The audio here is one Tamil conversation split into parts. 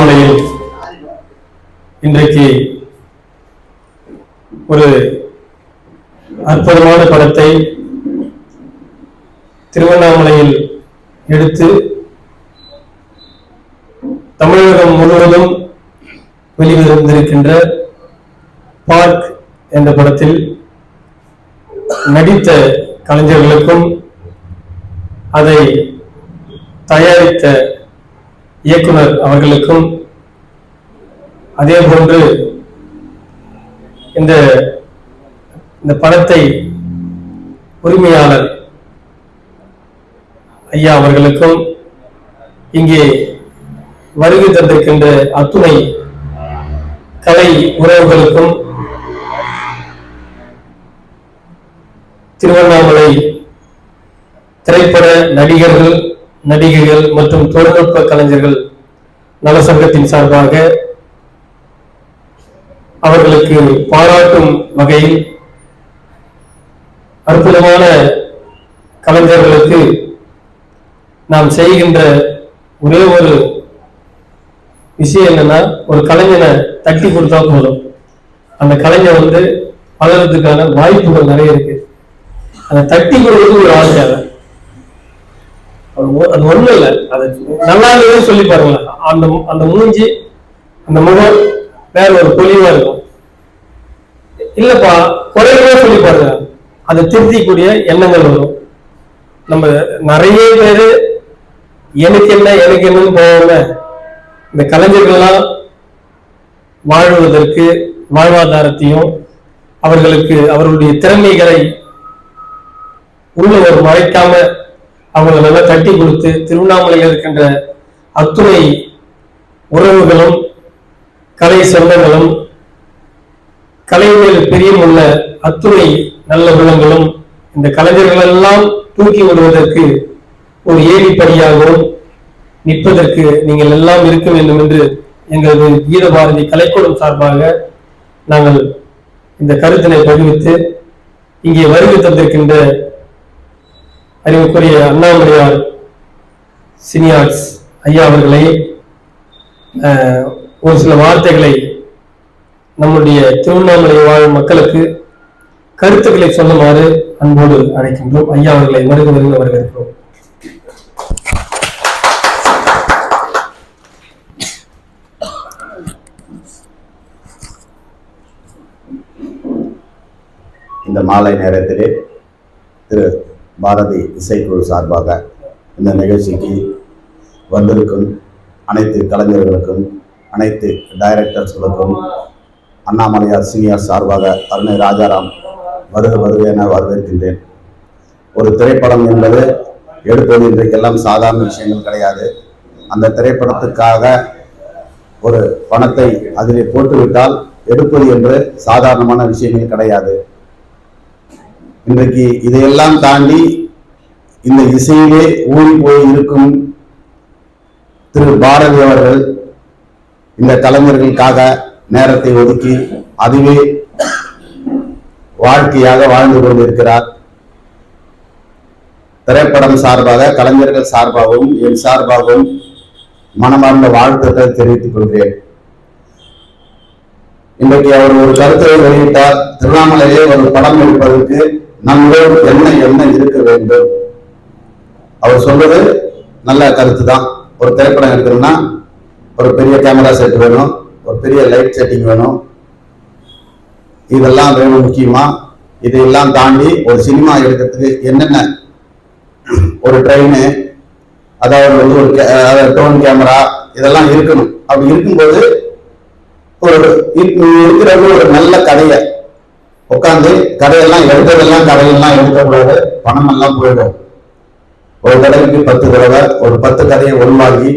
திருவண்ணாமலையில் இன்றைக்கு ஒரு அற்புதமான படத்தை திருவண்ணாமலையில் எடுத்து தமிழகம் முழுவதும் வெளிவந்திருக்கின்ற பார்க் என்ற படத்தில் நடித்த கலைஞர்களுக்கும் அதை தயாரித்த இயக்குனர் அவர்களுக்கும் அதே போன்று இந்த படத்தை உரிமையாளர் ஐயா அவர்களுக்கும் இங்கே வருகை தந்திருக்கின்ற அத்துணை கலை உறவுகளுக்கும் திருவண்ணாமலை திரைப்பட நடிகர்கள் நடிகைகள் மற்றும் தொழில்நுட்ப கலைஞர்கள் நல சங்கத்தின் சார்பாக அவர்களுக்கு பாராட்டும் வகையில் அற்புதமான கலைஞர்களுக்கு நாம் செய்கின்ற ஒரே ஒரு விஷயம் என்னன்னா, ஒரு கலைஞனை தட்டி கொடுத்தா போதும், அந்த கலைஞர் வளர்றதுக்கான வாய்ப்புகள் நிறைய இருக்கு. அதை தட்டி கொடுக்கிறது ஒரு ஆள் தேவை. அது ஒண்ணு இல்லை, அது நல்லா இருந்தது சொல்லி பாருங்களேன். அந்த மூஞ்சி அந்த முகம் வேற ஒரு பொலிவா இருக்கும். இல்லப்பா குறைவா சொல்லி பாருங்க, அதை திருத்திக்கூடிய எண்ணங்கள் வரும். நம்ம நிறைய பேரு எனக்கு என்னன்னு போவாங்க. இந்த கலைஞர்கள்லாம் வாழ்வதற்கு வாழ்வாதாரத்தையும் அவர்களுக்கு அவர்களுடைய திறமைகளை உள்ளவர் மறைக்காம அவங்களை நல்லா தட்டி கொடுத்து திருவண்ணாமலையில் இருக்கின்ற அத்துணை உறவுகளும் கலை சொந்தங்களும் கலைஞர்கள் பிரியமுள்ள அத்துணை நல்ல உள்ளங்களும் இந்த கலைஞர்கள் எல்லாம் தூக்கி விடுவதற்கு ஒரு ஏணிப்படியாகவும் நிற்பதற்கு நீங்கள் எல்லாம் இருக்க வேண்டும் என்று எங்களது கீத பாரதி கலைக்கூடம் சார்பாக நாங்கள் இந்த கருத்தினை பதிவித்து இங்கே வருகை தந்திருக்கின்ற அறிவுக்குரிய அண்ணாமலையார் சினியார்ட்ஸ் ஐயா அவர்களை ஒரு சில வார்த்தைகளை நம்முடைய திருவண்ணாமலை வாழும் மக்களுக்கு கருத்துக்களை சொல்லுமாறு அன்போடு அழைக்கின்றோம். ஐயா அவர்களை வருக வரவேற்கிறோம். இந்த மாலை நேரத்திலே திரு பாரதி இசைக்குழு சார்பாக இந்த நிகழ்ச்சிக்கு வந்திருக்கும் அனைத்து கலைஞர்களுக்கும் அனைத்து டைரக்டர்ஸ்களுக்கும் அண்ணாமலையார் சீனியர் சார்பாக அருணை ராஜாராம் வருக என வரவேற்கின்றேன். ஒரு திரைப்படம் என்பது எடுப்பது இன்றைக்கெல்லாம் சாதாரண விஷயங்கள் கிடையாது. அந்த திரைப்படத்துக்காக ஒரு பணத்தை அதிலே போட்டுவிட்டால் எடுப்பது என்று சாதாரணமான விஷயங்கள் கிடையாது. இன்றைக்கு இதையெல்லாம் தாண்டி இந்த இசையிலே ஊறி போய் இருக்கும் திரு பாரதி அவர்கள் இந்த கலைஞர்களுக்காக நேரத்தை ஒதுக்கி அதுவே வாழ்க்கையாக வாழ்ந்து கொண்டிருக்கிறார். திரைப்படம் சார்பாக கலைஞர்கள் சார்பாகவும் என் சார்பாகவும் மனமார்ந்த வாழ்த்துக்களை தெரிவித்துக் கொள்கிறேன். இன்றைக்கு அவர் ஒரு கருத்தை வெளியிட்டார். திருவண்ணாமலையிலே ஒரு படம் எடுப்பதற்கு நம்மளோடு என்ன இருக்க வேண்டும். அவர் சொல்றது நல்ல கருத்து தான். ஒரு திரைப்படம் எடுக்கணும்னா ஒரு பெரிய கேமரா செட் வேணும், ஒரு பெரிய லைட் செட்டிங் வேணும், இதெல்லாம் வேணும் முக்கியமா. இதையெல்லாம் தாண்டி ஒரு சினிமா எடுக்கிறதுக்கு என்னென்ன ஒரு ட்ரெயின், அதாவது ஒரு டோன் கேமரா இதெல்லாம் இருக்கணும். அப்படி இருக்கும்போது ஒரு இருக்கிறவங்க ஒரு நல்ல கதையை உட்காந்து கதையெல்லாம் எடுத்ததெல்லாம் கதையெல்லாம் எடுக்கக்கூடாது, பணம் எல்லாம் போயிடும். ஒரு கதைக்கு 10 தடவை ஒரு 10 கதையை உருவாகி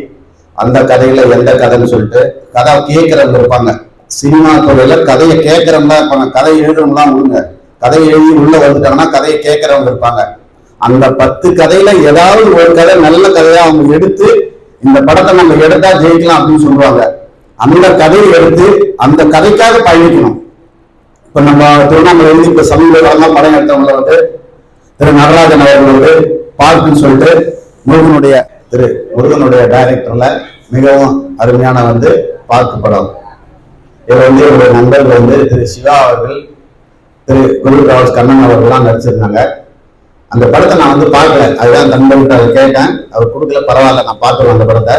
அந்த கதையில எந்த கதைன்னு சொல்லிட்டு கதை கேட்கிறவங்க இருப்பாங்க. சினிமா துறையில கதையை கேட்கறவங்களா இருப்பாங்க, கதை எழுதுறவங்களாம் விடுங்க. கதையை எழுதி உள்ள வந்துட்டாங்கன்னா கதையை கேட்கறவங்க இருப்பாங்க. அந்த 10 கதையில ஏதாவது ஒரு கதை நல்ல கதையா அவங்க எடுத்து இந்த படத்தை நம்ம எடுத்தா ஜெயிக்கலாம் அப்படின்னு சொல்லுவாங்க. அந்த கதையை எடுத்து அந்த கதைக்காக பயணிக்கணும். இப்ப நம்ம திருவண்ணாமலை இப்ப சமீப காலமா படம் எடுத்தவங்கள திரு நடராஜன் அவர்கள் பார்க்குன்னு சொல்லிட்டு முருகனுடைய திரு முருகனுடைய டைரக்டர்ல மிகவும் அருமையான பார்க்க படம். இதில் என்னுடைய நண்பர்கள் திரு சிவா அவர்கள், திரு குரு ராவ் கண்ணன் அவர்கள்லாம் நடிச்சிருந்தாங்க. அந்த படத்தை நான் பார்க்கல, அதுதான் நண்பர்கிட்ட அதை கேட்டேன். அவர் கொடுக்கல, பரவாயில்ல நான் பார்த்துருவேன் அந்த படத்தை.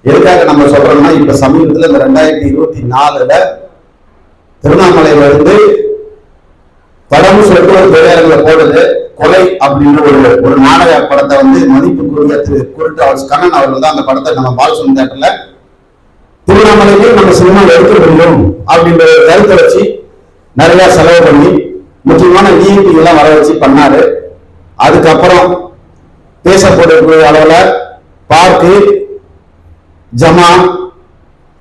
எதுக்காக நம்ம சொல்றோம்னா, இப்ப சமீபத்தில் இந்த 2024 திருவண்ணாமலையில படம் சொல்லிட்டு ஒரு திரையரங்களை போடுது கொலை அப்படின்ற ஒரு நாடக படத்தை மதிப்புக்குரிய திரு குருட்டு கண்ணன் அவர்கள் தான் அந்த படத்தை நம்ம பாலசுந்தர் தியேட்டர்ல திருவண்ணாமலையிலே நம்ம சினிமா எடுக்க முடியும் அப்படின்ற ஒரு கருத்தை வச்சு நிறைய செலவு பண்ணி முக்கியமான விஐபி எல்லாம் வர வச்சு பண்ணாரு. அதுக்கப்புறம் பேசக்கூடிய அளவுல பார்க்கு ஜமா,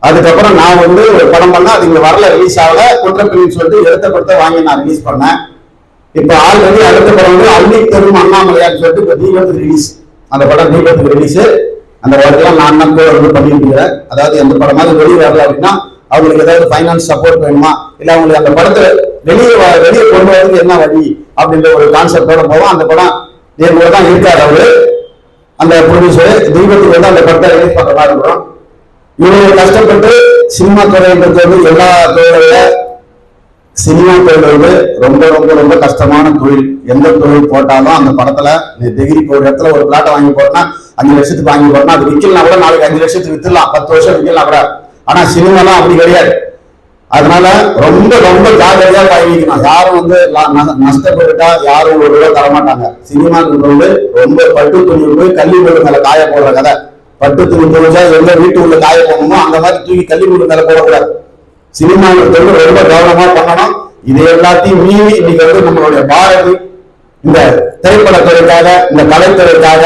அதுக்கப்புறம் நான் ஒரு படம் பண்ண அது இங்க வரல, ரிலீஸ் ஆகல, குற்றப்பிரின்னு சொல்லிட்டு எடுத்த படத்தை வாங்கி நான் ரிலீஸ் பண்ணேன். இப்ப ஆல்ரெடி அடுத்த படம் அள்ளி தரும் அண்ணாமலையான்னு சொல்லிட்டு இப்ப தீபத்துக்கு ரிலீஸ். அந்த படம் தீபத்துக்கு ரிலீஸ். அந்த ஒர்க்கெல்லாம் நான் தான் பண்ணிட்டு இருக்கிறேன். அதாவது எந்த படமாவது வெளியே வரல அப்படின்னா அவங்களுக்கு ஏதாவது ஃபைனான்ஸ் சப்போர்ட் வேணுமா, இல்ல அவங்களுக்கு அந்த படத்தை வெளியே கொண்டு வரதுக்கு என்ன வழி அப்படின்ற ஒரு கான்செப்டோட போவோம். அந்த படம் நேர்மையில தான் இருக்காரு அவரு, அந்த ப்ரொடியூசர். தீபத்துக்கு அந்த படத்தை ரிலீஸ் பண்ற மாதிரி இருக்கிறோம். இவங்க கஷ்டப்பட்டு சினிமா துறைன்றது எல்லா தொழில சினிமா தொழில் ரொம்ப ரொம்ப ரொம்ப கஷ்டமான தொழில். எந்த தொழில் போட்டாலும் அந்த படத்துல நீ டிகிரி ஒரு இடத்துல ஒரு பிளாட்டை வாங்கி போட்டா 5 லட்சத்துக்கு வாங்கி போட்டா அது விற்கலாம் கூட, நாளைக்கு 5 லட்சத்துக்கு வித்துலாம், 10 வருஷம் விற்கலாம் கூட. ஆனா சினிமாலாம் அப்படி கிடையாது. அதனால ரொம்ப ரொம்ப ஜாகிரதையா பயணிக்கணும். யாரும் நஷ்டப்பட்டுட்டா யாரும் ஒரு ரூபாய் தரமாட்டாங்க. சினிமான்றது ரொம்ப பட்டு துணி போய் கல்வி வீடு மேல காய போடுற கதை. பட்டு துணி போச்சா எந்த வீட்டு உள்ள காய போடணுமோ அந்த மாதிரி தூக்கி கல்வி வீடு மேல போடக்கூடாது. சினிமான்றது ரொம்ப கவனமா பண்ணணும். இது எல்லாத்தையும் மீறி இன்னைக்கு நம்மளுடைய பாரதி இந்த திரைப்படத்துறைக்காக, இந்த கலைத்துறைக்காக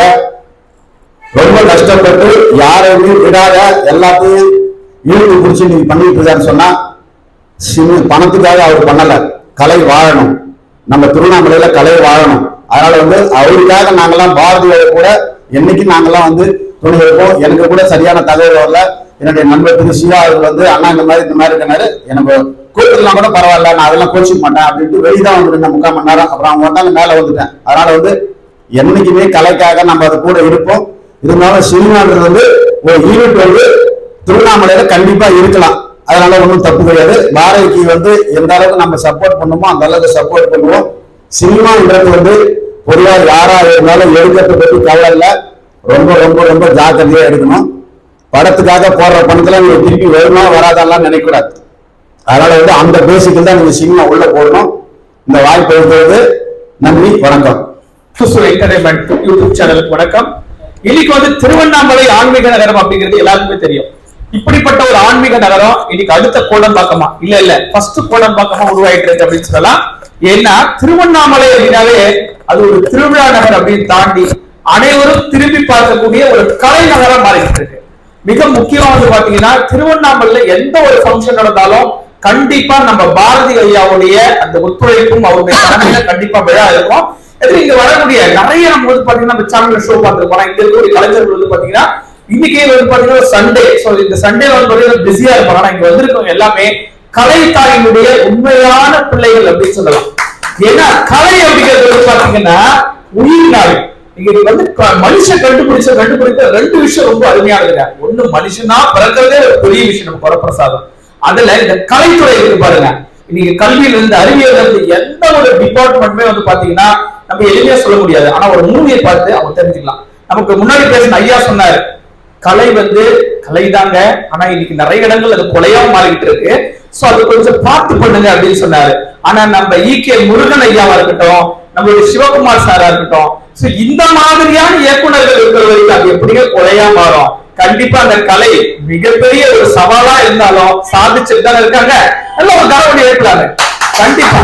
ரொம்ப கஷ்டப்பட்டு யாரையுமே விடாத எல்லாத்தையும் இழுத்து பிடிச்சி நீங்க பண்ணிட்டு இருக்காருன்னு சொன்னா பணத்துக்காக அவர் பண்ணல. கலை வாழணும், நம்ம திருவண்ணாமலையில கலை வாழணும். அதனால அவருக்காக நாங்கெல்லாம் பாரதியோட கூட என்னைக்கு நாங்கெல்லாம் துணை இருப்போம். எனக்கு கூட சரியான தகவல் வரல. என்னுடைய நண்பர் திரு சிவா அவர்கள் அண்ணா இந்த மாதிரி இருக்கிறாரு, எனக்கு கூட்டலாம் கூட பரவாயில்ல, நான் அதெல்லாம் கோச்சிக்க மாட்டேன் அப்படின்ட்டு வெளிதான் வந்துட்டேன் 3/4 மணி நேரம். அப்புறம் அவங்க வந்தாங்க, மேல வந்துட்டேன். அதனால என்னைக்குமே கலைக்காக நம்ம அது கூட இருப்போம். இருந்தாலும் சினிமான்றது ஒரு யூனிட் திருவண்ணாமலையில கண்டிப்பா இருக்கலாம். அதனால ஒன்றும் தப்பு கிடையாது. பாரதிக்கு எந்த அளவுக்கு நம்ம சப்போர்ட் பண்ணுமோ அந்த அளவுக்கு சப்போர்ட் பண்ணுவோம். சினிமான்றது பொதுவாக யாரா இருந்தாலும் எடுக்கிறத பத்தி கவலை இல்லை. ரொம்ப ரொம்ப ரொம்ப ஜாக்கிரதையா எடுக்கணும். படத்துக்காக போடுற பணத்துல நீங்க திருப்பி வருமா வராதெல்லாம் நினைக்கூடாது. அதனால அந்த பேசிக்கில் தான் நீங்க சினிமா உள்ள போடணும். இந்த வாய்ப்பு இருக்கிறது. நன்றி, வணக்கம். யூடியூப் சேனலுக்கு வணக்கம். இன்னைக்கு திருவண்ணாமலை ஆன்மீக நகரம் அப்படிங்கிறது எல்லாருக்குமே தெரியும். இப்படிப்பட்ட ஒரு ஆன்மீக நகரம் இன்னைக்கு அடுத்த கோடம்பாக்கமா இல்ல ஃபர்ஸ்ட் கோடம்பாக்கமா உருவாயிட்டு இருக்கு அப்படின்னு சொல்லலாம். ஏன்னா திருவண்ணாமலை அப்படின்னாலே அது ஒரு திருவிழா நகர் அப்படின்னு தாண்டி அனைவரும் திரும்பி பார்க்கக்கூடிய ஒரு கலை நகரம் மாறிட்டு இருக்கு. மிக முக்கியமா பாத்தீங்கன்னா திருவண்ணாமலையில எந்த ஒரு ஃபங்க்ஷன் நடந்தாலும் கண்டிப்பா நம்ம பாரதி ஐயாவுடைய அந்த ஒத்துழைப்பும் அவருடைய தலைமையில கண்டிப்பா விழா இருக்கும். இங்க வரக்கூடிய நிறைய நம்ம பாத்தீங்கன்னா நம்ம சேனல்ல ஷோ பார்த்திருக்கோம். இங்க இருக்கக்கூடிய கலைஞர்கள் பாத்தீங்கன்னா இன்னைக்கே பாத்தீங்கன்னா சண்டே, சோ இந்த சண்டே பிஸியா இருப்பாங்க. ஆனா இங்க வந்திருக்கவங்க எல்லாமே கலை தாயினுடைய உண்மையான பிள்ளைகள் அப்படின்னு சொல்லலாம். ஏன்னா கலை அப்படிங்கிறது பாத்தீங்கன்னா உயிர் நாள். இங்க மனுஷன் கண்டுபிடிச்ச 2 விஷயம் ரொம்ப அருமையானதுங்க. ஒண்ணு மனுஷனா பிறக்கிறதே ஒரு பெரிய விஷயம், நம்ம வரப்பிரசாதம். அதுல இந்த கலைத்துறை இருக்கு பாருங்க. இன்னைக்கு கல்வியில இருந்து அறிவியல் இருந்து எந்த ஒரு டிபார்ட்மெண்ட்மே பாத்தீங்கன்னா நம்ம எளிமையா சொல்ல முடியாது. ஆனா ஒரு மூவியை பார்த்து அவங்க தெரிஞ்சுக்கலாம். நமக்கு முன்னாடி பேசின ஐயா சொன்னாரு, கலை கலைதாங்க, ஆனா இன்னைக்கு நிறைய இடங்கள் அது கொலையா மாறிக்கிட்டு இருக்கு. சோ அது கொஞ்சம் பார்த்து பண்ணுங்க அப்படின்னு சொன்னாரு. ஆனா நம்ம ஈகே முருகன் ஐயாவா இருக்கட்டும், நம்மளுடைய சிவகுமார் சாரா இருக்கட்டும், இந்த மாதிரியான இயக்குநர்கள் இருக்கிற வரைக்கும் அது எப்படிங்க கொலையா மாறும்? கண்டிப்பா அந்த கலை மிகப்பெரிய ஒரு சவாலா இருந்தாலும் சாதிச்சுட்டு தான் இருக்காங்க. நல்ல ஒரு கரவடி ஏற்கிறாங்க கண்டிப்பா.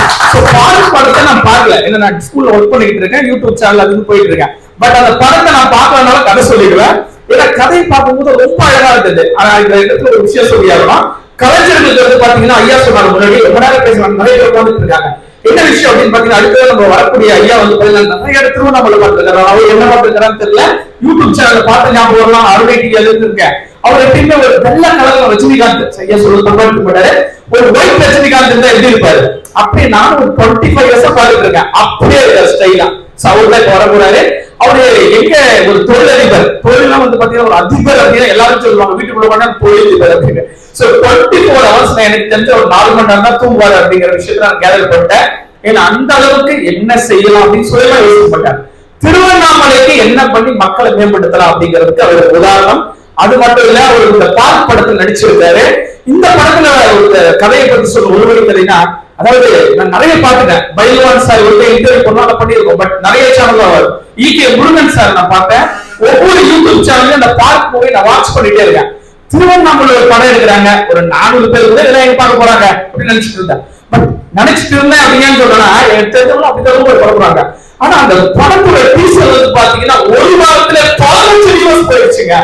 படத்தை நான் பார்க்கல, ஏன்னா நான் ஸ்கூல்ல ஒர்க் பண்ணிட்டு இருக்கேன், யூடியூப் சேனல் அதுக்கு போயிட்டு இருக்கேன். பட் அந்த படத்தை நான் பார்க்கறதுனால கதை சொல்லிடுவேன். ஏன்னா கதை பார்க்கும்போது ரொம்ப அழகா இருந்தது. ஆனா இந்த இடத்துல ஒரு விஷயம் சொல்லியாகணும். கலைஞர்களுக்கு பாத்தீங்கன்னா ஐயா சொன்னாங்க, முன்னாடி ரொம்ப நேரம் பேசுவாங்க, நிறைய பேர் உட்காந்துட்டு இருக்காங்க. என்ன விஷயம் அப்படின்னு பாத்தீங்கன்னா அடுத்த நம்ம வரக்கூடிய ஐயா நிறைய திருவண்ணாமலை பார்த்துருக்காரு. அவர் என்ன பார்த்துருக்காருன்னு தெரியல, யூடியூப் சேனல்ல பார்த்து ஞாபகம் வரலாம். அருணை டிவி இருக்கேன். அவர் எப்பயுமே ஒரு வெள்ள கலர் ரஜினிகாந்த் ஐயா சொல்ல மாட்டாரு, ஒரு ஒயிட் ரஜினிகாந்த் இருந்தா எப்படி இருப்பாரு அப்படியே. நானும் ஒரு 25 இயர்ஸா பார்த்துட்டு இருக்கேன். அப்படியே இருக்காரு ஸ்டைலா. அவர்தான் இப்ப வரக்கூடாது. அவரு எங்க ஒரு தொழிலதிபர், தொழிலாம் வந்து பாத்தீங்கன்னா ஒரு அதிபர் அப்படின்னு எல்லாரும் சொல்லுவாங்க, வீட்டுக்குள்ள பண்ணா தொழிலதிபர் அப்படின்னு. சோ 24 hours எனக்கு தெரிஞ்ச ஒரு 4 மணி நேரம் தான் தூங்குவாரு அப்படிங்கிற விஷயத்த நான் கேதர் பண்ணிட்டேன். ஏன்னா அந்த அளவுக்கு என்ன செய்யலாம் அப்படின்னு சொல்லி யோசிக்க மாட்டார். திருவண்ணாமலைக்கு என்ன பண்ணி மக்களை மேம்படுத்தலாம் அப்படிங்கிறதுக்கு அவர் உதாரணம். அது மட்டும் இல்ல, அவர் இந்த பார்க் படத்தில் நடிச்சிருக்காரு. இந்த படத்துல ஒரு கதையை பத்தி சொல்ல ஒருவரி கதைனா, அதாவது நான் நிறைய பாத்துட்டேன். பைல்வான் சார் ஒரு இன்டர்வியூ பண்ணாலும் பண்ணியிருக்கோம், பட் நிறைய சேனல் அவர் ஈகே முருகன் சார் நான் பார்த்தேன். ஒவ்வொரு யூடியூப் சேனல்ல அந்த பார்க் மூவி நான் வாட்ச் பண்ணிட்டே இருக்கேன். திருவண்ணாமலை ஒரு படம் எடுக்கிறாங்க, ஒரு 400 பேர் கூட இதெல்லாம் எங்க பார்க்க போறாங்க அப்படின்னு நினைச்சிட்டு இருந்தேன். பட் நினைச்சிட்டு இருந்தேன் அப்படின்னு சொன்னா எனக்கு தெரிஞ்சவங்க அப்படிதான் ஒரு படம் போறாங்க. ஆனா அந்த படத்தோட டீசர் வந்து பாத்தீங்கன்னா ஒரு வாரத்துல 15 வியூஸ் போயிடுச்சுங்க.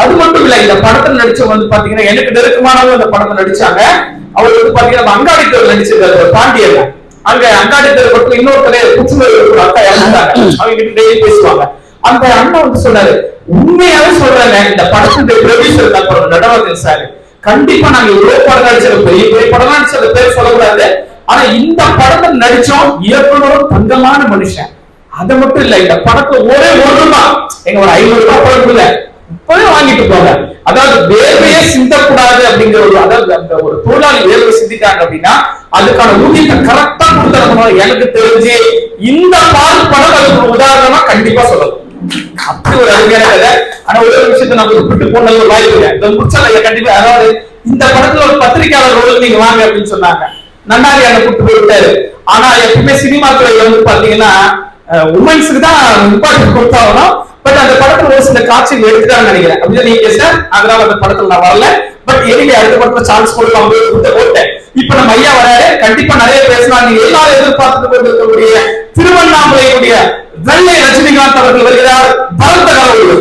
அது மட்டும் இல்ல, இந்த படத்துல நடிச்சவங்க வந்து பாத்தீங்கன்னா எனக்கு நெருக்கமானவங்க அந்த படத்தை நடிச்சாங்க. அவர் வந்து பாத்தீங்கன்னா அங்காடி தெரு நடிச்சிருக்காரு, பாண்டியர். அங்க அங்காடி தெரு பக்கம் இன்னொருத்தரே புற்றுநோய் அக்கா இறந்தாங்க, அவங்க கிட்ட டெய்லி பேசுவாங்க. அந்த அண்ணா வந்து சொன்னாரு, உண்மையாவே சொல்றாங்க, இந்த படத்துடைய ப்ரொடியூசர் அப்புறம் நடராஜன் சார் கண்டிப்பா நாங்க இவ்வளவு படம் நடிச்சது பெரிய பெரிய படம் நடிச்சது பேர் சொல்லக்கூடாது, ஆனா இந்த படத்தை நடிச்சோம் இயக்குனரும் தங்கமான மனுஷன். அது மட்டும் இல்ல, இந்த படத்தை ஒரே ரூபாய் எங்க ஒரு 500 ரூபாய் படம் இல்ல இப்பவே வாங்கிட்டு போங்க. அதாவது வேர்வையே சிந்தக்கூடாது அப்படிங்கிற ஒரு, அதாவது அந்த ஒரு தொழிலாளி வேர்வை சிந்திட்டாங்க அப்படின்னா அதுக்கான ஊதியத்தை கரெக்டா கொடுத்துருக்கணும். எனக்கு தெரிஞ்சு இந்த பார்க் படம் அதுக்கு உதாரணமா கண்டிப்பா சொல்லணும். அப்படி ஒரு அருமையான கதை. ஆனா ஒரு விஷயத்தை நான் விட்டு போன ஒரு வாய்ப்பு இல்லை முடிச்சால கண்டிப்பா. அதாவது இந்த படத்துல ஒரு பத்திரிகையாளர் ரோல் நீங்க வாங்க அப்படின்னு சொன்னாங்க, நன்னாரி அதை கூட்டு போய் விட்டாரு. ஆனா எப்பவுமே சினிமா துறையில வந்து பாத்தீங்கன்னா உமன்ஸுக்கு தான் இம்பார்ட்டன்ட் கொடுத்தாலும், பட் அந்த படத்துல ஒரு சில காட்சிகள் எடுத்துட்டான்னு நினைக்கிறேன். அப்படின்னு நீங்க சார் அதனால அந்த படத்துல நான் வரல. பட் எனிவே அடுத்த படத்துல சான்ஸ் கொடுக்கலாம் போட்டேன். இப்ப நம்ம ஐயா வராரு, கண்டிப்பா நிறைய பேசலாம். நீங்க எல்லாரும் எதிர்பார்த்து கொண்டிருக்கக்கூடிய திருவண்ணாமலையுடைய வெள்ளை ரஜினிகாந்த் அவர்கள் வருகிறார். பலத்த கலவு.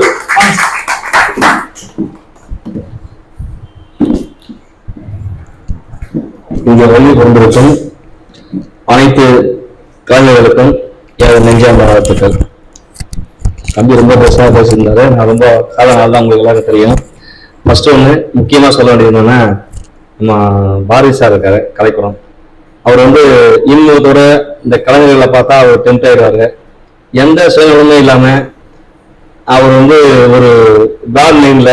இங்கே வந்து கொண்டிருக்கும் அனைத்து கலைஞர்களுக்கும் எனது நெஞ்சார்ந்த வாழ்த்துக்கள். தம்பி ரொம்ப பெருசாக பேசியிருந்தாரு. நான் ரொம்ப கால நாள் தான் உங்களுக்கு எல்லாருக்கும் தெரியும். ஃபர்ஸ்ட் ஒன்று முக்கியமாக சொல்ல வேண்டியது என்னன்னா, நம்ம பாரதி சார் இருக்காரு கலைக்குளம். அவர் வந்து இன்னொருத்தோட இந்த கலைஞர்களை பார்த்தா அவர் டெம்ட் ஆயிடுவாரு. எந்த சுயநலமும் இல்லாமல் அவர் வந்து ஒரு பிராட் லைன்ல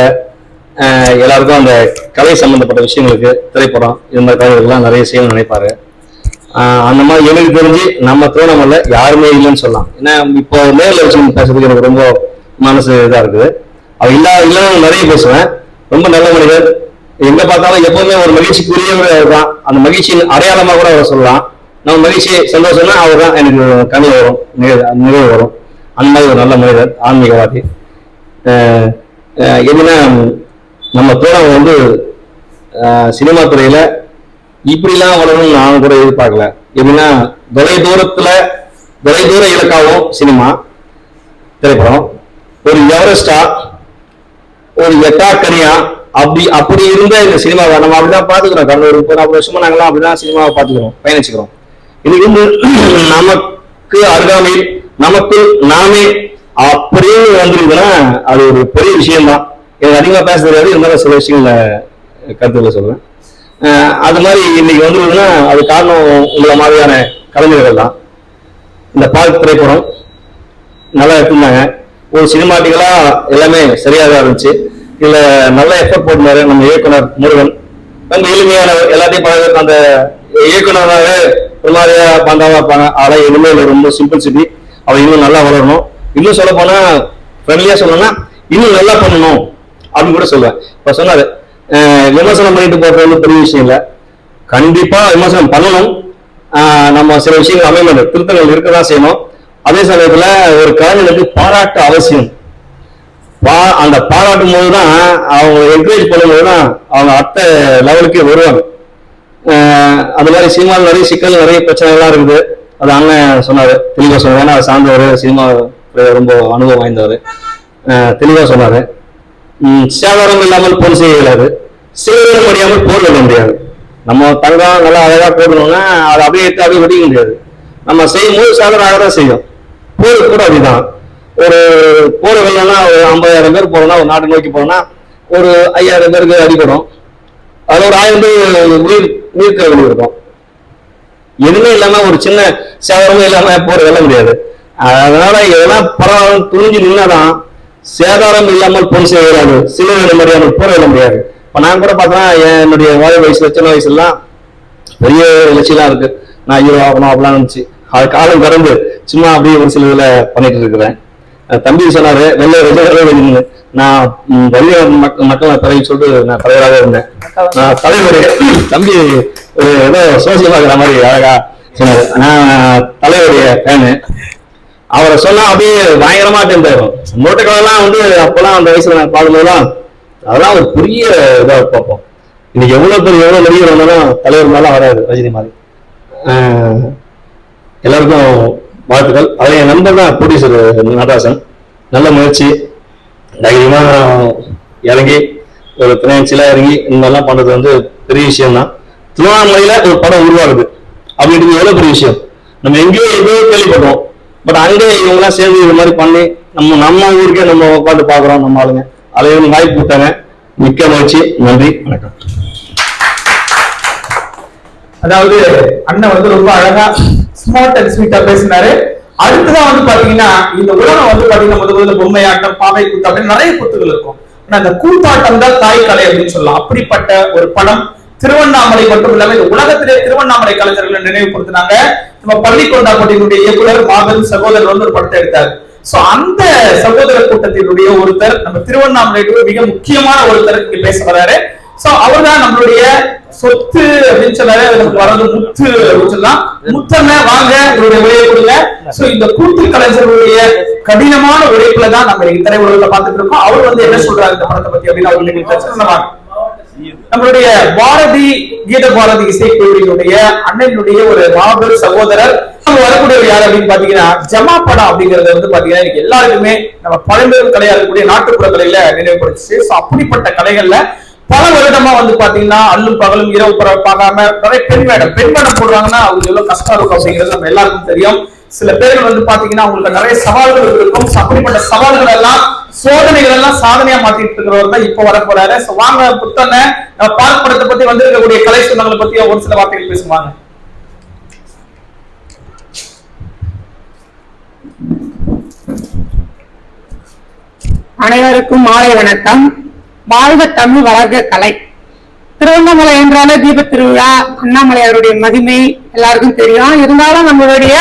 எல்லாருக்கும் அந்த கலை சம்பந்தப்பட்ட விஷயங்களுக்கு திரைப்படம் இது மாதிரி கலைஞர்கள்லாம் நிறைய செய்யணும்னு நினைப்பாரு. அந்த மாதிரி எனக்கு தெரிஞ்சு நம்ம திருவண்ணாமலை யாருமே இல்லைன்னு சொல்லலாம். ஏன்னா இப்போ நேரில் வச்சு பேசுறதுக்கு எனக்கு ரொம்ப மனசு இதாக இருக்குது. அவர் இல்லைன்னு நிறைய பேசுவேன். ரொம்ப நல்ல மனிதர். எங்க பார்த்தாலும் எப்பவுமே ஒரு மகிழ்ச்சிக்குரியவர் தான். அந்த மகிழ்ச்சியின் அடையாளமாக கூட அவர் சொல்லலாம். நம்ம மகிழ்ச்சி சந்தோஷம்னா அவர் தான் எனக்கு கனவு வரும், நினைவு வரும். அந்த மாதிரி ஒரு நல்ல மனிதர், ஆன்மீகவாதி. என்னன்னா நம்ம திருவண்ணாமலை வந்து சினிமா துறையில இப்படிலாம் வளரணும்னு நானும் கூட எதிர்பார்க்கல. எப்படின்னா தொலைதூர இலக்காவும் சினிமா திரைப்படம், ஒரு எவரெஸ்டா, ஒரு எட்டாக்கனியா அப்படி இருந்த இந்த சினிமாவை நம்ம அப்படிதான் பாத்துக்கிறோம். கடந்த ஒரு 40 வருஷமா நாங்களாம் அப்படிதான் சினிமாவை பாத்துக்கிறோம், பயணிச்சுக்கிறோம். இது வந்து நமக்கு அருகாமையில் நமக்கு நாமே அப்படியே வந்துருக்குன்னா அது ஒரு பெரிய விஷயம்தான். எனக்கு அதிகமா பேச தெரியாது, இருந்தாலும் சில விஷயங்கள கருத்துக்களை சொல்றேன். அது மாதிரி இன்னைக்கு வந்துருக்குன்னா அது காரணம் உங்களை மாதிரியான கலைஞர்கள் தான். இந்த பார்க் திரைப்படம் நல்லா எடுத்திருந்தாங்க. ஒரு சினிமாட்டிக்கலா எல்லாமே சரியாக தான் இருந்துச்சு. இதுல நல்ல எஃபர்ட் போட்டுனாரு நம்ம இயக்குனர் முருகன். ரொம்ப எளிமையான எல்லாத்தையும் பழக அந்த இயக்குனராக ஒரு மாதிரியா பந்தாவா இருப்பாங்க. அதெல்லாம் எதுவுமே ரொம்ப சிம்பிள்சிட்டி. அவர் இன்னும் நல்லா வளரணும். இன்னும் சொல்ல போனா ஃப்ரெண்ட்லியா சொல்லணும்னா இன்னும் நல்லா பண்ணணும் அப்படின்னு கூட சொல்லுவேன். இப்ப சொன்னாரு விமர்சனம் பண்ணிட்டு போறது வந்து பெரிய விஷயம் இல்லை. கண்டிப்பா விமர்சனம் பண்ணணும். நம்ம சில விஷயங்கள் அமையணும், திருத்தங்கள் இருக்கதான் செய்யணும். அதே சமயத்துல ஒரு கலைஞனுக்கு பாராட்டு அவசியம். அந்த பாராட்டும் போதுதான் அவங்க என்கரேஜ் பண்ணும்போதுதான் அவங்க அடுத்த லெவலுக்கு வருவாங்க. அந்த மாதிரி சினிமாவில் நிறைய சிக்கல், நிறைய பிரச்சனைகள்லாம் இருக்குது. அது அண்ணன் சொன்னாரு, தெளிவா சொன்னாரு. ஏன்னா சார்ந்தவர், சினிமா ரொம்ப அனுபவம் வாய்ந்தவர். தெளிவா சொன்னாரு. சேதாரம் இல்லாமல் போர் செய்ய இயலாது, சேதாரம் முடியாமல் போர் வெல்ல முடியாது. நம்ம தங்கம் நல்லா அழகா போடணும்னா அதை அப்படியே வெடிக்க முடியாது. நம்ம செய்யும் போது சேதாரம் ஆகதான் செய்யும். போர் கூட அப்படிதான். ஒரு போர் வெள்ளம்னா ஒரு 50,000 பேர் போறோம்னா, ஒரு நாட்டை நோக்கி போறோம்னா ஒரு 5,000 பேருக்கு அடிபடும். அதுல ஒரு 1000 பேர் உயிர்க்க வேண்டி இருக்கும். எதுவுமே இல்லாம ஒரு சின்ன சேதாரமும் இல்லாம போர் வெல்ல முடியாது. அதனால இதெல்லாம் பரவாயில்ல துணிஞ்சு நின்னாதான் சேதாரம் இல்லாமல் பொன் செய்கிறாரு, சிலுவை மரியாதை போற விட முடியாது. இப்ப நான் கூட பார்த்தா என்னுடைய வயசுல சின்ன வயசுலாம் பெரிய இலட்சியெல்லாம் இருக்கு, நான் ஹீரோ ஆகணும் அப்படிலாம் இருந்துச்சு. அது காலம் கடந்து சும்மா அப்படியே ஒரு சில இதுல பண்ணிட்டு இருக்கிறேன். தம்பி சொன்னாரு வெள்ளை நான் வலிய மக்கள் தலைவர் சொல்லிட்டு நான் தலைவராக இருந்தேன். நான் தலைவர் தம்பி ஏதோ சோசியல் ஆகிற மாதிரி அழகா சொன்னாரு. நான் தலைவருடைய ஃபேனு. அவரை சொன்னா அப்படியே பயங்கரமா இருந்தாரு. மூட்டைக்கெல்லாம் அப்பெல்லாம் அந்த வயசுல நான் பாடும்போதுலாம் அதெல்லாம் ஒரு பெரிய இதா பார்ப்போம். இன்னைக்கு எவ்வளவு நடிகர் வந்தாலும் தலைவர் மேலாம் வராது ரஜினி மாதிரி. எல்லாருக்கும் வாழ்த்துக்கள். அதை என் நண்பர் தான் ப்ரொடியூசர் நடராசன். நல்ல முயற்சி, தைரியமா இறங்கி ஒரு பினான்சியலா இறங்கி இந்த மாதிரிலாம் பண்றது பெரிய விஷயம் தான். திருவண்ணாமலையில ஒரு படம் உருவாகுது அப்படின்றது எவ்வளவு பெரிய விஷயம். நம்ம எங்கேயோ கேள்விப்படுறோம், பட் அங்கே இவங்கெல்லாம் சேர்ந்து இது மாதிரி பண்ணி நம்ம ஊருக்கே நம்ம உட்காந்து பாக்குறோம். நம்ம ஆளுங்க அதை வாய்ப்பு கொடுத்தாங்க. மிக்க மகிழ்ச்சி, நன்றி, வணக்கம். அதாவது அண்ணன் ரொம்ப அழகா ஸ்மார்ட் அண்ட் ஸ்வீட்டா பேசினாரு. அடுத்ததான் பாத்தீங்கன்னா இந்த உலகம் பாத்தீங்கன்னா முதல்ல பொம்மையாட்டம், பாவை கூத்து அப்படின்னு நிறைய கூத்துகள் இருக்கும். ஆனா அந்த கூத்தாட்டம் தான் தாய் கலை அப்படின்னு சொல்லலாம். அப்படிப்பட்ட ஒரு படம் திருவண்ணாமலை மட்டும் இல்லாம இந்த உலகத்திலே திருவண்ணாமலை கலைஞர்களை நினைவுபடுத்தினாங்க. நம்ம பள்ளிக்கொண்டாப்பட்டியினுடைய இயக்குனர் மாபெரும் சகோதரர் ஒரு படத்தை எடுத்தார். சோ அந்த சகோதர கூட்டத்தினுடைய ஒருத்தர் நம்ம திருவண்ணாமலையோட மிக முக்கியமான ஒருத்தர் இங்க பேச வராரு. சோ அவர்தான் நம்மளுடைய சொத்து அப்படின்னு சொன்னாரு. வரது முத்து அப்படின்னு சொல்லலாம். முத்தமே வாங்க உங்களுடைய உழையை கொடுங்க. சோ இந்த கூத்து கலைஞர்களுடைய கடினமான உழைப்புல தான் நம்ம திரையுலகத்தை பார்த்துட்டு இருக்கோம். அவர் என்ன சொல்றாரு இந்த படத்தை பத்தி அப்படின்னு அவர்களுக்கு நம்மளுடைய பாரதி கீத பாரதி இசைக்குழுவினுடைய அண்ணனுடைய ஒரு மாபெரும் சகோதரர் நம்ம வரக்கூடிய யார் அப்படின்னு பாத்தீங்கன்னா ஜமா படம் அப்படிங்கறது பாத்தீங்கன்னா இன்னைக்கு எல்லாருக்குமே நம்ம பழம்பெரும் கலையா இருக்கக்கூடிய நாட்டுப்புற கலையில நினைவுபடுத்துச்சு. சோ அப்படிப்பட்ட கலைகள்ல பல வருடமா பாத்தீங்கன்னா அல்லும் பகலும் இரவு பார்க்காம நிறைய பெண் வேடம் போடுவாங்கன்னா அவங்களுக்கு எவ்வளவு கஷ்டம் இருக்கும் அப்படிங்கிறது நம்ம எல்லாருக்கும் தெரியும். சில பேர்கள் பாத்தீங்கன்னா அவங்களுக்கு நிறைய சவால்கள் இருக்கும். அப்படிப்பட்ட சவால்கள் எல்லாம் சோதனைகள் எல்லாம் சாதனையா மாத்திட்டு இருக்கிறவர் தான் இப்ப வர போறாரு. வாங்க புத்தன பார்க் படத்தை பத்தி வந்திருக்கக்கூடிய கலை சொந்தங்களை பத்தி ஒரு சில வார்த்தைகள் பேசுவாங்க. அனைவருக்கும் மாலை வணக்கம். வாழ்க தமிழ், வளர்க கலை. திருவண்ணாமலை என்றாலே தீப திருவிழா, அண்ணாமலையாருடைய மகிமை எல்லாருக்கும் தெரியும். இருந்தாலும் நம்மளுடைய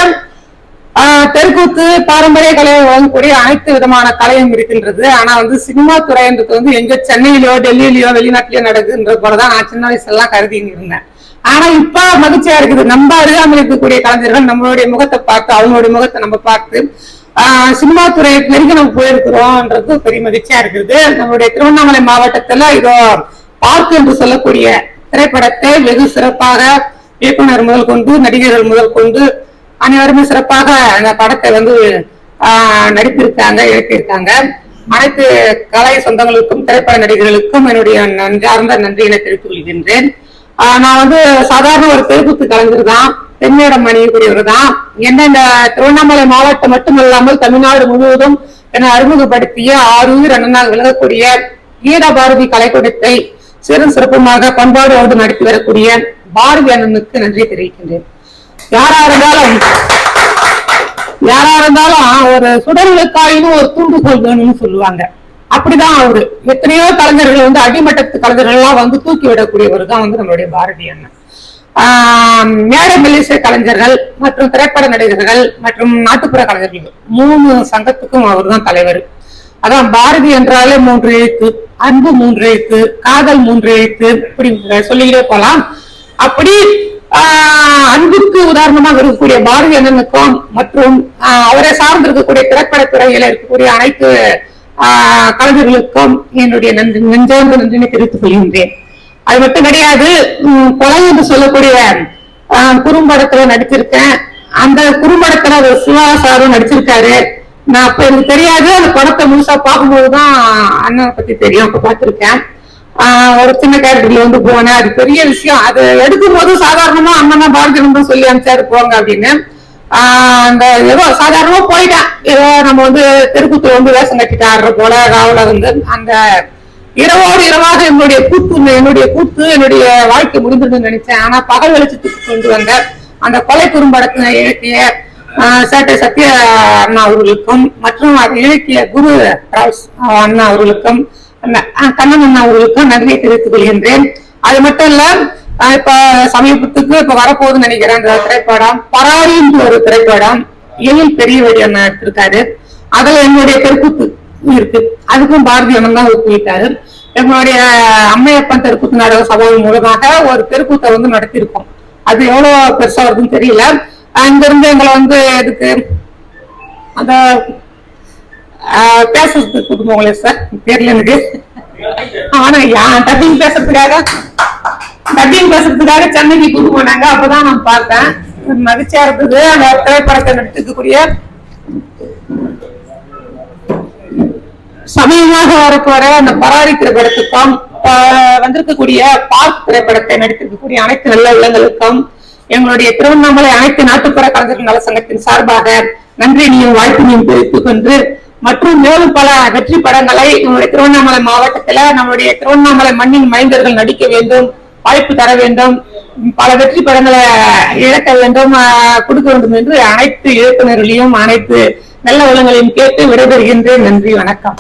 தெருக்கூத்து பாரம்பரிய கலையை வழங்கக்கூடிய அனைத்து விதமான கலையும் இருக்கின்றது. ஆனா சினிமா துறைன்றது எங்க சென்னையிலயோ டெல்லியிலயோ வெளிநாட்டிலயோ நடக்குதுன்ற போலதான் நான் சின்ன வயசுலாம் கருதி இருந்தேன். ஆனா இப்ப மகிழ்ச்சியா இருக்குது. நம்ம அருகாமல் இருக்கக்கூடிய கலைஞர்கள் நம்மளுடைய முகத்தை பார்த்து அவங்களுடைய முகத்தை நம்ம பார்த்து சினிமா துறை வரைக்கும் நம்ம போயிருக்கிறோம்ன்றது பெரிய மகிழ்ச்சியா இருக்குது. நம்மளுடைய திருவண்ணாமலை மாவட்டத்துல இதோ பார்க் என்று சொல்லக்கூடிய திரைப்படத்தை வெகு சிறப்பாக இயக்குனர் முதல் கொண்டு நடிகர்கள் முதல் கொண்டு அனைவருமே சிறப்பாக அந்த படத்தை நடித்திருக்காங்க, இயக்கியிருக்காங்க. அனைத்து கலை சொந்தங்களுக்கும் திரைப்பட நடிகர்களுக்கும் என்னுடைய நன்றார்ந்த நன்றியினை தெரிவித்துக் கொள்கின்றேன். நான் சாதாரண ஒரு தெருக்கூத்து கலைஞர் தான், தென்மேடம் அணியக்கூடியவர் தான். என்ன இந்த திருவண்ணாமலை மாவட்டம் மட்டுமல்லாமல் தமிழ்நாடு முழுவதும் என்னை அறிமுகப்படுத்திய ஆரூர் அண்ணனாக விளங்கக்கூடிய கீத பாரதி கலைக்கூடத்தை சிறும் சிறப்புமாக பண்பாடு நடத்தி வரக்கூடிய பாரதி அண்ணனுக்கு நன்றி தெரிவிக்கின்றேன். யாரா இருந்தாலும் ஒரு சுடர்களுக்காயினும் ஒரு தூண்டுகோல் வேணும்னு சொல்லுவாங்க. அப்படிதான் அவரு எத்தனையோ கலைஞர்கள் அடிமட்டத்து கலைஞர்கள் எல்லாம் தூக்கி விடக்கூடியவர் தான் நம்மளுடைய பாரதி அண்ணன். மேடை மெல்லிசை கலைஞர்கள் மற்றும் திரைப்பட நடிகர்கள் மற்றும் நாட்டுப்புற கலைஞர்கள் 3 சங்கத்துக்கும் அவர் தான் தலைவர். அதான் பாரதி என்றாலே 3 எழுத்து, அன்பு 3 எழுத்து, காதல் 3 எழுத்து, இப்படி சொல்லிக்கிட்டே போலாம். அப்படி அன்புக்கு உதாரணமாக இருக்கக்கூடிய பாரதி அண்ணனுக்கும் மற்றும் அவரை சார்ந்திருக்கக்கூடிய திரைப்படத்துறையில இருக்கக்கூடிய அனைத்து கலைஞர்களுக்கும் என்னுடைய நெஞ்சார்ந்த நன்றினை தெரிவித்துக் கொள்கின்றேன். அது மட்டும் கிடையாது, கொலை என்று சொல்லக்கூடிய குறும்படத்துல நடிச்சிருக்கேன். அந்த குறும்படத்துல சிவா சாரும் நடிச்சிருக்காரு. நான் அப்ப எனக்கு தெரியாது, அந்த படத்தை முழுசா பார்க்கும்போதுதான் அண்ணனை பத்தி தெரியும். அப்ப பார்த்திருக்கேன். ஒரு சின்ன கேரக்டர்ல போனேன். அது பெரிய விஷயம். அது எடுக்கும் போது சாதாரணமா அண்ணனா பாரதியம் சொல்லி அனுப்பிச்சாரு போங்க அப்படின்னு. அந்த ஏதோ சாதாரணமா போயிட்டேன். ஏதோ நம்ம தெருக்கூத்துல வேஷம் கட்டிட்டு ஆடுற போல ராவல அந்த இரவோடு இரவாக என்னுடைய கூத்து என்னுடைய வாழ்க்கை முடிந்ததுன்னு நினைச்சேன். ஆனா பகல் வெளிச்சத்துக்கு கொண்டு வந்த அந்த கொலை குறும்படத்தை இயக்கிய சேட்டை சத்ய அண்ணா அவர்களுக்கும் மற்றும் இலக்கிய குரு அண்ணா அவர்களுக்கும் கண்ணன் அண்ணா அவர்களுக்கும் நன்றியை தெரிவித்துக் கொள்கின்றேன். அது மட்டும் இல்ல, இப்ப சமீபத்துக்கு இப்ப வரப்போகுதுன்னு நினைக்கிறேன் அந்த திரைப்படம் பராரி ஒரு திரைப்படம் எழில் பெரியவடி அண்ணா எடுத்திருக்காரு. அதுல என்னுடைய தெருக்கூத்து இருக்கு, அதுக்கும் பாரதி அண்ணன் தான் ஒப்புவிட்டாரு. எங்களுடைய அம்மையப்பன் தெருக்கூத்து நாடக சபையின் மூலமாக ஒரு தெருக்கூத்தை வந்து நடத்தியிருக்கோம். அது எவ்வளவு பெருசா இருக்குன்னு தெரியல. அங்கிருந்து எங்களை வந்து எதுக்கு அந்த பேசுறதுக்கு கூட்டுமோங்களே சார், தெரியல எனக்கு. ஆனா டப்பிங் பேசுறதுக்காக சென்னைக்கு கூட்டு போனாங்க. அப்பதான் நான் பார்த்தேன், மகிழ்ச்சியா இருந்தது. அந்த திரைப்படத்தை நடித்துக்கூடிய சமயமாக வரப்போற அந்த பராரி திரைப்படத்துக்கும் வந்திருக்கக்கூடிய பார்க் திரைப்படத்தை நடித்திருக்கக்கூடிய அனைத்து நல்ல உள்ளங்களுக்கும் எங்களுடைய திருவண்ணாமலை அனைத்து நாட்டுப்புற கலைஞர்கள் நல சங்கத்தின் சார்பாக நன்றியையும் வாழ்த்தினையும் தெரிவித்துக் கொண்டு, மற்றும் மேலும் பல வெற்றி படங்களை நம்முடைய திருவண்ணாமலை மாவட்டத்துல நம்முடைய திருவண்ணாமலை மண்ணின் மைந்தர்கள் நடிக்க வேண்டும், வாய்ப்பு தர வேண்டும், பல வெற்றி படங்களை இழக்க வேண்டும், கொடுக்க வேண்டும் என்று அனைத்து இயக்குநர்களையும் அனைத்து நல்ல உள்ளங்களையும் கேட்டு விடைபெறுகின்றேன். நன்றி, வணக்கம்.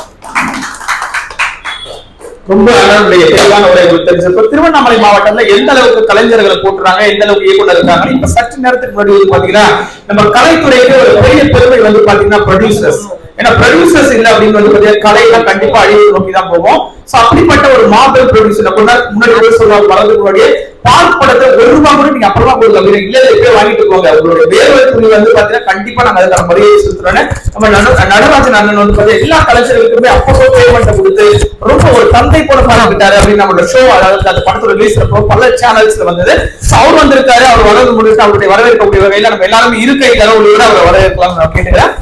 ரொம்ப நல்ல தெளிவான உரை தெரிஞ்சிருக்கும். திருவண்ணாமலை மாவட்டத்துல எந்த அளவுக்கு கலைஞர்களை போட்டுறாங்க, எந்த அளவுக்கு இயக்குனர் இருக்காங்க. இப்ப சற்று நேரத்துக்கு முன்னாடி பாத்தீங்கன்னா நம்ம கலைத்துறைக்கு ஒரு பெரிய பெருமை வந்து பாத்தீங்கன்னா ப்ரொடியூசர்ஸ். ஏன்னா ப்ரொடியூசர்ஸ் இல்ல அப்படின்னு வந்து பாத்தீங்கன்னா கலையெல்லாம் கண்டிப்பா அழிவு நோக்கி தான் போவோம். சோ அப்படிப்பட்ட ஒரு மாபெரும் ப்ரொடியூசர் முன்னாடி சொல்லுவாங்க, வளர்ந்து முன்னாடியே பார்க் படத்தை ₹1 கூட நீங்க அப்புறமா கொடுக்க இல்ல எப்படியே வாங்கிட்டு போங்க. உங்களுடைய வேர்வை துணி வந்து பாத்தீங்கன்னா கண்டிப்பா நாங்க அதுக்கான மரியாதை செலுத்துறோன்னு நம்ம நடராஜன் அண்ணன் வந்து பாத்தீங்கன்னா எல்லா கலைஞர்களுக்குமே அப்போ பேமெண்ட் கொடுத்து ரொம்ப ஒரு தந்தை போல பாராட்டிட்டாரு அப்படின்னு நம்மளோட ஷோ, அதாவது அந்த படத்தோட ரிலீஸ் பல சேனல்ஸ்ல வந்தது. அவர் வந்திருக்காரு, அவர் வளர்ந்து முடிச்சு அவருடைய வரவேற்கக்கூடிய வகையில நம்ம எல்லாருமே இருக்கை தரவுகளோட அவரை வரவேற்கலாம் நான் கேட்டுக்கிறேன்.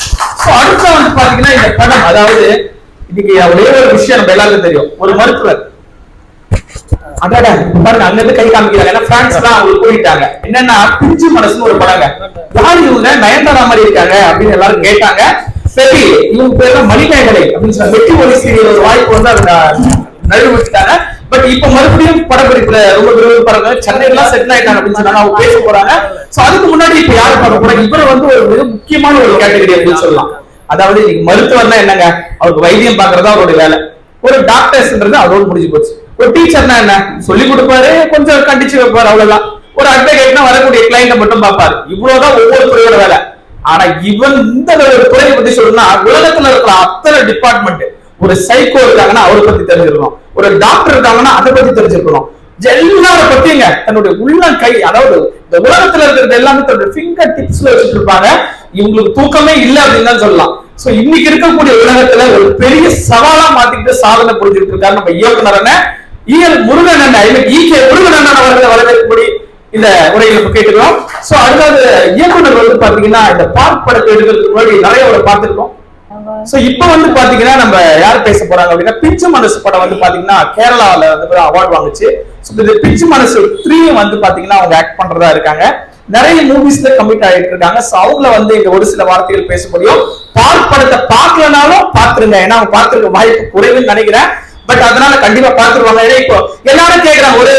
அடுத்த வந்து பாத்தீங்கன்னா இந்த படம், அதாவது இன்னைக்கு ஒரே ஒரு விஷயம் நம்ம எல்லாருக்கும் தெரியும், ஒரு மருத்துவர் பாருங்க அங்க இருந்து கை காமிக்கிறாங்க. ஏன்னா பிரான்ஸ் எல்லாம் அவங்களுக்கு போயிட்டாங்க. என்னன்னா பிஞ்சு மனசுன்னு ஒரு படங்க, யாரு இவங்க நயன்தாரா மாதிரி இருக்காங்க அப்படின்னு எல்லாரும் கேட்டாங்க. சரி, இவங்க பேர் மணிமேகலை அப்படின்னு சொன்னாங்க. வெற்றி ஒளி சீரியல் ஒரு வாய்ப்பு வந்து அதை நழுவிட்டாங்க. பட் இப்ப மறுபடியும் படப்பிடிப்புல ரொம்ப விரும்பப்படுறாங்க, சென்னையெல்லாம் செட்டில் ஆயிட்டாங்க அப்படின்னு சொன்னாங்க, அவங்க பேச போறாங்க. சோ அதுக்கு முன்னாடி இப்ப யாரு பார்க்க போறாங்க, இவர் வந்து ஒரு மிக முக்கியமான ஒரு கேட்டகரி அப்படின்னு சொல்லலாம். அதாவது மருத்துவர்னா என்னங்க, அவருக்கு வைத்தியம் பாக்குறதா அவருடைய வேலை. ஒரு டாக்டர்ஸ்ன்றது அதோடு முடிஞ்சு போச்சு. ஒரு டீச்சர்னா என்ன, சொல்லி கொடுப்பாரு, கொஞ்சம் கண்டிச்சு வைப்பாரு, அவ்வளவுதான். ஒரு அட்வொகேட்னா வரக்கூடிய கிளைண்ட மட்டும் பார்ப்பாரு, இவ்வளவுதான் ஒவ்வொரு துறையோட வேலை. ஆனா இவன் இந்த ஒரு துறையை பத்தி சொல்லணும்னா உலகத்துல இருக்கிற அத்தனை டிபார்ட்மெண்ட், ஒரு சைக்கோ இருக்காங்கன்னா அவரை பத்தி தெரிஞ்சிருக்கணும், ஒரு டாக்டர் இருக்காங்கன்னா அதை பத்தி தெரிஞ்சிருக்கணும், எல்லார பத்திங்க தன்னுடைய உள்ளம் கை, அதாவது இந்த உலகத்துல இருக்கிறது எல்லாமே தன்னுடைய ஃபிங்கர் டிப்ஸ்ல வச்சுட்டு இருப்பாங்க. இவங்களுக்கு தூக்கமே இல்லை அப்படின்னு தான் சொல்லலாம். சோ இன்னைக்கு இருக்கக்கூடிய உலகத்துல ஒரு பெரிய சவாலா மாத்திக்கிட்டு சாதனை புரிஞ்சுட்டு இருக்காரு நம்ம இயக்குனர் முருகன் முருகன் அவர்களை வரவேற்படி இந்த உரைகளை கேட்டுக்கிறோம். சோ அடுத்தது இயக்குனர் வந்து பாத்தீங்கன்னா இந்த பார்க் படத்தை எடுக்கிறதுக்கு முன்னாடி நிறைய ஒரு பார்த்திருக்கோம். சோ இப்ப வந்து பாத்தீங்கன்னா நம்ம யார் பேச போறாங்க அப்படின்னா பிஞ்சு மனசு படம் வந்து பாத்தீங்கன்னா கேரளால வந்து அவார்டு வாங்குச்சு. இந்த பிஞ்சு மனசு 3 வந்து பாத்தீங்கன்னா அவங்க ஆக்ட் பண்றதா இருக்காங்க. நிறைய மூவிஸ்ல கமிட் ஆயிட்டு இருக்காங்க. சோ அவங்கள வந்து இங்க ஒரு சில வார்த்தைகள் பேச முடியும். பார்க் படத்தை பார்க்கலனாலும் பாத்துருங்க, ஏன்னா அவங்க பார்த்திருக்க வாய்ப்பு குறைவுன்னு நினைக்கிறேன். பட் அதனால கண்டிப்பா பாத்துருவாங்க. ஏன்னா இப்போ எல்லாரும் கேட்கறாங்க, ஒரே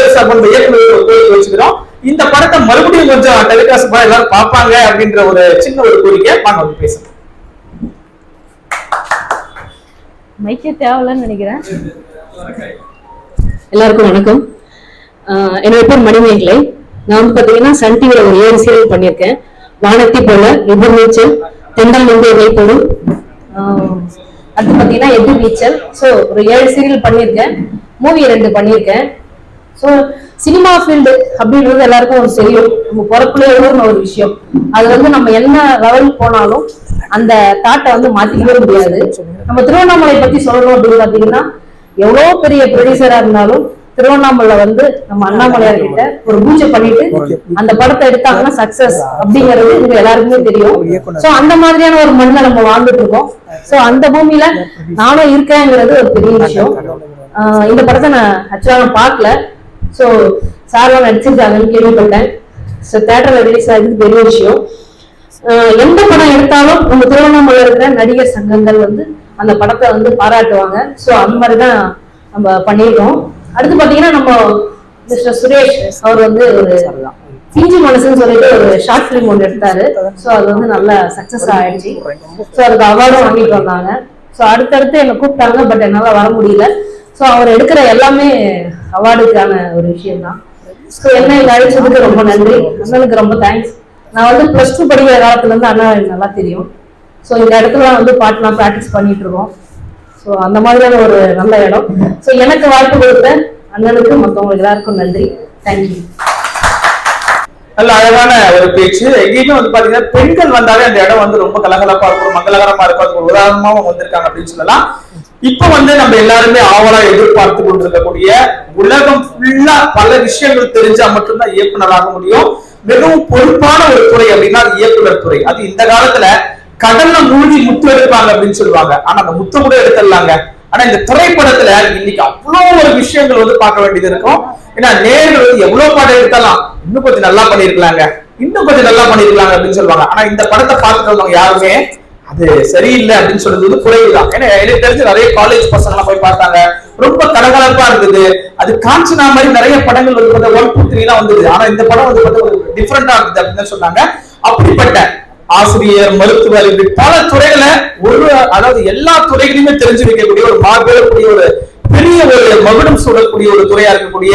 இயக்குநர் வச்சுக்கிறோம், இந்த படத்தை மறுபடியும் கொஞ்சம் டெலிகாஸ்ட் பண்ண எல்லாரும் பார்ப்பாங்க அப்படின்ற ஒரு சின்ன ஒரு கோரிக்கை நாங்க வந்து பேசுறோம். மைக்கே தேவையில்லைன்னு நினைக்கிறேன். எல்லாருக்கும் வணக்கம். என்னோட பேர் மணிமேகலை. நான் வந்து பாத்தீங்கன்னா சன் டிவில ஒரு 7 சீரியல் பண்ணியிருக்கேன். வானத்தி போல, எதிர் நீச்சல், தெண்டல் வந்து வைப்படும், அடுத்து பாத்தீங்கன்னா எதிர் நீச்சல். ஸோ ஒரு 7 சீரியல் பண்ணியிருக்கேன், மூவி 2 பண்ணியிருக்கேன். ஸோ சினிமா ஃபீல்டு அப்படின்றது எல்லாருக்கும் ஒரு தெரியும், நம்ம பிறப்புலேயே ஒரு விஷயம். அது வந்து நம்ம என்ன லெவலுக்கு போனாலும் அந்த தாட்டை வந்து மாத்திக்கவே முடியாது. நம்ம திருவண்ணாமலை பத்தி சொல்லணும் அப்படின்னு பாத்தீங்கன்னா, எவ்வளவு பெரிய ப்ரொடியூசரா இருந்தாலும் திருவண்ணாமலை வந்து நம்ம அண்ணாமலையார் கிட்ட ஒரு பூஜை பண்ணிட்டு அந்த படத்தை எடுத்தாங்கன்னா சக்சஸ் அப்படிங்கிறது இங்க எல்லாருக்குமே தெரியும். சோ அந்த மாதிரியான ஒரு மண்ணை நம்ம வாழ்ந்துட்டு இருக்கோம். சோ அந்த பூமியில நானும் இருக்கேங்கிறது ஒரு பெரிய விஷயம். இந்த படத்தை நான் ஆக்சுவலா பார்க்கல. சோ சார்லாம் நடிச்சிருக்காங்கன்னு கேள்விப்பட்டேன். சோ தியேட்டர்ல ரிலீஸ் ஆகுது பெரிய விஷயம். எந்த படம் எடுத்தாலும் நம்ம திருவண்ணாமலை இருக்கிற நடிகர் சங்கங்கள் வந்து அந்த படத்தை வந்து பாராட்டுவாங்க. சோ அந்த மாதிரிதான் நம்ம பண்ணிருக்கோம். அடுத்து பாத்தீங்கன்னா நம்ம மிஸ்டர் சுரேஷ் அவர் வந்து ஒரு பிஞ்சு மனசுன்னு சொல்லிட்டு ஒரு ஷார்ட் பிலிம் ஒன்று எடுத்தாரு. ஸோ அது வந்து நல்ல சக்சஸ் ஆயிடுச்சு. ஸோ அதுக்கு அவார்டும் வாங்கிட்டு வந்தாங்க. ஸோ அடுத்தடுத்து என்னை கூப்பிட்டாங்க, பட் என்னால் வர முடியல. ஸோ அவர் எடுக்கிற எல்லாமே அவார்டுக்கான ஒரு விஷயம் தான். ஸோ என்ன இங்க அழைச்சதுக்கு ரொம்ப நன்றி. அண்ணனுக்கு ரொம்ப தேங்க்ஸ். நான் வந்து +2 படிக்கிற காலத்துல இருந்து அண்ணா எனக்கு நல்லா தெரியும். ஸோ இந்த இடத்துல வந்து பாட்டுலாம் ப்ராக்டிஸ் பண்ணிட்டு இருக்கோம். ஸோ அந்த மாதிரியான ஒரு நல்ல இடம். ஸோ எனக்கு வாய்ப்பு கொடுத்த அண்ணனுக்கு மற்றவங்களுக்கு எல்லாருக்கும் நன்றி. தேங்க்யூ. நல்ல அழகான ஒரு பேச்சு. எங்கேயுமே வந்து பாத்தீங்கன்னா பெண்கள் வந்தாலே அந்த இடம் வந்து ரொம்ப கலகலப்பா இருக்கும், மங்களகரமா இருக்கும். அதுக்கு ஒரு உதாரணமா வந்திருக்காங்க அப்படின்னு சொல்லலாம். இப்ப வந்து நம்ம எல்லாருமே ஆவலா எதிர்பார்த்து கொண்டிருக்கக்கூடிய, உலகம் ஃபுல்லா பல விஷயங்கள் தெரிஞ்சா மட்டும்தான் இயக்குனராக முடியும். மிகவும் பொறுப்பான ஒரு துறை அப்படின்னா இயக்குனர் துறை. அது இந்த காலத்துல கடல்ல மூழ்கி முத்து எடுப்பாங்க அப்படின்னு சொல்லுவாங்க. ஆனா அந்த முத்த கூட எடுத்துடலாங்க. ஆனா இந்த திரைப்படத்துல இன்னைக்கு அவ்வளவு ஒரு விஷயங்கள் வந்து பார்க்க வேண்டியது இருக்கும். ஏன்னா நேர்கள் வந்து எவ்வளவு பாடம் எடுத்தாலும் இன்னும் கொஞ்சம் நல்லா பண்ணிருக்கலாங்க, இன்னும் கொஞ்சம் நல்லா பண்ணிருக்கலாங்க அப்படின்னு சொல்லுவாங்க. ஆனா இந்த படத்தை பார்த்துட்டு வந்தவங்க யாருமே அது சரியில்லை அப்படின்னு சொல்றது வந்து குறைவுதான். ஏன்னா எனக்கு தெரிஞ்சு நிறைய காலேஜ் பசங்க எல்லாம் போய் பார்த்தாங்க, ரொம்ப கலகலப்பா இருந்தது. அது காஞ்சனா மாதிரி நிறைய படங்கள் வந்து 1, 2, 3 எல்லாம் வந்தது. ஆனா இந்த படம் வந்து டிஃபரெண்டா இருந்தது அப்படின்னு சொன்னாங்க. அப்படிப்பட்ட ஆசிரியர், மருத்துவர், இப்படி பல துறைகளை அதாவது எல்லா துறைகளையுமே தெரிஞ்சு வைக்கக்கூடிய ஒரு மாபெறக்கூடிய ஒரு பெரிய ஒரு மகுடம் சூழக்கூடிய ஒரு துறையா இருக்கக்கூடிய,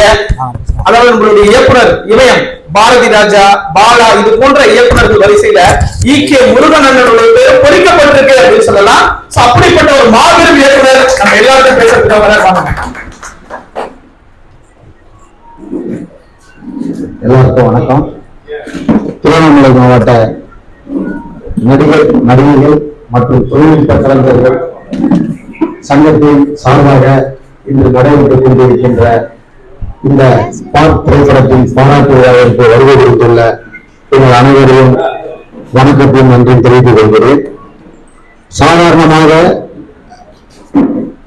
அதாவது நம்மளுடைய இயக்குனர் இமயம் பாரதி ராஜா, பாலா, இது போன்ற இயக்குனர்கள் வரிசையில ஈகே முருகன் அண்ணனுடைய பேர் பொறிக்கப்பட்டிருக்கு அப்படின்னு சொல்லலாம். அப்படிப்பட்ட ஒரு மாபெரும் இயக்குனர் நம்ம எல்லாருக்கும் பேசுறதுக்காக. எல்லாருக்கும் வணக்கம். திருவண்ணாமலை மாவட்ட நடிகைகள் மற்றும் தொழில்நுட்ப கலைஞர்கள் சங்கத்தின் சார்பாக இன்று நடைபெற்றுக் கொண்டிருக்கின்ற இந்த திரைப்படத்தின் பாராட்டு விழாவிற்கு வருகை கொடுத்துள்ள உங்கள் அனைவரையும் வணக்கத்தையும் நன்றி தெரிவித்துக் கொள்கிறேன். சாதாரணமாக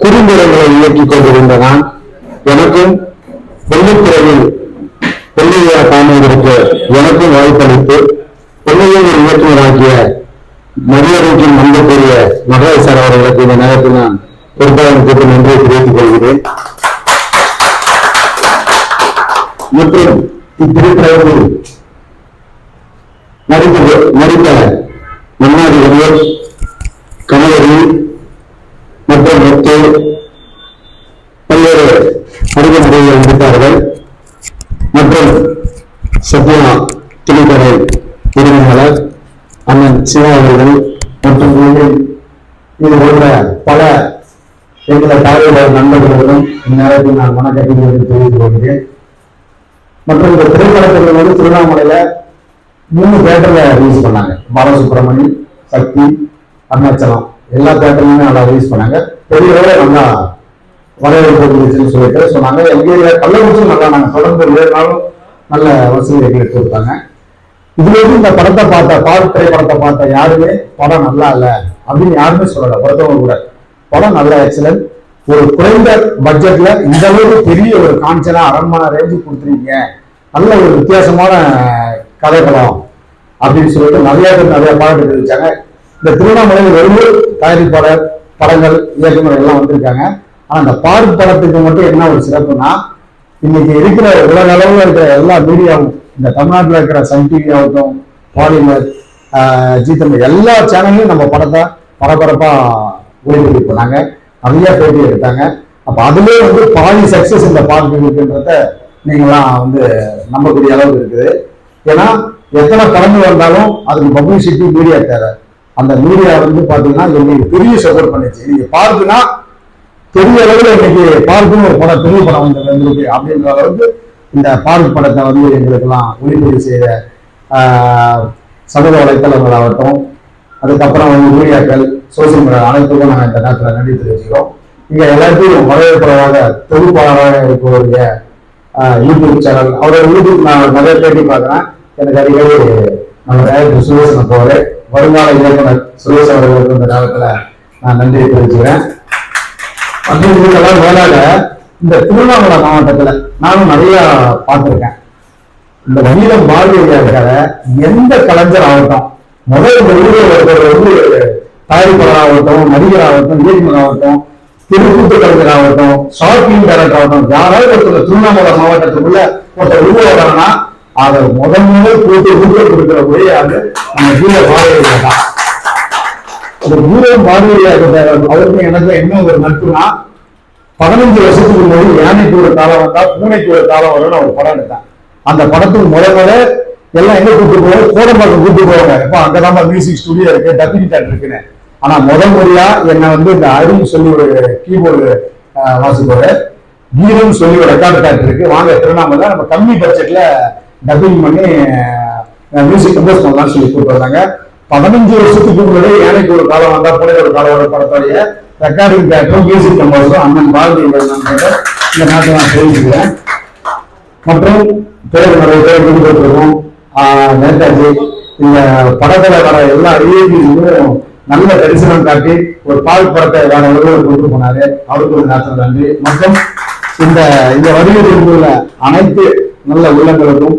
குறும்படங்களை இயக்கிக் கொண்டிருந்த நான், எனக்கும் வெள்ளித்திரையில் வெள்ளிவிழா காணுவதற்கு எனக்கும் வாய்ப்பளித்து பொன்னையை ஒரு இயக்குநராகிய மரியாதைக்கு நம்பக்கூடிய நடராஜ் சார் அவர்களுக்கு இந்த நேரத்தில் நான் பொறுப்பாளர்களுக்கு நன்றியை தெரிவித்துக் கொள்கிறேன். மற்றும் இத்திரைப்படத்தில் நடித்த மன்னாடி கணவர், கணவரி மற்றும் முத்து பல்வேறு அதிக நடிகர்கள் நடித்தார்கள். மற்றும் சத்யா திணிக்கரை உரிமையாளர் அண்ணன் சிவா அவர்கள் மற்றும் இது போன்ற பல எங்களை தாழ்வுடைய நண்பர்களுடன் இந்நேரத்தில் நான் வணக்கத்தை தெரிவித்துக் கொள்கிறேன். மற்றும் இந்த திரைப்படத்தில் வந்து திருவண்ணாமலையில 3 தியேட்டர்ல ரிலீஸ் பண்ணாங்க. பாலசுப்ரமணி, சக்தி, அருணாச்சலம் எல்லா தியேட்டர்லயுமே நல்லா ரிலீஸ் பண்ணாங்க. பெரிய நல்லா வரவேற்பு இருந்துச்சுன்னு சொல்லிட்டு சொன்னாங்க. எங்க கள்ளக்குறிச்சி நல்லா நாங்கள் தொடர்ந்து 7 நாளும் நல்ல வசதி எங்களுக்கு கொடுத்தாங்க. இதுல இருந்து இந்த படத்தை பார்த்த திரைப்படத்தை பார்த்த யாருமே படம் நல்லா இல்லை அப்படின்னு யாருமே சொல்லல. ஒருத்தவங்க கூட படம் நல்ல எக்ஸலன்ட். ஒரு குறைந்த பட்ஜெட்ல இந்த அளவுக்கு பெரிய ஒரு காஞ்சனா அரண்மனை ரேஞ்சு கொடுத்துருக்கீங்க, நல்ல ஒரு வித்தியாசமான கதைகளம் அப்படின்னு சொல்லிட்டு நிறைய பேர் நிறைய பாடல் தெரிவிச்சாங்க. இந்த திருவண்ணாமலையில் வெறும் தயாரிப்பாளர், படங்கள், இயக்குநர் எல்லாம் வந்திருக்காங்க. ஆனா அந்த படத்துக்கு மட்டும் என்ன ஒரு சிறப்புனா, இன்னைக்கு இருக்கிற உலக அளவில் இருக்கிற எல்லா மீடியாவும், இந்த தமிழ்நாட்டில் இருக்கிற சன் டிவி ஆகட்டும், பாலிமர், ஜி தமிழ் எல்லா சேனல்லையும் நம்ம படத்தை பரபரப்பா ஒளிபரப்பு பண்ணாங்க, நிறைய பேட்டி எடுத்தாங்க. அப்ப அதுலேயே வந்து பாதி சக்சஸ் இந்த பாட்டு இருக்குன்றத நீங்களாம் வந்து நம்பக்கூடிய அளவுக்கு இருக்குது. ஏன்னா எத்தனை படங்கள் வந்தாலும் அதுக்கு பப்ளிசிட்டி மீடியா தேவை. அந்த மீடியா வந்து பாத்தீங்கன்னா எங்களுக்கு பெரிய சப்போர்ட் பண்ணிச்சு. நீங்க பார்க்குன்னா பெரிய அளவில் இன்னைக்கு பார்க்குன்னு ஒரு படம், பெரிய படம் வந்திருக்கு அப்படின்ற அளவுக்கு இந்த பார்க் படத்தை வந்து எங்களுக்கெல்லாம் ஒளிப்பதிவு செய்த சமூக வலைத்தளங்களாகட்டும், அதுக்கப்புறம் வந்து மீடியாக்கள், சோசியல் மீடியா அனைத்துக்கும் நாங்கள் இந்த நேரத்தில் நன்றி தெரிவிச்சுக்கிறோம். இங்க எல்லாத்தையும் வரவேற்பதாக தொகுப்பாளராக இருக்கக்கூடிய யூடியூப் சேனல், அவரோட யூடியூப் நான் நிறைய பேட்டி பார்க்குறேன். எனக்கு அடிக்கடி நம்ம டைரக்டர் சுரேஷன் போவாரு, வருங்கால இயக்குனர் சுரேஷ் அவர்களுக்கு இந்த நேரத்தில் நான் நன்றியை தெரிவிச்சுக்கிறேன். மற்றும் இதுக்கெல்லாம் மேலாக இந்த திருவண்ணாமலை மாவட்டத்துல நானும் நிறைய பார்த்திருக்கேன். இந்த வீரம் பாரதியா இருக்கிற எந்த கலைஞர் ஆகட்டும், முதல் இந்த ஊரில் ஒருத்தர் வந்து தயாரிப்பாளர் ஆகட்டும், நடிகர் ஆகட்டும், இயக்குனர் ஆகட்டும், திருக்கூட்டு கலைஞர் ஆகட்டும், ஷார்ட் பிலிம் டைரக்டர் ஆகட்டும், யாராவது ஒருத்தர் திருவண்ணாமலை மாவட்டத்துக்குள்ள ஒருத்தர் உருவாகிறாங்கன்னா அதை முதல் கூட்டு கொடுக்கிற போய் அது நம்ம கீழே பாடுவதில்லை தான். அந்த பூரம் பாடுவதில்லை அவருக்கு எனக்கு என்ன ஒரு நட்புனா, 15 வருஷத்துக்கு முன்னாடி யானைக்கு ஒரு காலம் வந்தா பூனைக்கு ஒரு காலம் வரும்னு ஒரு படம் எடுத்தேன். அந்த படத்துக்கு முறை எல்லாம் எங்க கூட்டு போவோம், கோடம்பாக்கம் கூட்டு போவாங்க. இப்போ அங்கதான் மியூசிக் ஸ்டுடியோ இருக்கு, டப்பிங் தேட்டர் இருக்குன்னு. ஆனா முறையா என்னை இந்த அருண் சொல்லி ஒரு கீபோர்டு வாசிப்போரு, கீரம் சொல்லி ஒரு ரெக்கார்டு தேட்டர் இருக்கு, வாங்க திருவண்ணாமலை நம்ம கம்மி பட்ஜெட்ல டப்பிங் பண்ணி மியூசிக் கம்போஸ் பண்ணலாம்னு சொல்லி கூப்பிட்டு வந்தாங்க. 15 வருஷத்துக்கு முன்னாடி யானைக்கு ஒரு காலம் வந்தா பூனைக்கு ஒரு காலம் வர படத்தோடைய ரெக்கார்டிங் தேட்டரும் மியூசிக் கம்போஸரும் அண்ணன் பாரதி இந்த நாட்டை நான் தெரிவிச்சுக்கிறேன். மற்றும் பேர் நிறைய பேர் கொடுத்துருக்கோம். நேதாஜி இந்த படத்துல வர எல்லா ரிலேட்டிவ்ஸுக்கும் நல்ல தரிசனம் காட்டி ஒரு பால் படத்தை வேற ஒருவர் கொண்டு போனாரு, அவருக்கு ஒரு நேரத்தில் நன்றி. மற்றும் இந்த வருகையில் உள்ள அனைத்து நல்ல உள்ளங்களுக்கும்,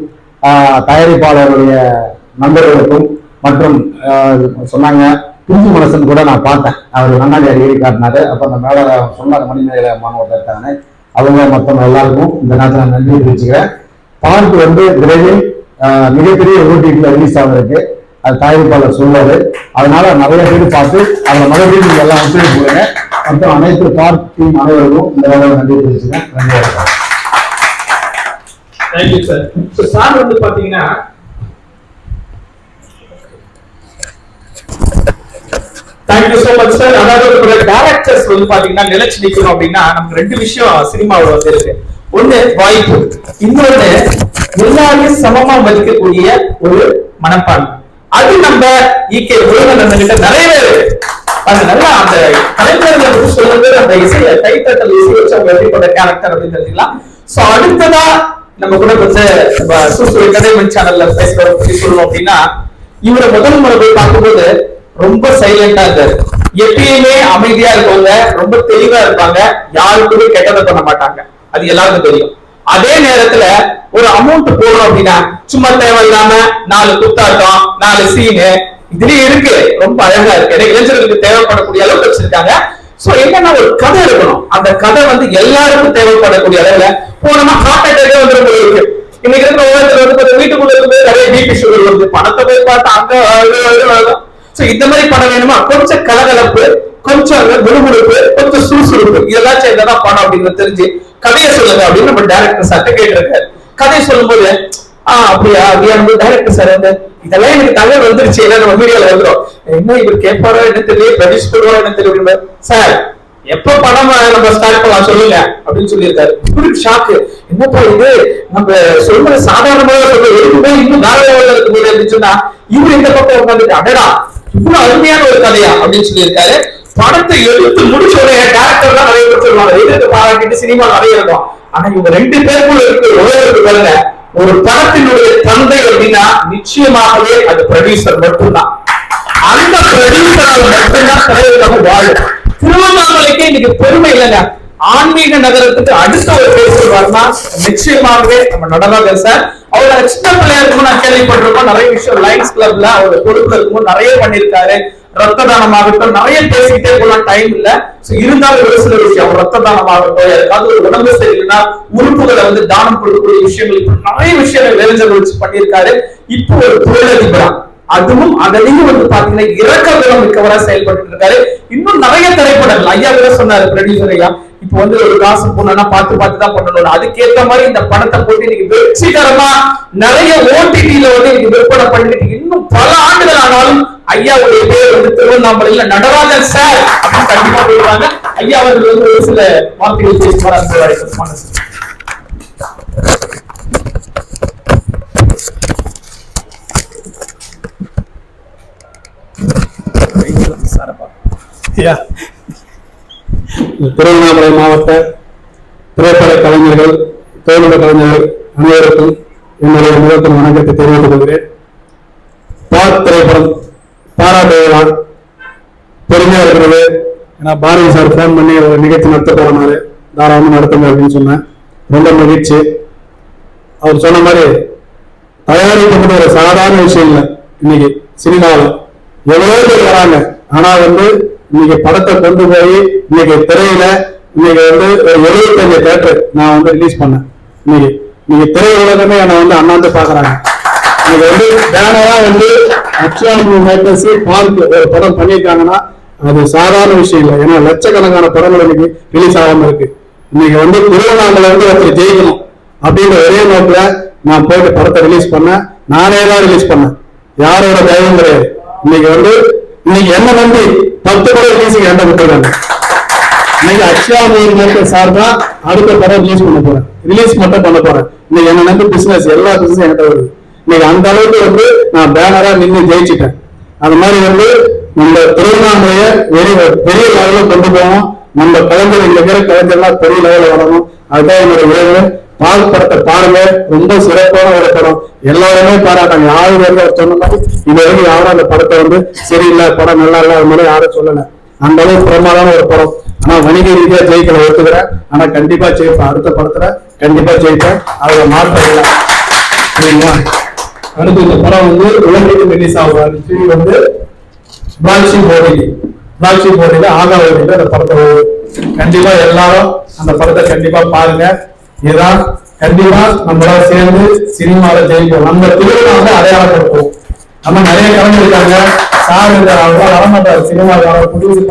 தயாரிப்பாளருடைய நண்பர்களுக்கும், மற்றும் சொன்னாங்க புரிஞ்சு மனசன் கூட நான் பார்த்தேன், அவர் நன்னாடி அடிக்கடி காட்டினாரு. அப்ப அந்த மேல சொன்னார் மணிமேகலை மாணவர் இருக்காங்க, அவங்க மொத்தம் எல்லாருக்கும் இந்த நேரத்தில் நன்றி தெரிவிச்சுக்கிறேன். பார்ட் விரைவில் மிகப்பெரிய ஓடிடியில் ரிலீஸ் ஆகிருக்கு, அது தயாரிப்பாளர் சொல்வாரு. அதனால நிறைய பேர் பார்த்து அந்த மறுபடியும் நீங்க எல்லாம் ஒத்துழைப்பு கொடுங்க. மற்றும் அனைத்து பார்ட் டீம் அனைவருக்கும் இந்த வேலை நன்றி தெரிவிச்சுக்கிறேன். நன்றி. Thank you sir. சார் பாத்தீங்கன்னா தேங்க்யூ சோ மச் சார். அதாவது டைரக்டர்ஸ் பாத்தீங்கன்னா நிலைச்சு நிக்கணும் அப்படின்னா நமக்கு 2 விஷயம் சினிமாவில் இருக்கு. ஒண்ணு வாய்ப்பு, இன்னொன்னு எல்லாரையும் சமமா மதிக்கக்கூடிய ஒரு மனப்பான்மை. அது நம்ம ஈகே உலகம் கிட்ட நிறையவே இருக்கு. அது நல்லா அந்த கலைஞர்கள் சொல்லும்போது அந்த இசையை கைத்தட்டல் இசை வச்சு அவங்க எப்படிப்பட்ட கேரக்டர் அப்படின்னு தெரிஞ்சுக்கலாம். சோ அடுத்ததா நம்ம கூட என்டர்டைன்மெண்ட் சேனல்ல பேசுறத பத்தி சொல்லுவோம் அப்படின்னா, இவரை முதல் முறை போய் பார்க்கும்போது ரொம்ப சைலண்டா இருக்காரு, எப்பயுமே அமைதியா இருப்பாங்க, ரொம்ப தெளிவா இருப்பாங்க, யாருக்குமே கெட்டதை பண்ண மாட்டாங்க, அது எல்லாருக்கும் தெரியும். அதே நேரத்துல ஒரு அமௌண்ட் போடுறோம் அப்படின்னா சும்மா தேவையில்லாம 4 குத்தாட்டம் 4 சீனு இதுலயே இருக்கு, ரொம்ப அழகா இருக்கு, இளைஞர்களுக்கு தேவைப்படக்கூடிய அளவுக்கு வச்சிருக்காங்க. சோ என்னன்னா ஒரு கதை இருக்கணும், அந்த கதை எல்லாருக்கும் தேவைப்படக்கூடிய அளவுல போனோம்னா ஹார்ட் அட்டாக்கே வந்துடும் இருக்கு. இன்னைக்கு இருக்கிற உலகத்துல வீட்டுக்குள்ள இருந்து நிறைய பிபி சுகர் வருது, பணத்தை போய் பார்த்தா அங்க. சோ இந்த மாதிரி படம் வேணுமா, கொஞ்சம் கலகலப்பு, கொஞ்சம் விடுமுடுப்பு, கொஞ்சம் சுறுசுறுப்பு, இதெல்லாம் சேர்ந்ததான் படம் அப்படிங்கிறது தெரிஞ்சு கதையை சொல்லுங்க அப்படின்னு நம்ம டைரக்டர் சார்ட்ட கேட்டிருக்காரு. கதையை சொல்லும் போது அப்படியா டைரக்டர் சார் இதெல்லாம் எனக்கு தகவல் வந்துருச்சு, நம்ம மீடியால வந்துடும், என்ன இவர் கேட்பாரோ என்ன தெரியும், ப்ரொடியூஸ் பண்ணுவாரோ என்ன தெரியும் சார், எப்ப படம் நம்ம ஸ்டார்ட் பண்ணலாம் சொல்லுங்க அப்படின்னு சொல்லியிருக்காரு. ஷாக்கு, என்னப்பா இது நம்ம சொல்றது சாதாரணமாக சொல்ற எதுக்குமே இன்னும் வேற லெவல்ல இருக்கு அப்படின்னு சொன்னா, இவரு இந்த பக்கம் உட்காந்துட்டு அடடா இவ்வளவு அருமையான ஒரு கதையா அப்படின்னு சொல்லியிருக்காரு. படத்தை எடுத்து முடிச்ச உடனே டேரக்டர் தான் நிறைய பேர் சொல்லுவாங்க, எதிர்த்து பாராட்டிட்டு சினிமா நிறைய இருக்கும். ஆனா இவங்க 2 பேருக்குள்ள இருக்கு உலகத்துக்கு பாருங்க, ஒரு படத்தினுடைய தந்தை அப்படின்னா நிச்சயமாகவே அது ப்ரொடியூசர் மட்டும்தான். அந்த ப்ரொடியூசரால் மட்டும்தான் தலைவராக வாழும். திருவண்ணாமலைக்கு இன்னைக்கு பெருமை இல்லைங்க, ஆன்மீக நகரத்துக்கு அடுத்த ஒரு பேர் சொல்வாருன்னா நிச்சயமாகவே நம்ம நடராஜர் சார். அவரோட சின்ன பிள்ளையா இருக்கும் நான் கேள்விப்பட்டிருக்கோம், நிறைய விஷயம் லைன்ஸ் கிளப்ல அவரோட பொறுப்புல இருக்கும்போது நிறைய பண்ணிருக்காரு. ரத்த தானமாகட்டும் நிறைய பேசிக்கிட்டே போலாம், டைம் இல்ல. இருந்தாலும் ஒரு சில விஷயம் ரத்த தானமாகட்டும், யாருக்காவது ஒரு உடம்பு சரியில்லைன்னா உறுப்புகளை தானம் கொடுக்கக்கூடிய விஷயங்கள் இப்ப நிறைய விஷயங்கள் இளைஞர்கள் வச்சு பண்ணியிருக்காரு. இப்போ ஒரு தொழிலதிபரா அதுவும் அதையும் பாத்தீங்கன்னா இறக்கங்களும் மிக்கவரா செயல்பட்டு இருக்காரு. இன்னும் நிறைய திரைப்படங்கள் ஐயா கூட சொன்னாரு ப்ரொடியூசர் ஐயா, இப்ப ஒரு காசு போனா பார்த்து தான் பண்ணணும், அதுக்கேற்ற மாதிரி இந்த பணத்தை போட்டு இன்னைக்கு வெற்றிகரமா நிறைய ஓடிடில இன்னைக்கு விற்பனை பண்ணிட்டு இன்னும் பல ஆண்டுகள் ஆனாலும் ஐயாவுடைய பேர் திருவண்ணாமலையில நடராஜன் சார் அப்படின்னு கண்டிப்பா போயிருவாங்க. ஐயா அவர்கள் ஒரு சில வார்த்தைகள் பேசுவார். திருவண்ணாமலை மாவட்ட திரைப்பட கலைஞர்கள், தொழில்நுட்ப கலைஞர்கள் அனைவருக்கும் என்னுடைய முதல் வணக்கத்தை தெரிவித்துக் கொள்கிறேன். திரைப்படம் பாராட்டு விழா பெருமையா இருக்கிறது. ஏன்னா பாரதி சார் போன் பண்ணி ஒரு நிகழ்ச்சி நடத்த போறாரு, தாராளமாக நடத்துங்க அப்படின்னு சொன்னேன். ரொம்ப மகிழ்ச்சி. அவர் சொன்ன மாதிரி தயாரிப்பு ஒரு சாதாரண விஷயம் இல்லை. இன்னைக்கு சினிமாவில் எவ்வளவு பேர் வராங்க, ஆனா இன்னைக்கு படத்தை கொண்டு போய் இன்னைக்கு திரையில இன்னைக்கு ஒரு 75 தியேட்டர் நான் ரிலீஸ் பண்ணேன். இன்னைக்கு நீங்க திரையுலகமே என்னை வந்து அண்ணாந்து பாக்குறாங்க. நீங்க வந்து பேனரா வந்து அக்ஷயா மேக்கர்ஸ் பார்க் ஒரு படம் பண்ணியிருக்காங்கன்னா அது சாதாரண விஷயம் இல்லை. ஏன்னா லட்சக்கணக்கான படங்கள் இன்னைக்கு ரிலீஸ் ஆகாம இருக்கு. இன்னைக்கு வந்து திருவண்ணாமலை வந்து ஒருத்தர் ஜெயிக்கணும் அப்படின்ற ஒரே நோக்கில நான் போயிட்டு படத்தை ரிலீஸ் பண்ணேன். நானே தான் ரிலீஸ் பண்ணேன், யாரோட தயவும் கிடையாது. இன்னைக்கு என்ன நம்பி 10 படம் ரிலீஸுக்கு என்கிட்ட விட்டுருக்காங்க. இன்னைக்கு அக்ஷயா மேக்கர் சார் தான் அடுத்த படம் ரிலீஸ் பண்ண போறேன், ரிலீஸ் மட்டும் பண்ண போறேன். இன்னைக்கு என்ன நம்பி பிசினஸ் எல்லா பிசினஸும் என்கிட்ட வருது. இன்னைக்கு அந்த அளவுக்கு வந்து நான் பேனரா நின்று ஜெயிச்சுட்டேன். அது மாதிரி வந்து நம்ம திருவண்ணாமலைய பெரிய லெவலில் கொண்டு போகணும். நம்ம கலைஞர் இங்க இருக்கிற கலைஞர்லாம் பெரிய லெவலில் வரணும். அதுதான் என்னோட விளைவு. பால் படத்தை பாருங்க, ரொம்ப சிறப்பான ஒரு படம், எல்லாருமே பாராட்டாங்க. யாரும் வந்து சொன்ன மாதிரி இது வரைக்கும் யாரும் அந்த படத்தை வந்து சரியில்லை, படம் நல்லா இல்லை, அது மாதிரி யாரும் சொல்லலை. அந்த அளவுக்கு பிரமாதமான ஒரு படம். ஆனா வணிக ரீதியா ஜெயிக்கல ஒத்துக்கிறேன். ஆனா கண்டிப்பா ஜெயிப்பேன், அடுத்த படத்துல கண்டிப்பா ஜெயிப்பேன், அதுல மாற்றம் இல்லை. சரிங்களா? அடுத்து இந்த படம் வந்து உலகம் ரிலீஸ் ஆகும். வந்து பிளாக்ஷிப் போட்டியில ஆகாவதியில அந்த படத்தை கண்டிப்பா எல்லாரும் அந்த படத்தை கண்டிப்பா பாருங்க. இதுதான் கண்டிப்பா நம்மளால சேர்ந்து சினிமால ஜெயிப்போம். நம்ம திருவிழா அடையாளப்படுத்துவோம். நம்ம நிறைய கலந்து இருக்காங்க. சார் அவங்க வரமாட்டாரு, சினிமா புதுசு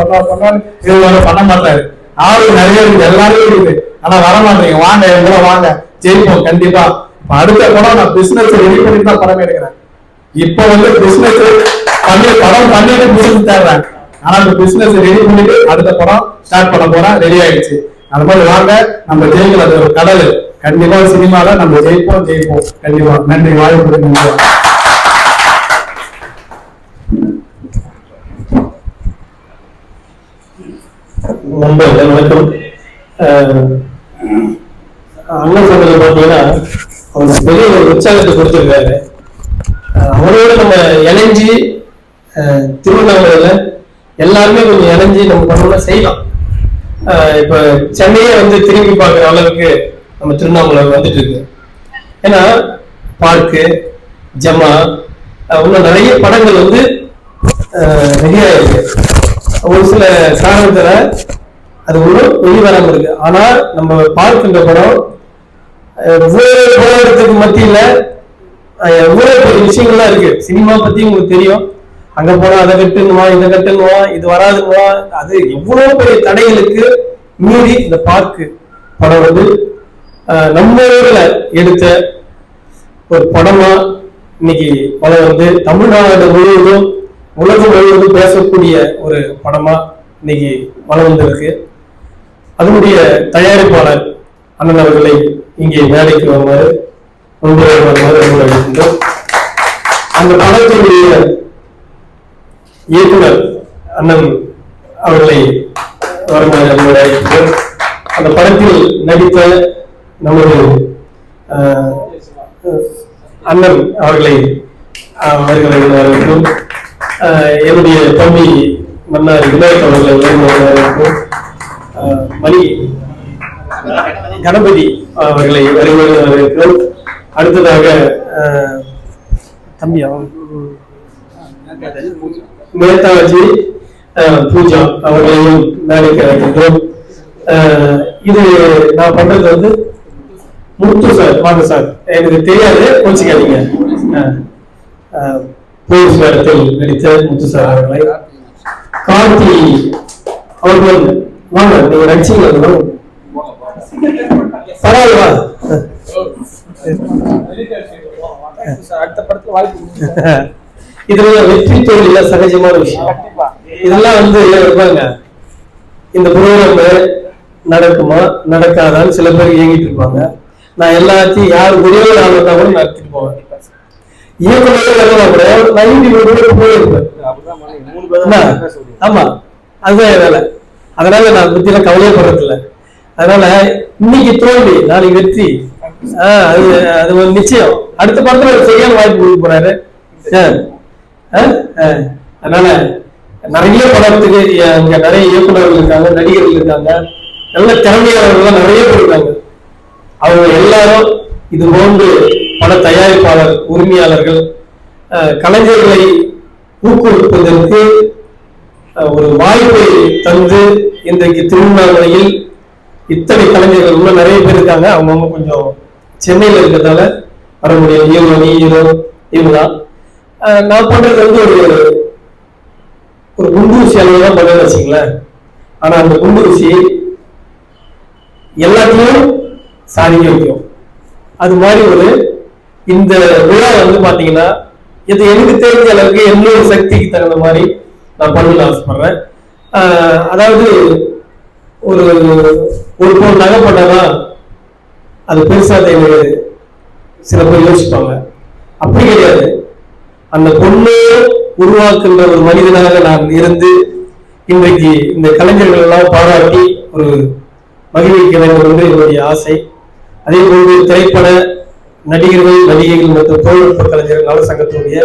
பண்ண மாட்டாரு. ஆளு நிறைய இருக்கு, எல்லாரும் இருக்கு, ஆனா வரமாட்டீங்க. வாங்க எங்களை வாங்க, ஜெயிப்போம் கண்டிப்பா. அடுத்த படம் நான் பிசினஸ் ரெடி பண்ணி தான் படம் எடுக்கிறேன். இப்ப வந்து பிசினஸ் படம் பண்ணிட்டு பிசினஸ் தேடுறேன். ஆனா அந்த பிசினஸ் ரெடி பண்ணிட்டு அடுத்த படம் ஸ்டார்ட் பண்ண போறேன், ரெடி ஆயிடுச்சு. அது மாதிரி வாங்க, நம்ம ஜெயிக்கல, அது ஒரு கடல். கண்டிப்பா சினிமால நம்ம ஜெயிப்போம் கண்டிப்பா. நன்றி, வாய்ப்பு. வணக்கம். அண்ணன் சொன்னது பார்த்தீங்கன்னா அவர் பெரிய ஒரு உற்சாகத்தை கொடுத்திருக்காரு. அவரோட நம்ம இணைஞ்சி திருவண்ணாமலையில எல்லாருமே கொஞ்சம் இணைஞ்சி நம்ம பண்ணோம்னா செய்யலாம். இப்ப சென்னையே வந்து திரும்பி பார்க்குற அளவுக்கு நம்ம திருவண்ணாமலை வந்துட்டு இருக்கு. ஏன்னா பார்க்கு, ஜமா, இன்னும் நிறைய படங்கள் வந்து ரெடியா இருக்கு. ஒரு சில காரணத்துல அது ஒன்றும் வெளிவராம இருக்கு. ஆனா நம்ம பார்க்கின்ற படம் போராட்டத்துக்கு மத்தியில எவ்வளவு பெரிய விஷயங்கள்லாம் இருக்கு. சினிமா பத்தி உங்களுக்கு தெரியும். அங்க போனா அதை கட்டுனுவான், இதை கட்டுனுவான், இது வராதுன்னுவான். அது எவ்வளவு பெரிய தடைகளுக்கு மீறி இந்த பார்க்கு படம் வந்து நம்ம ஊர்ல எடுத்த ஒரு படமா இன்னைக்கு படம் வந்து தமிழ்நாடு முழுவதும் உலகம் முழுவதும் பேசக்கூடிய ஒரு படமா இன்னைக்கு வளம் வந்திருக்கு. அதனுடைய தயாரிப்பாளர் அண்ணன் அவர்களை இங்கே வேலைக்கு வருமாறு அழைக்கின்றோம். அந்த படத்தினுடைய இயக்குனர் அண்ணன் அவர்களை வருமாறு அழைக்கின்றோம். அந்த படத்தில் நடித்த நமது அண்ணன் அவர்களை வரவேற்கிறோம். என்னுடைய தம்பி மன்னார் விநாயக் அவர்களை வரவேற்கிறோம். மணி கணபதி அவர்களை வரவேற்கிறோம். அடுத்ததாக தம்பி நேதாஜி பூஜா அவர்களையும் வேலைக்கு அழைக்கின்றோம். இது நான் பண்றது வந்து முத்து சார், வாங்க சார். எனக்கு தெரியாது, கோச்சிக்காதீங்க. போலீஸ் வேடத்தில் நடித்த முத்து சார் அவர்களை, கார்த்தி அவர்கள் வாங்க, நீங்க நடிச்சீங்க பரவாயில்ல. இதுல வெற்றி தோல்வியில சகஜமான விஷயம். இதெல்லாம் வந்து இருப்பாங்க. இந்த புரோகிராம் நடக்குமா நடக்காதான்னு சில பேர் இயங்கிட்டு இருப்பாங்க. நான் எல்லாத்தையும் யார் உதவி ஆளுநா கூட நடத்திட்டு போவேன். ஆமா, அதுதான் வேலை. அதனால நான் பத்தியில கவலைப்படுறது இல்லை. அதனால இன்னைக்கு தோல்வி நாளைக்கு வெற்றி, அது ஒரு நிச்சயம். அடுத்த படத்துல சரியான வாய்ப்பு கொடுக்க போறாரு. அதனால நிறைய படத்துக்கு அங்க நிறைய இயக்குநர்கள் இருக்காங்க, நடிகர்கள் இருக்காங்க, நல்ல திறமையாளர்கள் நிறைய பேர் இருக்காங்க. அவங்க எல்லாரும் இது போன்று பல தயாரிப்பாளர் உரிமையாளர்கள் கலைஞர்களை ஊக்குவிப்பதற்கு ஒரு வாய்ப்பை தந்து இன்றைக்கு திருவண்ணாமலையில் இத்தனை கலைஞர்கள் இன்னும் நிறைய பேர் இருக்காங்க. அவங்கவுங்க கொஞ்சம் சென்னையில இருக்கிறதால வர முடியும். இவங்கதான் நான் பண்றது வந்து ஒரு குண்டூசி அளவு தான் பண்ணு வச்சுங்களேன். ஆனா அந்த குண்டூசி எல்லாத்தையும் சாதிக்க வைக்கும். அது மாதிரி இந்த விழா வந்து பாத்தீங்கன்னா இது எனக்கு தெரிஞ்ச அளவுக்கு என்னோட சக்திக்கு தகுந்த மாதிரி நான் பண்ணணும்னு ஆசைப்படுறேன். அதாவது ஒரு பொருள் நகை பண்ணாதான் அது பெருசா தெரியாது சில பேர் யோசிப்பாங்க. அப்படி கிடையாது. அந்த பொண்ணு உருவாக்குன்ற ஒரு மனிதனாக நான் இருந்து இன்றைக்கு இந்த கலைஞர்கள் எல்லாம் பாராட்டி ஒரு மகிழ்விக்க வேண்டும் என்று என்னுடைய ஆசை. அதே போன்று திரைப்பட நடிகைகள் மற்றும் தொழில்நுட்ப கலைஞர்கள் நல சங்கத்தினுடைய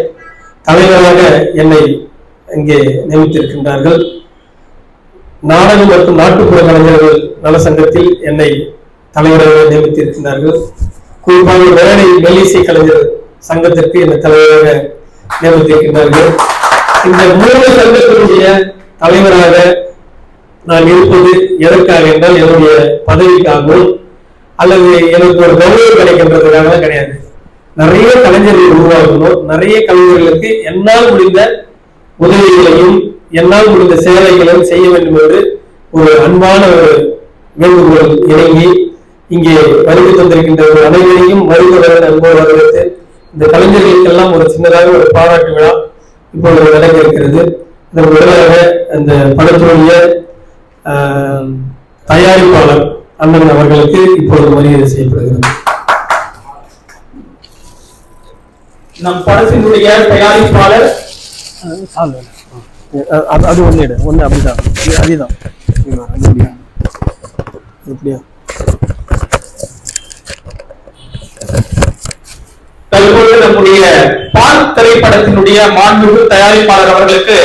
தலைவராக என்னை இங்கே நியமித்திருக்கின்றார்கள். நாடகம் மற்றும் நாட்டுப்புற கலைஞர்கள் நல சங்கத்தில் என்னை தலைவராக நியமித்திருக்கின்றார்கள். குறிப்பாக வேலை மெல்லிசை கலைஞர் சங்கத்திற்கு என்னை தலைவராக நியமித்திருக்கின்றார்கள். இந்த 3 சங்கத்தினுடைய தலைவராக நான் இருப்பது எதற்காக என்றால் என்னுடைய பதவிக்காகவும் அல்லது எனக்கு ஒரு கௌரவம் கிடைக்கின்றதுக்காக கிடையாது. நிறைய கலைஞர்கள் உருவாக்கணும். நிறைய கலைஞர்களுக்கு என்னால் முடிந்த உதவிகளையும் என்னால் முடிந்த சேவைகளையும் செய்ய வேண்டும் என்று ஒரு அன்பான ஒரு வேண்டுகோள் இணங்கி இங்கே வருகை தந்திருக்கின்ற அனைவரையும் வருக அன்போடு வரவேற்று இந்த கலைஞர்களுக்கெல்லாம் ஒரு சின்னதாக ஒரு பாராட்டு விழா இப்பொழுது நடக்க இருக்கிறது. இதன் முதலாக அந்த படத்தினுடைய தயாரிப்பாளர் அண்ணன் அவர்களுக்கு இப்பொழுது மரியாதை செய்யப்படுகிறது. நம் படத்தினுடைய தயாரிப்பாளர் அது ஒன்னு அப்படிதான் அதுதான் எப்படியா தற்போது நம்முடைய பால் திரைப்படத்தினுடைய மாண்புமிகு தயாரிப்பாளர் அவர்களுக்கு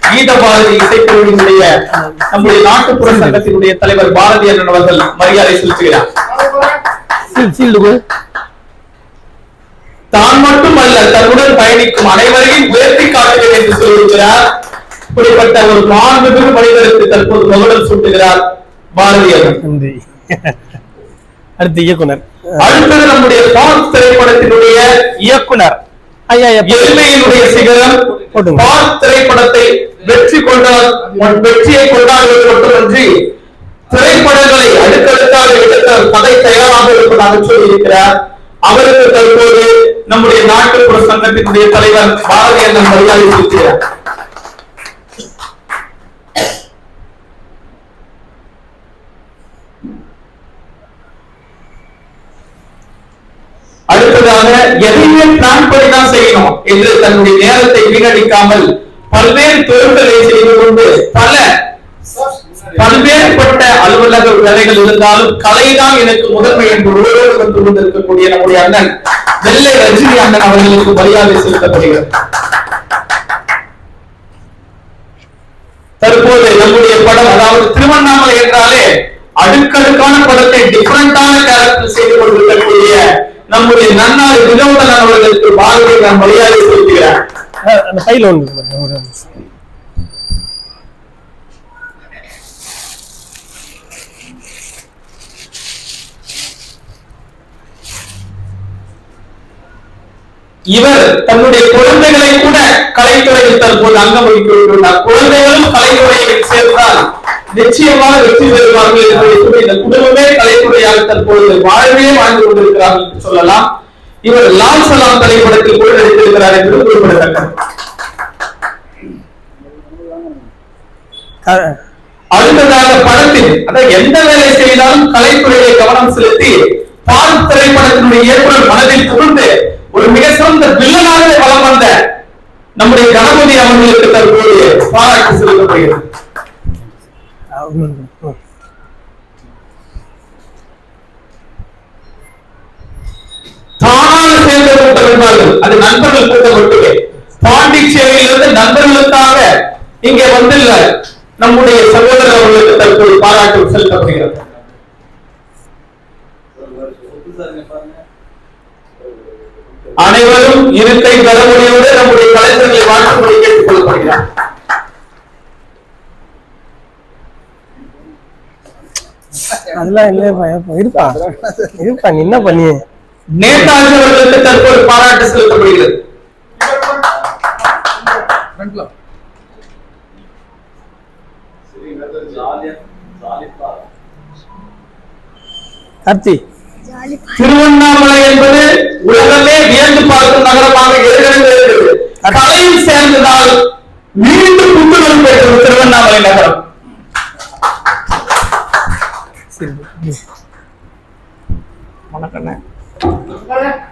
கீத பாரதி இசைக்குழுவினுடைய நம்முடைய நாட்டுப்புற சங்கத்தினுடைய தலைவர் பாரதி அண்ணன் அவர்கள் மரியாதை செலுத்துகிறார். தான் மட்டுமல்ல தன்னுடன் பயணிக்கும் அனைவரையும் உயர்த்தி காட்டுகிறேன் என்று சொல்லியிருக்கிறார். இப்படிப்பட்ட ஒரு மாண்புமிகு மனிதருக்கு தற்போது மகுடம் சூட்டுகிறார் பாரதி அண்ணன். அடுத்து இயக்குனர். அடுத்தது நம்முடைய பால் திரைப்படத்தினுடைய இயக்குனர் எளிமையினுடைய சிகரம். பால் திரைப்படத்தை வெற்றியை கொண்டாடுவது மட்டுமன்றி திரைப்படங்களை அடுத்தடுத்தாக எடுத்த கதை தயாராக இருப்பதாக சொல்லியிருக்கிறார். அவருக்கு தற்போது நம்முடைய நாட்டுப்புற சங்கத்தினுடைய தலைவர் பாரதி அண்ணன் மரியாதை செலுத்துகிறார். அடுத்ததாக எதையுமே பிளான் பண்ணி தான் செய்யணும் என்று தன்னுடைய நேரத்தை வீணடிக்காமல் பல்வேறு தொழில்களை செய்து கொண்டு பல்வேறுபட்ட அலுவலக வேலைகள் இருந்தாலும் கலைதான் எனக்கு முதன்மை என்று உருவோடு வந்து கொண்டிருக்கக்கூடிய நம்முடைய அண்ணன் வெள்ளை ரஜினி அண்ணன் அவர்களுக்கு மரியாதை செலுத்தப்படுகிறது. தற்போது நம்முடைய படம் அதாவது திருவண்ணாமலை என்றாலே அடுக்கடுக்கான படத்தை டிஃபரண்டான கேரக்டர் செய்து கொண்டிருக்கக்கூடிய நம்முடைய நன்னாடு வினோதன் அவர்களுக்கு பாரதி நான் மரியாதை செலுத்துகிறேன். அந்த ஃபைல் இவர் தன்னுடைய குழந்தைகளை கூட கலைத்துறையில் தற்போது அங்கம் வகித்துள்ளார். குழந்தைகளும் கலைத்துறையில் சேர்ந்தால் நிச்சயமாக வெற்றி பெறுவார்கள் என்று இந்த குடும்பமே கலைத்துறையாக தற்போது வாழ்வே வாழ்ந்து கொண்டிருக்கிறார்கள் என்று சொல்லலாம். இவர் லால் சலாம் திரைப்படத்தில் கூட நடித்திருக்கிறார் என்று குறிப்பிடத்தக்கது. அடுத்ததாக படத்தில் அதாவது எந்த வேலை செய்தாலும் கலைத்துறையை கவனம் செலுத்தி பால் திரைப்படத்தினுடைய இயக்குனர் மனதில் புகுந்து ஒரு மிக சிறந்த வில்லனாக வலம் வந்த நம்முடைய கணபதி அவர்களுக்கு தற்போது பாராட்டு செலுத்தப்படுகிறது. தானாக சேர்ந்த கூட்டம் என்பார்கள், அது நண்பர்கள் கூட்டம் மட்டுமே. பாண்டிச்சேரியிலிருந்து நண்பர்களுக்காக இங்கே வந்துள்ள நம்முடைய சகோதரர் அவர்களுக்கு தற்போது பாராட்டு செலுத்தப்படுகிறது. அனைவரும் இருக்கை தரமுடியோடு நம்முடைய கலைஞர்களை வாழ்த்தும்படி கேட்டுக் கொள்ளப்படுகிறார். அதெல்லாம் இல்ல இருப்பா நீ என்ன பண்ணி நேதாஜி அவர்களுக்கு தற்போது பாராட்டு செலுத்தப்படுகிறது. கார்த்தி, திருவண்ணாமலை என்பது உலகமே வியந்து பார்க்கும் நகரமாக ஏற்கனவே இருக்கிறது. கலையில் சேர்ந்ததால் மீண்டும் புத்துணர்வு பெற்றது திருவண்ணாமலை நகரம்.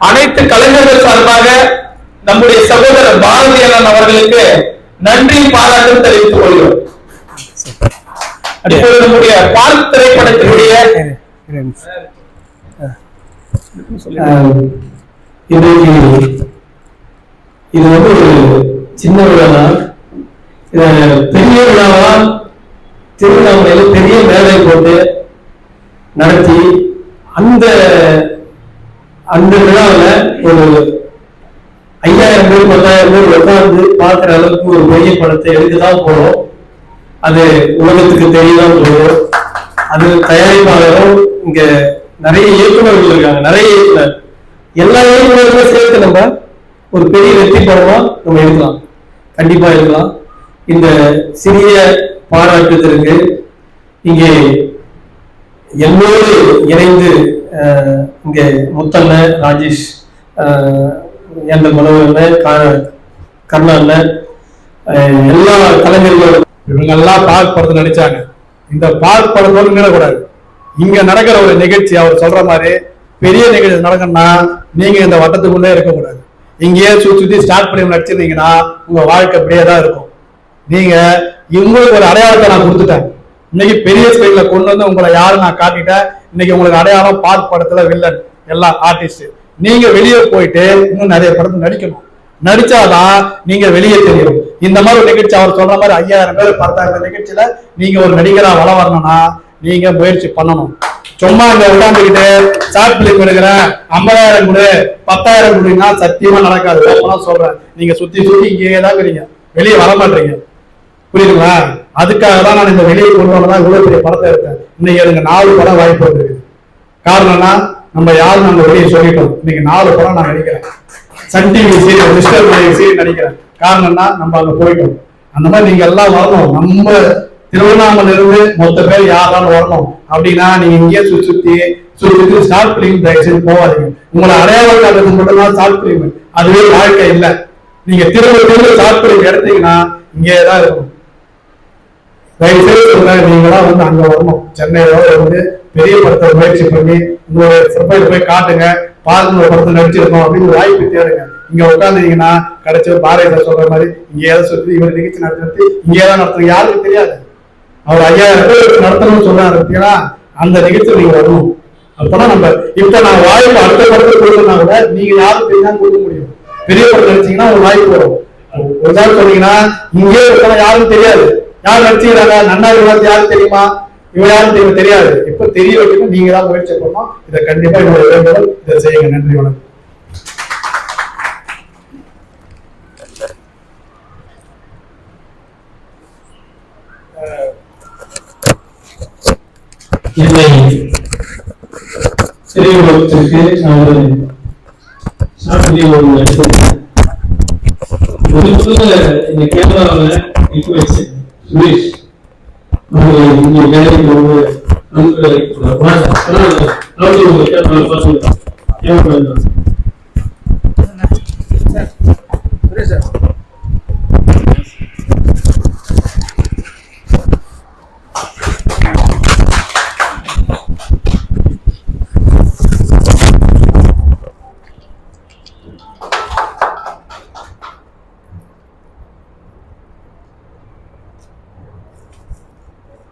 அனைத்து கலைஞர்கள் சார்பாக நம்முடைய சகோதரர் பாரதி அண்ணன் அவர்களுக்கு நன்றி பாராட்டும் தெரிவித்துக் கொள்கிறோம். இப்போது நம்முடைய பார்க் திரைப்படத்தினுடைய இது வந்து ஒரு சின்ன விழா, பெரிய விழாவா திருவண்ணாமலையில பெரிய மேடை போட்டு நடத்தி அந்த விழாவில் ஒரு 5000 பேர் 10,000 பேர் உட்கார்ந்து பார்க்கிற அளவுக்கு ஒரு பெரிய படத்தை எடுத்துதான் போறோம். அது உலகத்துக்கு தெரியதான் போறோம். அது தயாரிப்பாளரும் இங்க நிறைய இயக்குநர்கள் இருக்காங்க, நிறைய இயக்குனர், எல்லா இயக்குநர்களும் சேர்த்து நம்ம ஒரு பெரிய வெற்றி படமா நம்ம எடுக்கலாம், கண்டிப்பா எடுக்கலாம். இந்த சிறிய பாராட்டுதலுக்கு இங்கே என்னோடு இணைந்து இங்கே முத்தண்ண, ராஜேஷ், எந்த மனோகரன், கர்ணன், எல்லா கலைஞர்களும் இவங்க எல்லாம் பார்க் படத்துல நடிச்சாங்க. இந்த பார்க் படத்தோடு நினைக்கூடாது. இங்க நடக்கிற ஒரு நிகழ்ச்சி அவர் சொல்ற மாதிரி பெரிய நிகழ்ச்சி நடக்கணும்னா நீங்க இந்த வட்டத்துக்குள்ளே இருக்கக்கூடாது. இங்கேயே சுத்தி ஸ்டார்ட் பண்ணி நடிச்சிருந்தீங்கன்னா உங்க வாழ்க்கை அப்படியே தான் இருக்கும். நீங்க உங்களுக்கு ஒரு அடையாளத்தை நான் கொடுத்துட்டேன். இன்னைக்கு பெரிய ஸ்கிரீன்ல கொண்டு வந்து உங்களை யாரும் நான் காட்டிட்டேன். இன்னைக்கு உங்களுக்கு அடையாளம் பார்க் படத்துல வில்லன் எல்லா ஆர்டிஸ்ட். நீங்க வெளியே போயிட்டு இன்னும் நிறைய படத்துல நடிக்கணும். நடிச்சாதான் நீங்க வெளியே தெரியும். இந்த மாதிரி ஒரு நிகழ்ச்சி அவர் சொல்ற மாதிரி 5000 பேர் 10,000 நிகழ்ச்சியில நீங்க ஒரு நடிகரா வள வரணும்னா நீங்க முயற்சி பண்ணணும். சும்மா இங்க உட்காந்துக்கிட்டு ஷார்ட் பிலிம் எடுக்கிறேன் 50,000 கொடு 10,000 கொடுங்கன்னா சத்தியமா நடக்காது. சொல்றேன், நீங்க சுத்தி இங்கேயே தான் இருக்கிறீங்க, வெளியே வர மாட்டீங்க. புரியுதுங்களா? அதுக்காக தான் நான் இந்த வெளியே கொண்டு வரதான் இவ்வளவு பெரிய படத்தை எடுத்தேன். இன்னைக்கு எனக்கு 4 படம் வாய்ப்பு இருக்குது. காரணம்னா நம்ம யாரும் நாங்க வெளியே சொல்லிட்டோம். இன்னைக்கு 4 படம் நான் நடிக்கிறேன். Sun TV serial, mister serial நடிக்கிறேன். காரணம்னா நம்ம அங்க போயிட்டோம். அந்த மாதிரி நீங்க எல்லாம் வரணும். நம்ம திருவண்ணாமலை இருந்து மொத்த பேர் யாராலும் வரணும் அப்படின்னா நீங்க இங்கேயே சுத்தி ஷார்ட் பிலிம் தயவுசெய்து போவாதீங்க. உங்களை அடையாளம் காட்டுறது மட்டும்தான் ஷார்ட் பிலிம், அதுவே வாழ்க்கை இல்லை. நீங்க திரும்ப ஷார்ட் பிலிம் எடுத்தீங்கன்னா இங்கே தான் இருக்கும். தயவுசெய்து சொல்றேன், நீங்களாம் வந்து அங்க வரணும். சென்னையில வந்து பெரிய படத்தை முயற்சி பண்ணி உங்களோட ப்ரொஃபைல் போய் காட்டுங்க, பாருங்க ஒரு படத்தை நடிச்சிருக்கோம் அப்படின்னு ஒரு வாய்ப்பு தேடுங்க. இங்க உட்காந்துருந்தீங்கன்னா கிடைச்ச பாரதியார் சொல்ற மாதிரி இங்கே சுத்தி இவர் நிகழ்ச்சி நடத்தி இங்கே தான் நடத்துறீங்க, யாருக்கும் தெரியாது. அவர் 5000 பேர் நடத்தணும்னு சொல்றாரு. அந்த நிகழ்ச்சி நீங்க வரணும். அப்பதான் நம்ம இப்ப நான் வாய்ப்பு அடுத்த படத்தை கொடுத்தா கூட நீங்க யாரும் தெரியாம கொடுக்க முடியும். பெரிய படம் நடிச்சீங்கன்னா ஒரு வாய்ப்பு வரும். ஒரு நாள் சொன்னீங்கன்னா இங்கே யாரும் தெரியாது, யார் நடிச்சுக்கிறாங்க, நன்னா யாரும் தெரியுமா, இவங்க யாரும் தெரியாது. இப்ப தெரிய வைக்கணும், நீங்க தான் முயற்சி பண்ணணும். இதை கண்டிப்பா என்னோட வேண்டுகோள், இதை செய்யுங்க. நன்றி, வணக்கம். என்னை திரையுலகத்திற்கு நான் ஒரு நடிச்சிருக்கேன். இந்த கேமராவில் நிற்க வச்சு சுரேஷ் அவங்களை இங்கே வேலைக்கு வந்து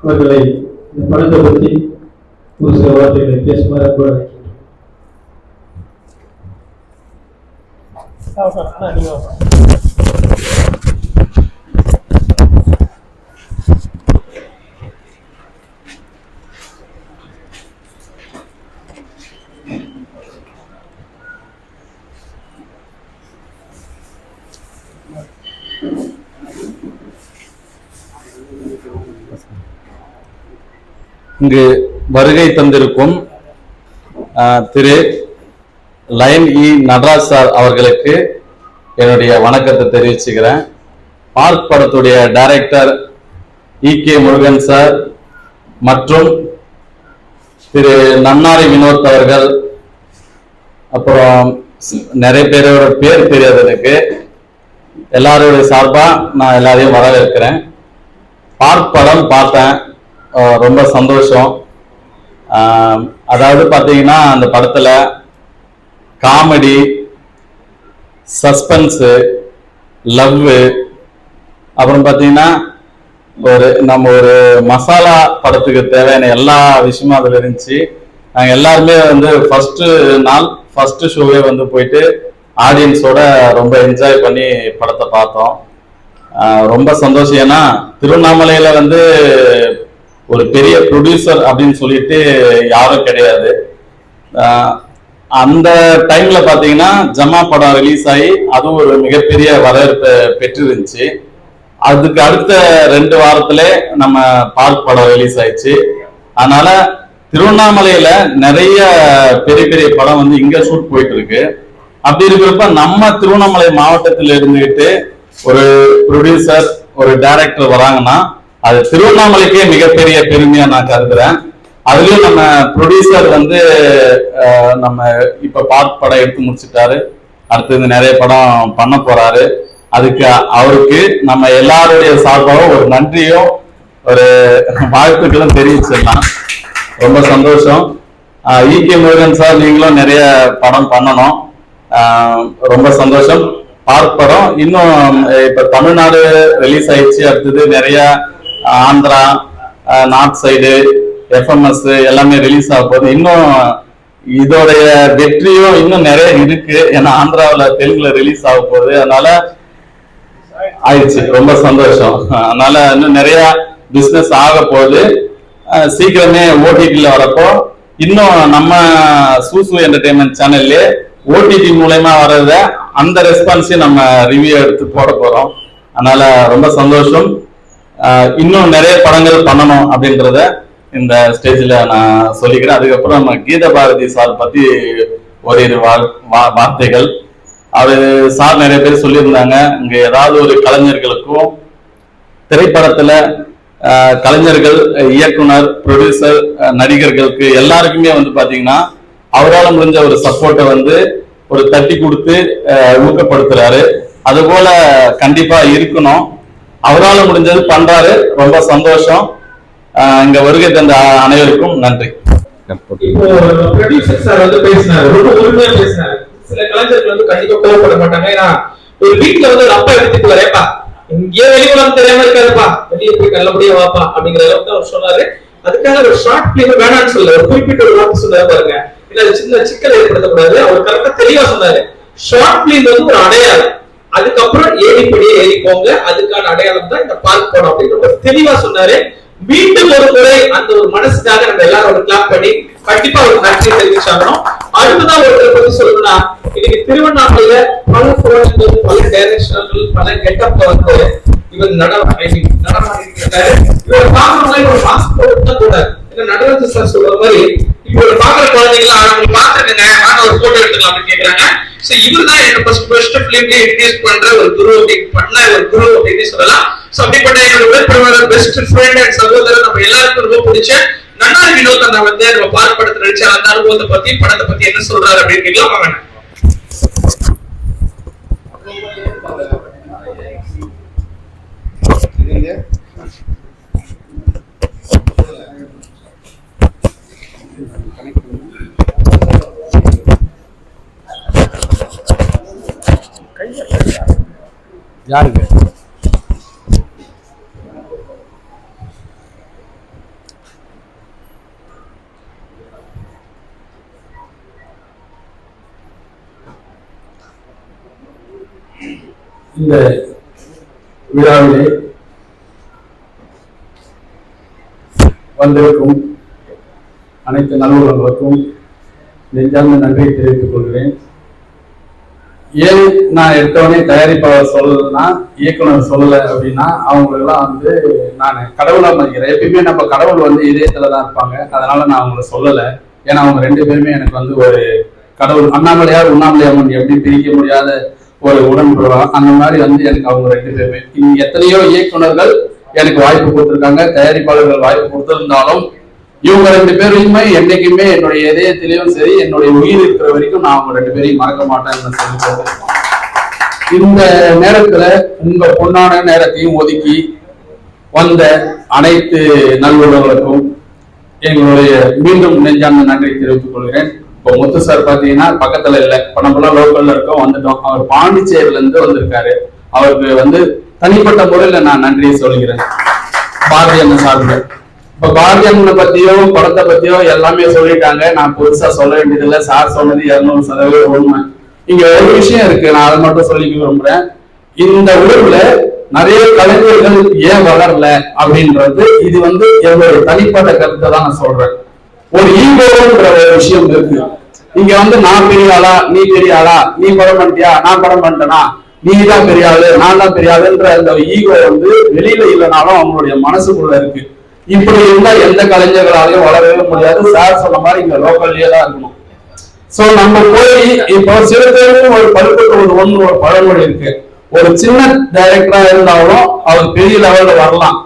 அவர்களை இந்த படத்தை பற்றி ஒரு சில வார்த்தைகளை பேசுமாறு கூட இங்கு வருகை தந்திருக்கும் திரு லயன் இ நடராஜ் சார் அவர்களுக்கு என்னுடைய வணக்கத்தை தெரிவிச்சுக்கிறேன். பார்க் படத்துடைய டைரக்டர் இ.கே. முருகன் சார் மற்றும் திரு நன்னாரி வினோத் அவர்கள், அப்புறம் நிறைய பேரோட பேர் தெரியாது எனக்கு, எல்லாரோட சார்பா நான் எல்லாரையும் வரவேற்கிறேன். பார்க் படம் பார்த்தேன், ரொம்ப சந்தோஷம். அதாவது பார்த்தீங்கன்னா அந்த படத்துல காமெடி, சஸ்பென்ஸு, லவ்வு, அப்புறம் பார்த்தீங்கன்னா நம்ம ஒரு மசாலா படத்துக்கு தேவையான எல்லா விஷயமும் அதில் இருந்துச்சு. நாங்கள் எல்லாருமே வந்து ஃபர்ஸ்ட் ஷோவே வந்து போயிட்டு ஆடியன்ஸோட ரொம்ப என்ஜாய் பண்ணி படத்தை பார்த்தோம். ரொம்ப சந்தோஷம். ஏன்னா திருவண்ணாமலையில வந்து ஒரு பெரிய ப்ரொடியூசர் அப்படின்னு சொல்லிட்டு யாரும் கிடையாது. அந்த டைம்ல பாத்தீங்கன்னா ஜமா படம் ரிலீஸ் ஆகி அதுவும் ஒரு மிகப்பெரிய வரவேற்பை பெற்றிருந்துச்சு. அதுக்கு அடுத்த 2 வாரத்துல நம்ம பார்க் படம் ரிலீஸ் ஆயிடுச்சு. அதனால திருவண்ணாமலையில நிறைய பெரிய பெரிய படம் வந்து இங்க ஷூட் போயிட்டு இருக்கு. அப்படி இருக்கிறப்ப நம்ம திருவண்ணாமலை மாவட்டத்தில் இருந்துகிட்டு ஒரு ப்ரொடியூசர், ஒரு டைரக்டர் வராங்கன்னா அது திருவண்ணாமலைக்கே மிகப்பெரிய பெருமையா நான் கருதுறேன். அதுலயும் நம்ம ப்ரொடியூசர் வந்து நம்ம இப்ப பார்க் படம் எடுத்து முடிச்சுட்டாரு, அடுத்தது நிறைய படம் பண்ண போறாரு. அதுக்கு அவருக்கு நம்ம எல்லாருடைய சார்பாகவும் ஒரு நன்றியும் ஒரு வாழ்த்துக்களும் தெரிவிச்சிடலாம். ரொம்ப சந்தோஷம். இ.கே. முருகன் சார், நீங்களும் நிறைய படம் பண்ணணும், ரொம்ப சந்தோஷம். பார்க் படம் இன்னும் இப்ப தமிழ்நாடு ரிலீஸ் ஆயிடுச்சு, அடுத்தது நிறைய ஆந்திரா, நார்த் சைடு, FMS எல்லாமே ரிலீஸ் ஆக போகுது. இன்னும் இதோடைய வெற்றியும் இன்னும் நிறைய இருக்கு. ஏன்னா ஆந்திராவில் தெலுங்குல ரிலீஸ் ஆக போகுது, அதனால ஆயிடுச்சு. ரொம்ப சந்தோஷம். அதனால இன்னும் நிறைய பிசினஸ் ஆக போகுது. சீக்கிரமே OTT-ல வரப்போ இன்னும் நம்ம சூசு என்டர்டைன்மெண்ட் சேனல்லே OTT மூலமா வர்றத அந்த ரெஸ்பான்ஸையும் நம்ம ரிவ்யூ எடுத்து போட போறோம். அதனால ரொம்ப சந்தோஷம். இன்னும் நிறைய படங்கள் பண்ணணும் அப்படின்றத இந்த ஸ்டேஜ்ல நான் சொல்லிக்கிறேன். அதுக்கப்புறம் நம்ம கீத பாரதி சார் பத்தி ஓரிரு வார்த்தைகள். அவர் சார் நிறைய பேர் சொல்லியிருந்தாங்க, இங்க ஏதாவது ஒரு கலைஞர்களுக்கும் திரைப்படத்துல கலைஞர்கள், இயக்குனர், ப்ரொடியூசர், நடிகர்களுக்கு எல்லாருக்குமே வந்து பாத்தீங்கன்னா அவரால் முடிஞ்ச ஒரு சப்போர்ட்டை வந்து ஒரு தட்டி கொடுத்து ஊக்கப்படுத்துறாரு. அது போல கண்டிப்பா இருக்கணும். அவரால் முடிஞ்சது பண்றாரு. ரொம்ப சந்தோஷம். இங்க வருகை தந்த அனைவருக்கும் நன்றி. இப்போ ப்ரொடியூசர் சார் வந்து பேசினாரு, ரொம்ப உரிமையா பேசினாரு. சில கலைஞர்கள் வந்து கண்டிப்பா கோவப்பட மாட்டாங்க. ஏன்னா ஒரு வீட்டுல வந்து ஒரு அப்பா எடுத்துட்டு வரேப்பா, இங்கே வெளி உலகம் தெரியாம இருக்காதுப்பா, வெளியே போய் நல்லபடியா வாப்பா அப்படிங்கிற அளவுக்கு அவர் சொன்னாரு. அதுக்காக ஒரு ஷார்ட் பிலிம் வேணாம்னு சொல்ல, ஒரு குறிப்பிட்ட ஒரு வார்த்தை சொன்னாரு பாருங்க, இல்ல சின்ன சிக்கல் ஏற்படுத்தக்கூடாது. அவர் கரெக்டா தெளிவா சொன்னாரு. ஷார்ட் பிலிம் வந்து ஒரு அடையாளம், அதுக்கப்புறம் ஏறிப்படியே ஏறி போங்க, அதுக்கான அடையாளம் தான் இந்த பார்க் படம் அப்படின்னு தெளிவா சொன்னாரு. மீண்டும் ஒரு முறை அந்த ஒரு மனசுக்காக நம்ம எல்லாரும் ஒரு கிளாப் பண்ணி கண்டிப்பா ஒரு நன்றி தெரிவிச்சாகணும். அடுத்ததான் ஒருத்தரை பத்தி சொல்லணும்னா, இன்னைக்கு திருவண்ணாமலையில பல கோணங்கள், பல டைரக்ஷன்கள், பல கெட்டப்ல வந்து இவர் நடமாடி இருக்காரு. இவர் பாக்குறவங்க ஒரு மாஸ்க் போட்டு கூட நடராஜ சார் சொல்ற மாதிரி இப்ப ஒரு பாக்குற குழந்தைங்களா அவங்க பாத்துருங்க, ஆனா ஒரு போட்டோ எடுத்துக்கலாம் அப்படின்னு கேக்குறாங்க. சோ இவர் தான் என்ன ஃபர்ஸ்ட் பிலிம்லயே இன்ட்ரோடியூஸ் பண்ற ஒரு குரு பண்ண ஒரு குரு அப்படின்னு சொல்லலாம். சோ அப்படிப்பட்ட என்னோட உடன்பிறவாளர், பெஸ்ட் ஃப்ரெண்ட் அண்ட் சகோதரர், நம்ம எல்லாருக்கும் ரொம்ப பிடிச்ச நன்னாரி வினோத் அண்ணா வந்து நம்ம பார்க் படத்தை நடிச்ச அந்த அனுபவத்தை பத்தி, படத்தை பத்தி என்ன சொல்றாரு அப்படின்னு கேட்கலாம். வாங்க. யாருக்கு இந்த விழாவிலே வந்திருக்கும் அனைத்து நல்லுறவுகளுக்கும் நெஞ்சார்ந்த நன்றியை தெரிவித்துக் கொள்கிறேன். ஏன் நான் எடுத்தவனே தயாரிப்பாளர் சொல்லலைன்னா, இயக்குனர் சொல்லலை அப்படின்னா, அவங்களெல்லாம் வந்து நான் கடவுளா மதிக்கிறேன். எப்பயுமே நம்ம கடவுள் வந்து இதயத்துல தான் இருப்பாங்க. அதனால நான் அவங்கள சொல்லலை. ஏன்னா அவங்க 2 பேருமே எனக்கு வந்து ஒரு கடவுள் அண்ணாமலையார் உண்ணாமலையார் எப்படி பிரிக்க முடியாத ஒரு உடன்படுவாங்க. அந்த மாதிரி வந்து எனக்கு அவங்க 2 பேருமே. இங்க எத்தனையோ இயக்குனர்கள் எனக்கு வாய்ப்பு கொடுத்திருக்காங்க, தயாரிப்பாளர்கள் வாய்ப்பு கொடுத்திருந்தாலும் இவங்க 2 பேரையுமே என்னைக்குமே என்னுடைய இதயத்திலையும் சரி, என்னுடைய உயிர் இருக்கிற வரைக்கும் நான் அவங்க 2 பேரையும் மறக்க மாட்டேன்னு சொல்லி இந்த நேரத்துல உங்க பொன்னான நேரத்தையும் ஒதுக்கி வந்த அனைத்து நல்லுறவுகளுக்கும் எங்களுடைய மீண்டும் நெஞ்சார்ந்த நன்றி தெரிவித்துக் கொள்கிறேன். இப்போ முத்து சார் பாத்தீங்கன்னா பக்கத்துல இல்லை, இப்ப நம்மளாம் லோக்கல்ல இருக்கோம், வந்துட்டோம். அவர் பாண்டிச்சேரியில இருந்து வந்திருக்காரு. அவருக்கு வந்து தனிப்பட்ட முறையில நான் நன்றியை சொல்கிறேன் பாரதி அண்ணன் சார்பில். இப்ப பாரதி அண்ணனை பத்தியோ படத்தை பத்தியோ எல்லாமே சொல்லிட்டாங்க, நான் புதுசா சொல்ல வேண்டியதில்லை. சார் சொன்னது 200% உண்மை. இங்க ஒரு விஷயம் இருக்கு, நான் அதை மட்டும் சொல்லிக்க விரும்புறேன். இந்த ஊர்ல நிறைய கலைஞர்கள் ஏன் வளரல அப்படின்றது இது வந்து என்னுடைய தனிப்பட்ட கருத்தை தான் நான் சொல்றேன். ஒரு ஈகோன்ற ஒரு விஷயம் இருக்கு. இங்க வந்து நான் பெரிய ஆளா, நீ பெரிய ஆளா, நீ படம் பண்ணிட்டியா, நான் படம் பண்ணிட்டேனா, நீ தான் பெரிய ஆளு, நான் தான் பெரிய ஆளுன்ற அந்த ஈகோ வந்து வெளியில இல்லைனாலும் அவங்களுடைய மனசுக்குள்ள இருக்கு. இப்படி இருந்தா எந்த கலைஞர்களாலையும் வளரவே முடியாது. சார் சொன்ன மாதிரி இங்க லோக்கல்லயே தான் இருக்கணும். சோ நம்ம போய் இப்போ சில பேருக்கு ஒரு பழுப்பு ஒரு பழமொழி இருக்கு, ஒரு சின்ன டைரக்டரா இருந்தாலும் அவர் பெரிய லெவல்ல வரலாம்.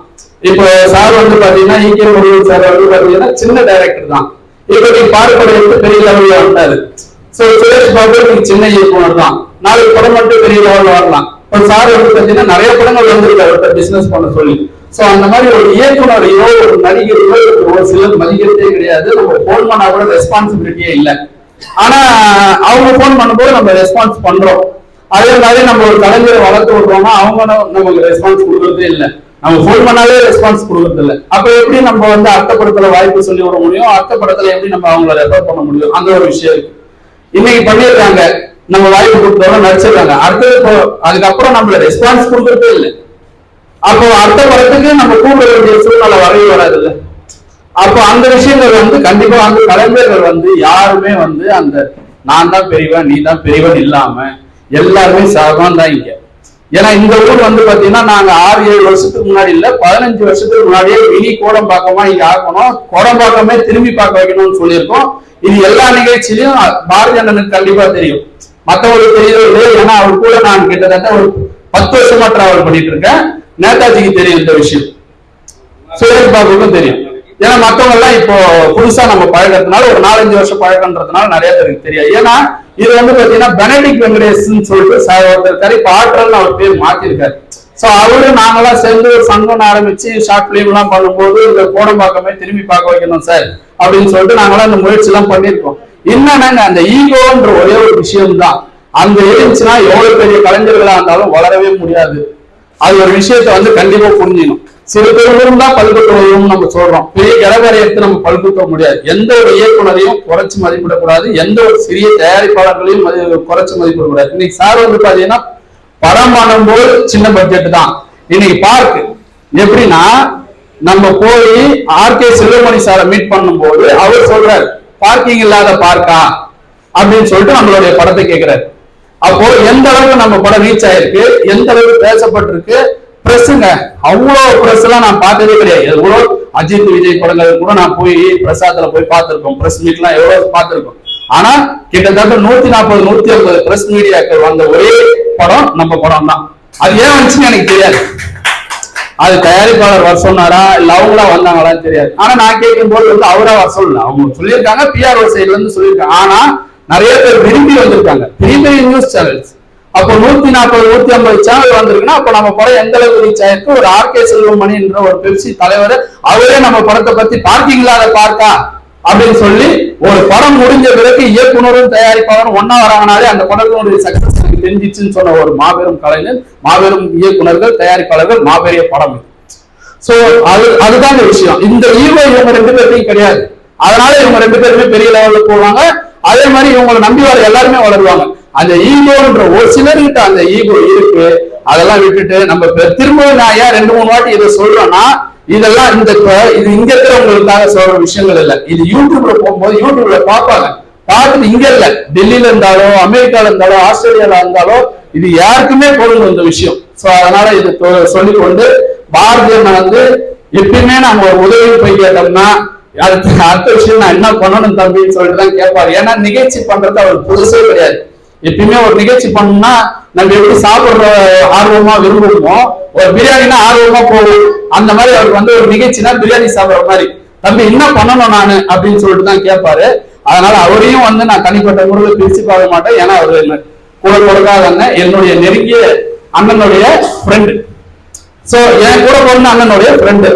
இப்போ சார் வந்து பாத்தீங்கன்னா ஈகே முடிவு சார் வந்து பாத்தீங்கன்னா சின்ன டைரக்டர் தான். இப்ப நீ பார்ப்பதை வந்து பெரிய லெவல்ல வந்தாரு. சோ சுரேஷ் பாபு நீ சின்ன இயக்குனர் தான், 4 படம் மட்டும் பெரிய லெவல்ல வரலாம். இப்போ சார் வந்து பாத்தீங்கன்னா நிறைய படங்கள் வந்திருக்காரு பிசினஸ் பண்ண சொல்லி. சோ அந்த மாதிரி ஒரு இயக்குனரையோ ஒரு நடிகரையோ ஒரு சிலர் மதிக்கிறதே கிடையாது. நம்ம போன் பண்ணா கூட ரெஸ்பான்சிபிலிட்டியே இல்லை. ஆனா அவங்க போன் பண்ணும்போது நம்ம ரெஸ்பான்ஸ் பண்றோம். அதே மாதிரி நம்ம ஒரு கலைஞரை வளர்த்து விடுறோம்னா அவங்க நமக்கு ரெஸ்பான்ஸ் கொடுக்கறதே இல்லை. நம்ம போன் பண்ணாலே ரெஸ்பான்ஸ் கொடுக்கறது இல்லை. அப்ப எப்படி நம்ம வந்து அர்த்தப்படத்துல வாய்ப்பு சொல்லி விட முடியும், அர்த்தப்படத்துல எப்படி நம்ம அவங்கள ரெஃபர் பண்ண முடியும், அந்த ஒரு விஷயம் இருக்கு. இன்னைக்கு பண்ணிருக்காங்க, நம்ம வாய்ப்பு கொடுத்தவங்க நடிச்சிருக்காங்க, அடுத்தது அதுக்கப்புறம் நம்மள ரெஸ்பான்ஸ் கொடுக்கறதே இல்லை. அப்போ அர்த்தப்படத்துக்கு நம்ம கூப்பிட வேண்டிய சூழ்நிலை வரவே வராது இல்லை. அப்போ அந்த விஷயங்கள் வந்து கண்டிப்பா வந்து கலைஞர்கள் வந்து யாருமே வந்து அந்த நான் தான் பெரியவன் நீ தான் பெரியவன் இல்லாம எல்லாருமே சமம் தான் இங்க. ஏன்னா இந்த ஊர் வந்து பாத்தீங்கன்னா நாங்க 6-7 வருஷத்துக்கு முன்னாடி இல்ல 15 வருஷத்துக்கு முன்னாடியே இனி கோடம்பாக்கமா இங்க ஆக்கணும், கோடம்பாக்கமே திரும்பி பார்க்க வைக்கணும்னு சொல்லியிருக்கோம். இது எல்லா நிகழ்ச்சியிலையும் பாரதி அண்ணனுக்கு கண்டிப்பா தெரியும், மற்றவங்களுக்கு தெரியவே இல்லை. ஏன்னா அவர் கூட நான் கிட்டத்தட்ட ஒரு 10 வருஷமா டிராவல் பண்ணிட்டு இருக்கேன். நேதாஜிக்கு தெரியும் இந்த விஷயம், சுரேஷ் பாபுக்கும் தெரியும். ஏன்னா மத்தவங்க எல்லாம் இப்போ புதுசா நம்ம பழகிறதுனால ஒரு 4-5 வருஷம் பழக்கன்றதுனால நிறைய பேருக்கு தெரியாது. ஏன்னா இது வந்து பாத்தீங்கன்னா பெனடிக் வெங்கடேஷன் சொல்லிட்டு ஒருத்தர் இப்ப ஆற்றல் அவர் பேர் மாத்திருக்காரு. சோ அவரு நாங்கெல்லாம் சேர்ந்து ஒரு சங்கம் ஆரம்பிச்சு ஷார்ட் பிலிம் எல்லாம் பண்ணும்போது இந்த கோடம்பாக்கமே திரும்பி பார்க்க வைக்கணும் சார் அப்படின்னு சொல்லிட்டு நாங்களாம் இந்த முயற்சி எல்லாம் பண்ணிருக்கோம். என்னன்னா அந்த ஈகோன்ற ஒரே ஒரு விஷயம் தான் அங்க இருந்துச்சுன்னா எவ்வளவு பெரிய கலைஞர்களா இருந்தாலும் வளரவே முடியாது. அது ஒரு விஷயத்த வந்து கண்டிப்பா புரிஞ்சிடும். சில பேரும் தான் பல்குத்துவம் நம்ம சொல்றோம், பெரிய கிடவரை எடுத்து நம்ம பல்குத்த முடியாது. எந்த ஒரு இயக்குனரையும் குறைச்சு மதிப்பிடக்கூடாது, எந்த ஒரு சிறிய தயாரிப்பாளர்களையும் குறைச்சு மதிப்பிடக்கூடாது. இன்னைக்கு சார் வந்து பாத்தீங்கன்னா படம் பண்ணும்போது சின்ன பட்ஜெட் தான். இன்னைக்கு பார்க் எப்படின்னா நம்ம போய் ஆர்கே செல்வமணி சாரை மீட் பண்ணும்போது அவர் சொல்றாரு பார்க்கிங் இல்லாத பார்க்கா அப்படின்னு சொல்லிட்டு நம்மளுடைய படத்தை கேட்கிறாரு. அப்போ எந்த அளவுக்கு நம்ம படம் ரீச் ஆயிருக்கு, எந்த அளவுக்கு பேசப்பட்டிருக்கு. பிரஸ்ங்க அவ்வளவு பிரஸ் எல்லாம் நான் பார்த்ததே கிடையாது. எவ்வளவு அஜித் விஜய் படங்கள் கூட நான் போய் பிரசாத்துல போய் பார்த்திருக்கோம், பிரஸ் மீட் எல்லாம் எவ்வளவு பார்த்திருக்கோம். ஆனா கிட்டத்தட்ட 140-150 பிரஸ் மீடியாக்கள் வந்த ஒரே படம் நம்ம படம் தான். அது ஏன் வந்துச்சுன்னு எனக்கு தெரியாது. அது தயாரிப்பாளர் வர சொன்னாரா இல்ல அவங்களா வந்தாங்களான்னு தெரியாது. ஆனா நான் கேட்கும் போது வந்து அவரா வர சொல்லல, அவங்க சொல்லியிருக்காங்க பிஆர்ஓ சைட்ல இருந்து சொல்லியிருக்காங்க. ஆனா நிறைய பேர் விரும்பி வந்திருக்காங்க, பெரிய பெரிய நியூஸ் சேனல்ஸ். அப்போ 140-150 சேனல் வந்திருக்குன்னா அப்ப நம்ம படம் எந்த அளவுக்கு ரீச் ஆயிருக்கு. ஒரு ஆர்கே செல்வமணி என்ற ஒரு பெப்சி தலைவர் அவரே நம்ம படத்தை பத்தி பார்க்கிங் இல்லாத பார்க்கா அப்படின்னு சொல்லி ஒரு படம் முடிஞ்ச பிறகு இயக்குனரும் தயாரிப்பாளரும் ஒன்னா வராங்கனாலே அந்த படத்தினுடைய சக்சஸ் தெரிஞ்சிச்சுன்னு சொன்ன ஒரு மாபெரும் கலைஞர், மாபெரும் இயக்குனர்கள், தயாரிப்பாளர்கள், மாபெரிய படம். சோ அதுதான் இந்த விஷயம். இந்த ஈகோ இவங்க 2 பேருக்கும் கிடையாது. அதனால இவங்க 2 பேருமே பெரிய லெவல்ல போவாங்க. அதே மாதிரி இவங்களை நம்பி வர எல்லாருமே வளருவாங்க. அந்த ஈகோன்ற ஒரு சிலர்கிட்ட அந்த ஈகோ இருக்கு. அதெல்லாம் விட்டுட்டு நம்ம திரும்ப நான் ஏன் 2-3 வாட்டி இதை சொல்றேன்னா இதெல்லாம் இது இங்க இருக்கிறவங்களுக்காக சொல்ற விஷயங்கள் இல்லை. இது யூடியூப்ல போகும்போது யூடியூப்ல பார்ப்பாங்க, பார்த்துட்டு இங்க இல்ல டெல்லியில இருந்தாலோ அமெரிக்கால இருந்தாலோ ஆஸ்திரேலியால இருந்தாலோ இது யாருக்குமே போகணும் இந்த விஷயம். சோ அதனால இது சொல்லிக்கொண்டு பாரதியன் வந்து எப்பயுமே நம்ம ஒரு உதவி போய் கேட்டோம்னா அடுத்த விஷயம் நான் என்ன பண்ணணும் தம்பின்னு சொல்லிட்டு தான் கேட்பாரு. ஏன்னா நிகழ்ச்சி பண்றது அவருக்கு புதுசே கிடையாது. எப்பயுமே ஒரு நிகழ்ச்சி பண்ணோம்னா நம்ம எப்படி சாப்பிடுற ஆர்வமா விரும்புவோமோ, ஒரு பிரியாணினா ஆர்வமா போகும். அந்த மாதிரி அவருக்கு வந்து ஒரு நிகழ்ச்சினா பிரியாணி சாப்பிடுற மாதிரி, தம்பி என்ன பண்ணணும் நானு அப்படின்னு சொல்லிட்டு தான் கேட்பாரு. அதனால அவரையும் வந்து நான் தனிப்பட்ட முறையில் பிரிச்சு பார்க்க மாட்டேன். ஏன்னா அவரு கூட கொடுக்காத அண்ணன், என்னுடைய நெருங்கிய அண்ணனுடைய ஃப்ரெண்டு. சோ என் கூட பிறந்த அண்ணனுடைய ஃப்ரெண்டு.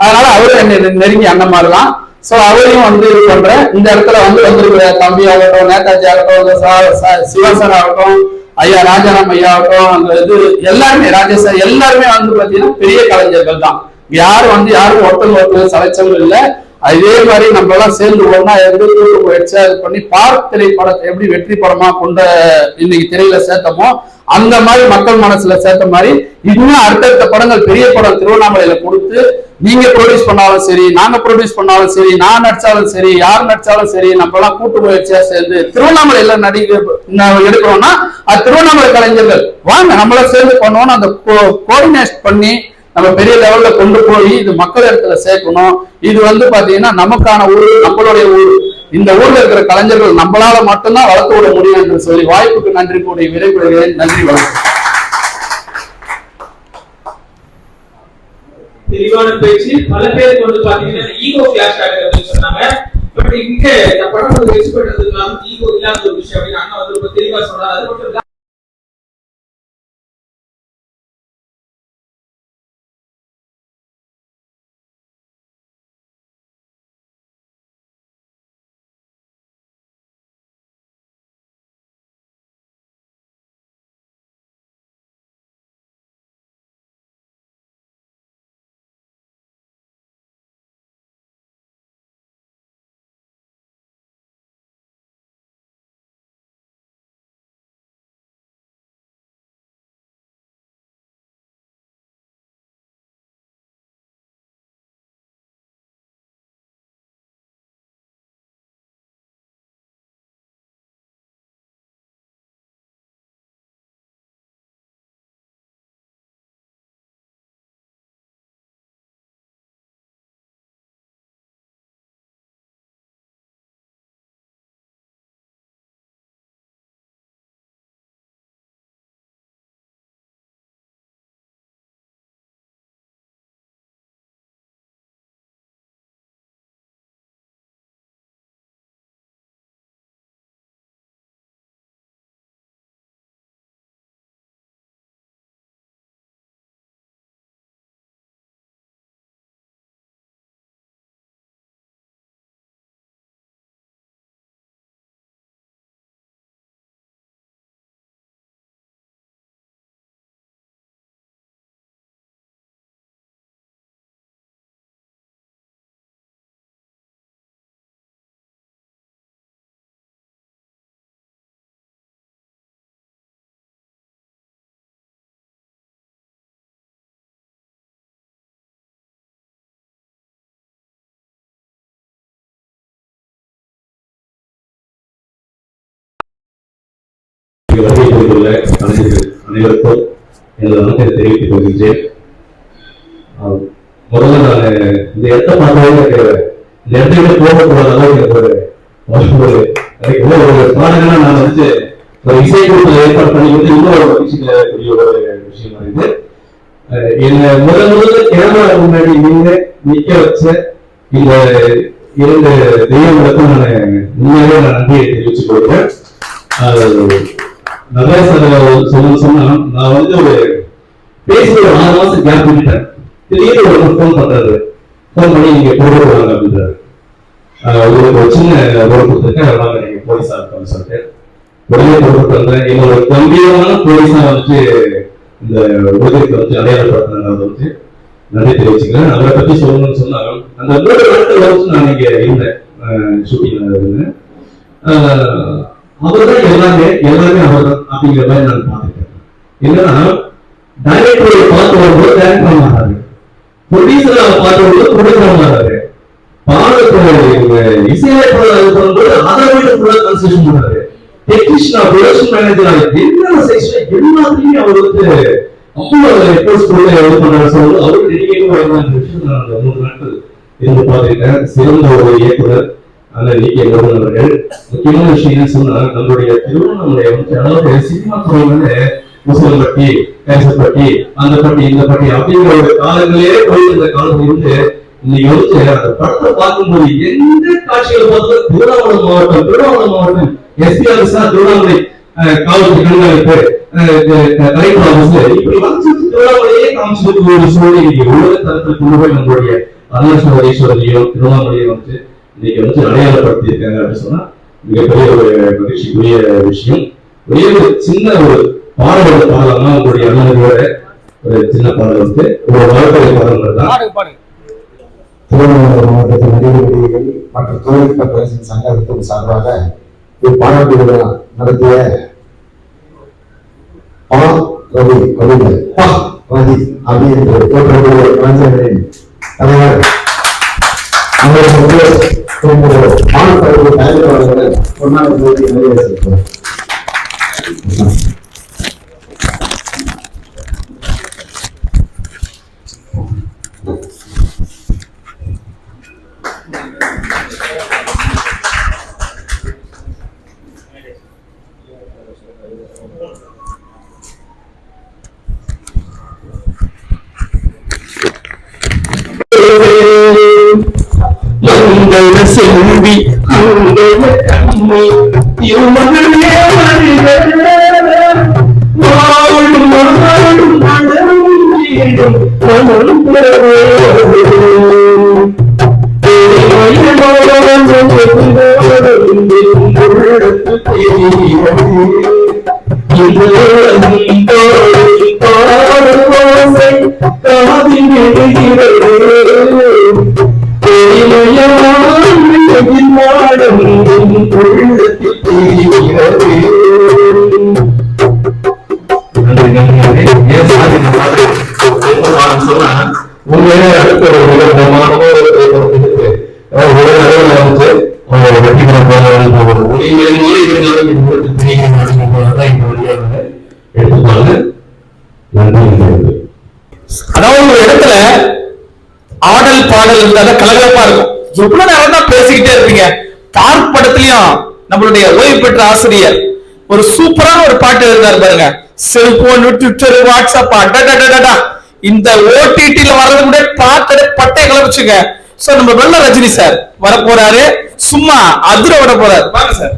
அதனால அவரு என்ன நெருங்கிய அண்ணன் மாதிரிலாம். சோ அவரையும் வந்து இது பண்றேன். இந்த இடத்துல வந்திருக்கிற தம்பி ஆகட்டும், நேதாஜி ஆகட்டும், சிவசன் ஆகட்டும், ஐயா ராஜாராம் ஐயா ஆகட்டும், அந்த இது எல்லாருமே ராஜேஷ் எல்லாருமே வந்து பாத்தீங்கன்னா பெரிய கலைஞர்கள் தான். யாரும் ஒருத்தர் சலைச்சவங்க இல்லை. அதே மாதிரி நம்ம எல்லாம் சேர்ந்து ஒன்னா இருந்து கூட்டு முயற்சி அது பண்ணி பார்க் திரைப்படத்தை எப்படி வெற்றி படமா கொண்ட இன்னைக்கு திரையில சேர்த்தமோ அந்த மாதிரி மக்கள் மனசுல சேர்த்த மாதிரி இன்னும் அடுத்தடுத்த படங்கள் பெரிய படம் திருவண்ணாமலையில கொடுத்து நீங்க ப்ரொடியூஸ் பண்ணாலும் சரி, நாங்க ப்ரொடியூஸ் பண்ணாலும் சரி, நான் நடிச்சாலும் சரி, யார் நடிச்சாலும் சரி, நம்ம எல்லாம் கூட்டு முயற்சியா சேர்ந்து திருவண்ணாமலையில எடுக்கிறோம்னா அது திருவண்ணாமலை கலைஞர்கள் வாங்க நம்மள சேர்ந்து பண்ணுவோம்னு அந்த கோஆர்டினேட் பண்ணி நம்ம பெரிய லெவல்ல கொண்டு போய் இது மக்கள் இடத்துல சேர்க்கணும். இது வந்து பாத்தீங்கன்னா நமக்கான ஊர், நம்மளுடைய ஊர். இந்த ஊர்ல இருக்கிற கலைஞர்கள் நம்மளால மட்டும்தான் வளர்த்து விட முடியும் என்று சொல்லி வாய்ப்புக்கு நன்றி கூடி விரைவுகிறேன். நன்றி, வணக்கம். தெளிவான பேச்சு. பல பேருக்கு வந்து பாத்தீங்கன்னா ஈகோ கிளாஷ் ஆகுது அப்படின்னு சொன்னாங்க. பட் இங்க இந்த படம் வந்து வெற்றி பெற்றதுக்கு ஈகோ இல்லாத ஒரு விஷயம் அப்படின்னு அண்ணா வந்து ரொம்ப தெளிவா சொன்னார். அது மட்டும் இல்ல வருகை கொண்டுள்ள கலைஞர்கள் அனைவருக்கும் எனது வணக்கத்தை தெரிவித்துக் கொள்கின்றேன். முதல்ல நான் இந்த இடத்தை பார்த்தாலும் இந்த இடத்துல போகக்கூடாத அளவுக்கு ஒரு பாடங்களா நான் வந்து ஒரு இசை குழுக்களை ஏற்பாடு பண்ணி வந்து இன்னொரு மகிழ்ச்சிக்கூடிய ஒரு விஷயமா இருக்கு. என்ன முதல்ல கேமரா முன்னாடி நிக்க வச்ச இந்த இரண்டு தெய்வங்களுக்கும் நான் உண்மையிலே நான் நன்றியை தெரிவித்துக் கொள்கிறேன். நல்லா சொன்னா நான் வந்து ஒரு பேசி ஒரு 6 மாசம் கேப் விட்டுட்டேன். திடீர்னு ஒரு ஃபோன் பண்றாரு, ஃபோன் பண்ணி நீங்க போடுவாங்க அப்படின்றாரு. உங்களுக்கு ஒரு சின்ன ரோல் கொடுத்துருக்கேன், வாங்க நீங்க போலீஸா இருக்கணும்னு சொல்லிட்டு உடனே போட்டு வந்தேன். என்னோட கம்பீரமான போலீஸா வந்துட்டு இந்த உலகத்தை வந்து அடையாளப்படுத்தினாங்க. அதை வந்து நன்றி தெரிவிச்சுக்கிறேன். அவரை பத்தி சொல்லணும்னு சொன்னாங்க. அந்த 3 நாட்கள் வந்து நான் இங்க இருந்தேன், ஷூட்டிங் இருந்தேன். அவர்தான் எல்லாமே அவர் தான் அப்படிங்கிற மாதிரி நான் பார்த்துட்டேன். என்னன்னா டைரக்டரை பார்த்து வரும்போது டைரக்டர் மாறாரு, ப்ரொடியூசரை பார்த்து வரும்போது ப்ரொடியூசர் மாறாரு, பாடல் இசையமைப்பாளர் பண்ணும்போது அதை விட ஃபுல்லா கன்செஷன் பண்ணாரு, டெக்னீஷியனா ப்ரொடக்ஷன் மேனேஜரா என்ன செக்ஷன் எல்லாத்துலயுமே அவர் வந்து அவ்வளவு எஃபோர்ட்ஸ் போட்டு இது பண்றாரு. சொல்லும்போது அவருக்கு டெடிகேட்டிவா இருந்தா இந்த விஷயம் நான் அந்த 3 நாட்கள் இருந்து பார்த்துக்கிட்டேன். சிறந்த ஒரு இயக்குனர் அண்ணன் வி.கே. கருணன் அவர்கள். முக்கியமான விஷயம் என்ன சொன்னா, நம்மளுடைய திருவண்ணாமலை வந்து அதாவது சினிமா துறை வந்து முசலம்பட்டி, கேசப்பட்டி, அந்த பட்டி, இந்த பட்டி அப்படிங்கிற ஒரு காலங்களே போயிருந்த காலத்துல இருந்து இன்னைக்கு வந்து அந்த படத்தை பார்க்கும்போது எந்த காட்சிகளை பார்த்தாலும் திருவண்ணாமலை மாவட்டம் எஸ்பிஆர் திருவண்ணாமலை காவல்துறை கண்காணிப்பு கலெக்டர் ஆபீஸ் இப்படி வந்து திருவண்ணாமலையே காமிச்சிட்டு ஒரு சூழ்நிலை உலக தரத்தில் கொண்டு போய் நம்மளுடைய அருணாச்சலேஸ்வரரையும் திருவண்ணாமலையும் வந்து இன்னைக்கு வந்து அடையாளப்படுத்தி இருக்காங்க அப்படின்னு சொன்னா மிகப்பெரிய ஒரு மகிழ்ச்சிக்குரிய விஷயம். ஒரே ஒரு சின்ன ஒரு பாடல்கள் பாடலாமா உங்களுடைய அண்ணனோட ஒரு சின்ன பாடல் வந்து ஒரு வாழ்க்கை பாடல்கள் தான். திருவண்ணாமலை மாவட்டத்தின் நடிகர்கள் மற்றும் தொழில்நுட்ப கலைஞர் சங்கத்தின் சார்பாக இப்பாடல் விழா நடத்திய ரவி கவிஞர் ரவி அபி என்று தோற்றக்கூடிய கலைஞர்களின் தலைவர் மாணவர்கள் தயாரிப்பாளர்களை பொன்னாள் போட்டி நிறைவேற்றிருக்கிறார். மங்கள செல்வி மங்கள கண்ணி திருமணமே வாழும் வாழும் மலரும் வீடும் மலரும் அதாவது ஒரு இடத்துல ஆடல் பாடல் இருந்தால கலகலப்பா இருக்கும். எவ்வளவு நேரம் தான் பேசிக்கிட்டே இருப்பீங்க. பார்க் படத்திலையும் நம்மளுடைய ஓய்வு பெற்ற ஆசிரியர் ஒரு சூப்பரான ஒரு பாட்டு இருந்தார் பாருங்க. செல்போன், ட்விட்டர், வாட்ஸ்அப், இந்த ஓடிடில வர்றது கூட பார்த்து பட்டை கிளம்பிச்சுங்க. சோ நம்ம வெள்ள ரஜினி சார் வர போறாரு, சும்மா அதிர விட போறாரு. வாங்க சார்.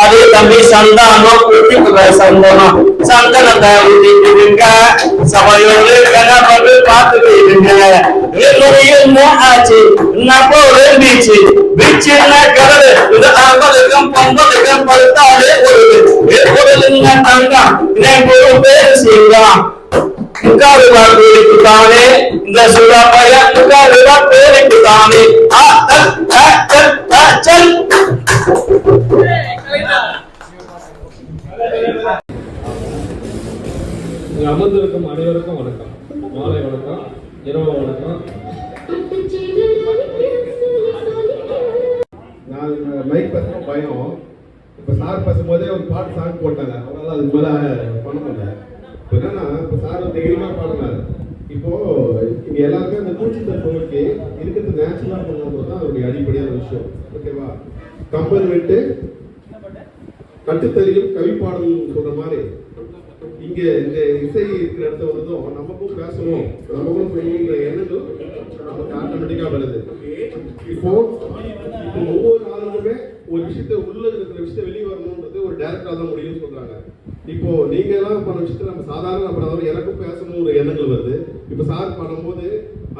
அதே தம்பி சந்தானம் சந்தனம் சந்தனத்தை ஊத்திக்கிடுங்க, சபையோடு கணபதி பார்த்துக்கிடுங்க. என்ன ஆச்சு நம்ம பீச்சு பீச்சு கடல் இந்த 50க்கும் 50க்கும் படுத்தாலே ஒரு தங்கம் பேரு செய்யலாம். முக்காருவா பேருக்கு தானே இந்த சுழா பையன் முக்காருவா பேருக்கு தானே அமர்ந்திருக்கும் அனைவருக்கும் வணக்கம். மாலை வணக்கம், இரவு வணக்கம். நான் மைக் பசங்க பயம். இப்ப சார் பேசும்போதே ஒரு பாட்டு சாங் போட்டாங்க, அவங்களால அது மேல பண்ண முடியல. என்னன்னா இப்ப சார் தைரியமா பாடுறாரு. இப்போ இங்க எல்லாருமே அந்த கூச்சத்தன்மைக்கு இருக்கிறது நேச்சுரலா பண்ணும்போது தான் அதோடைய அடிப்படையான விஷயம். ஓகேவா? கம்பல் விட்டு கட்டுத்தறியும் கவி பாடல் சொல்ற மாதிரி இங்க இந்த இசை இருக்கிற இடத்துல வந்ததும் நமக்கும் பேசணும், நமக்கும் செய்யணுங்கிற எண்ணங்கள் நமக்கு ஆட்டோமேட்டிக்கா வருது. இப்போ ஒவ்வொரு ஆளுமே ஒரு விஷயத்த உள்ள இருக்கிற விஷயத்த வெளியே வரணும்ன்றது ஒரு டைரக்டரா தான் முடியும்னு சொல்றாங்க. இப்போ நீங்க எல்லாம் பண்ண விஷயத்துல நம்ம சாதாரண பண்ணாலும் எனக்கும் பேசணும் ஒரு எண்ணங்கள் வருது. இப்ப சார் பண்ணும்போது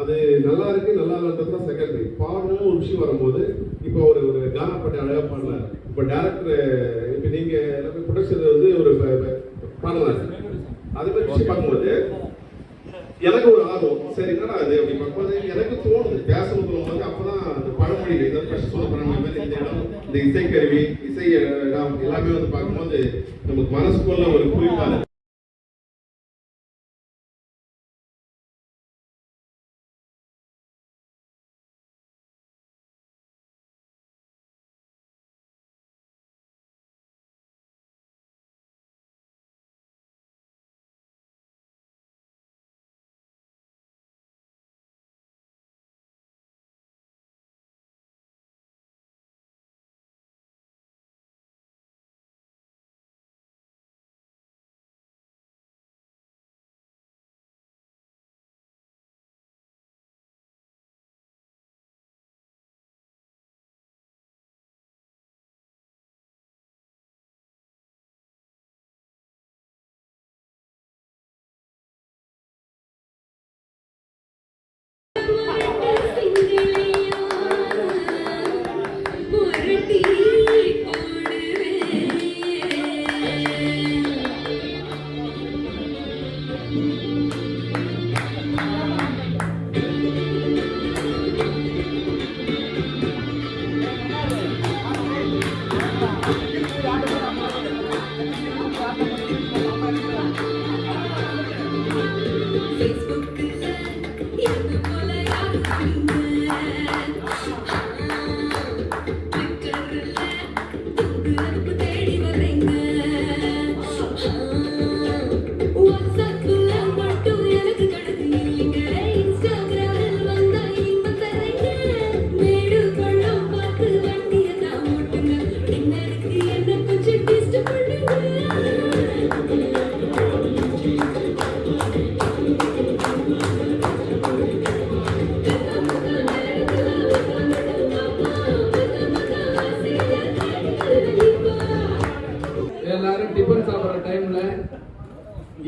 அது நல்லா இருக்கு நல்லா இல்லைன்றது செகண்டரி. பாடணும் ஒரு விஷயம் வரும்போது இப்போ ஒரு கானா பாட்டு அழகா பாடலாம். இப்போ டைரக்டர் இப்ப நீங்க எல்லாமே ப்ரொடக்ஷன் வந்து ஒரு பாடலாம். அது மாதிரி விஷயம் பார்க்கும்போது எனக்கு ஒரு ஆர்வம், சரி என்னடா அது அப்படி பார்க்கும்போது எனக்கு தோணுது பேசணும் போது. அப்பதான் அந்த பழமொழி ஏதாவது கஷ்டம் சொல்ல பழமொழி மாதிரி இந்த இடம் இந்த இசைக்கருவி இசை எல்லாமே வந்து பார்க்கும்போது நமக்கு மனசுக்குள்ள ஒரு குறிப்பாக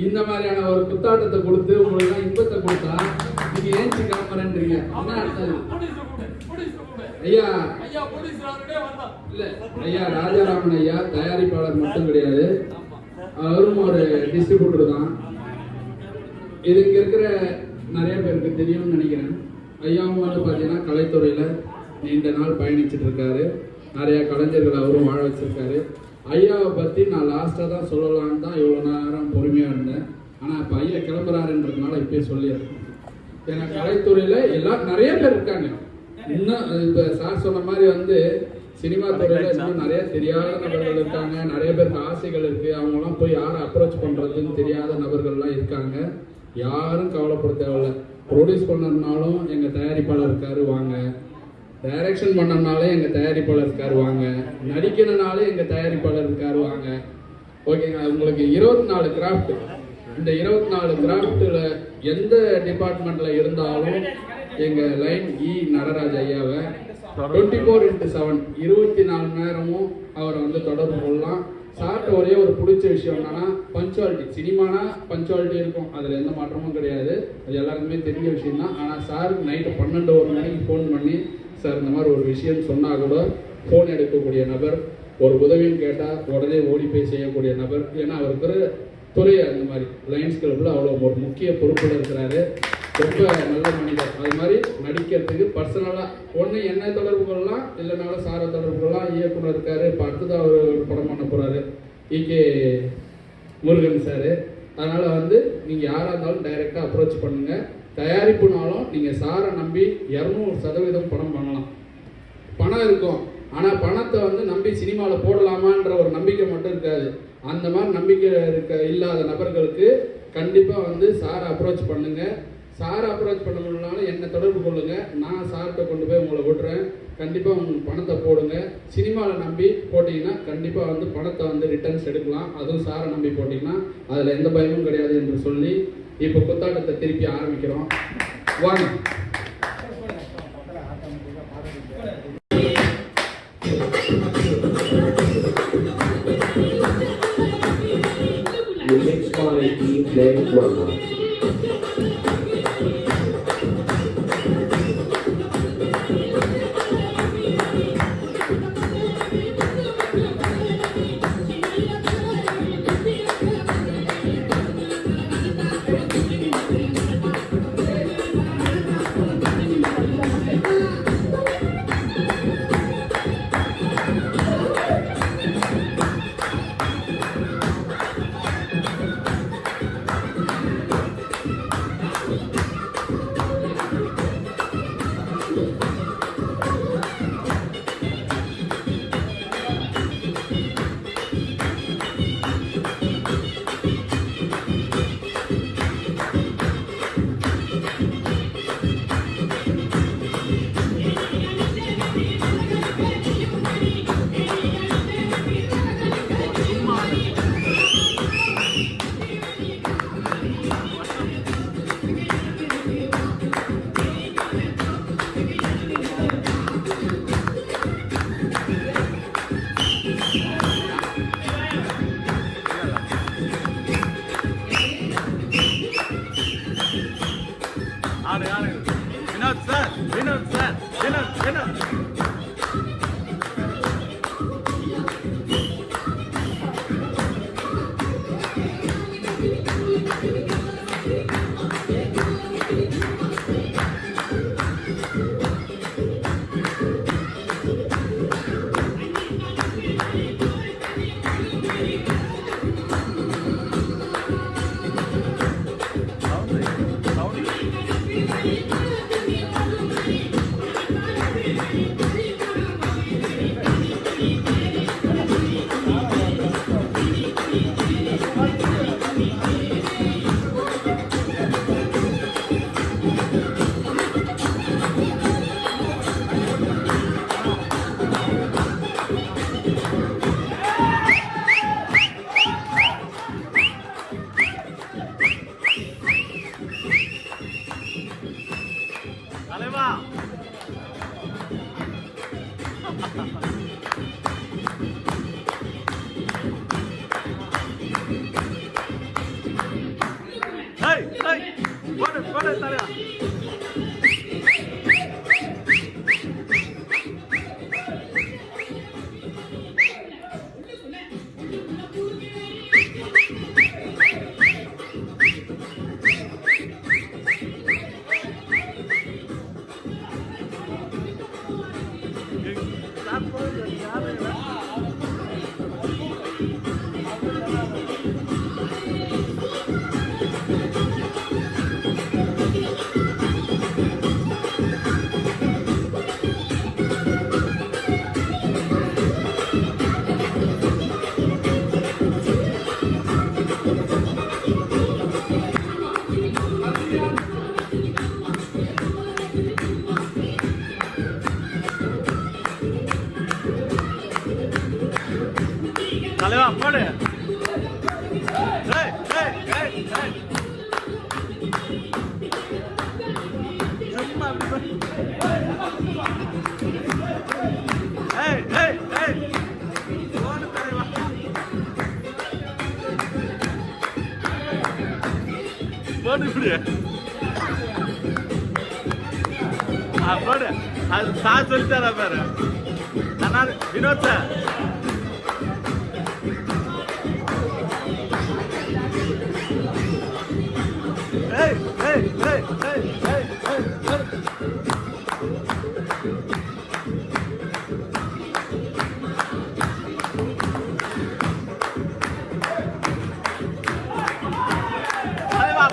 இந்த மாதிரியான ஒரு புத்தாட்டத்தை கொடுத்து உங்களுக்கு இன்பத்தை கொடுத்தா நீங்க ஏஞ்சி கிளம்புறேன்றீங்க. என்ன அர்த்தம்? ஐயா இல்ல, ஐயா ராஜாராமன் ஐயா தயாரிப்பாளர் மட்டும் கிடையாது, அவரும் ஒரு டிஸ்ட்ரிபியூட்டர் தான். இது இங்க இருக்கிற நிறைய பேருக்கு தெரியும்னு நினைக்கிறேன். ஐயாவும் வந்து பாத்தீங்கன்னா கலைத்துறையில நீண்ட நாள் பயணிச்சுட்டு இருக்காரு. நிறைய கலைஞர்கள் அவரும் வாழ வச்சிருக்காரு. ஐயாவை பத்தி நான் லாஸ்டா தான் சொல்லலான்னு தான் இவ்வளவு நேரம் பொறுமையா இருந்தேன். ஆனா இப்ப ஐயா கிளம்புறாருன்றதுனால இப்பயே சொல்லிடுறேன். ஏன்னா கலைத்துறையில எல்லாம் நிறைய பேர் இருக்காங்க. இன்னும் இப்ப சார் சொன்ன மாதிரி வந்து சினிமா துறையில இன்னும் நிறைய தெரியாத நபர்கள் இருக்காங்க. நிறைய பேருக்கு ஆசைகள் இருக்கு. அவங்க எல்லாம் போய் யாரை அப்ரோச் பண்றதுன்னு தெரியாத நபர்கள்லாம் இருக்காங்க. யாரும் கவலைப்பட தேவையில்ல. ப்ரொடியூஸ் பண்ணனாலும் எங்க தயாரிப்பாளர் இருக்காரு வாங்க, டைரக்ஷன் பண்ணனாலே எங்க தயாரிப்பாளர் இருக்காரு வாங்க, நடிக்கணும்னாலே எங்க தயாரிப்பாளர் இருக்காரு வாங்க. ஓகேங்க. உங்களுக்கு 24 கிராஃப்ட். இந்த 24 கிராஃப்ட்ல எந்த டிபார்ட்மெண்ட்ல இருந்தாலும் எங்க லைன் நடராஜ் ஐயாவை 24x7 24 நேரமும் அவரை வந்து தொடர்பு கொள்ளலாம். சார்ட்ட ஒரே ஒரு பிடிச்ச விஷயம் என்னன்னா பஞ்சுவாலிட்டி. சினிமானா பஞ்சுவாலிட்டி இருக்கும், அதுல எந்த மாற்றமும் கிடையாது. அது எல்லாருக்குமே தெரிஞ்ச விஷயம் தான். ஆனா சார் நைட்டு 12 மணிக்கு ஃபோன் பண்ணி சார் இந்த மாதிரி ஒரு விஷயம் சொன்னா கூட ஃபோன் எடுக்கக்கூடிய நபர், ஒரு உதவின்னு கேட்டா உடனே ஓடி போய் செய்யக்கூடிய நபர். ஏன்னா அவருக்கு துறை அந்த மாதிரி லைன்ஸ் கிளப்ல அவ்வளோ ஒரு முக்கிய பொறுப்புல இருக்கிறாரு. ரொம்ப நல்ல மனிதர். அது மாதிரி நடிக்கிறதுக்கு பர்சனலா ஒன்று என்ன தொடர்பு கொள்ளலாம், இல்லைனாலும் சாரை தொடர்பு கொள்ளலாம். இயக்குனர் இருக்காரு. இப்போ அடுத்ததான் அவர் ஒரு படம் பண்ண போறாரு, ஈகே முருகன் சார். அதனால வந்து நீங்க யாரா இருந்தாலும் டைரக்டா அப்ரோச் பண்ணுங்க. தயாரிப்புனாலும் நீங்க சாரை நம்பி 200% படம் பண்ணலாம். பணம் இருக்கும், ஆனா பணத்தை வந்து நம்பி சினிமாவில் போடலாமான்ற ஒரு நம்பிக்கை மட்டும் இருக்காது. அந்த மாதிரி நம்பிக்கை இல்லாத நபர்களுக்கு கண்டிப்பா வந்து சாரை அப்ரோச் பண்ணுங்க. சாரை அப்ரோச் பண்ண முடியலனாலும் என்னை தொடர்பு கொள்ளுங்க. நான் சார்கிட்ட கொண்டு போய் உங்களை விட்டுறேன். கண்டிப்பா உங்களுக்கு பணத்தை போடுங்க. சினிமாவில் நம்பி போட்டீங்கன்னா கண்டிப்பா வந்து பணத்தை வந்து ரிட்டர்ன்ஸ் எடுக்கலாம். அதுவும் சாரை நம்பி போட்டீங்கன்னா அதுல எந்த பயமும் கிடையாது என்று சொல்லி இப்போ புத்தாட்டத்தை திருப்பி ஆரம்பிக்கிறோம். வாங்க. அது சார் சொல்லிட்டாரா பாரு அண்ணா வினோத் சார்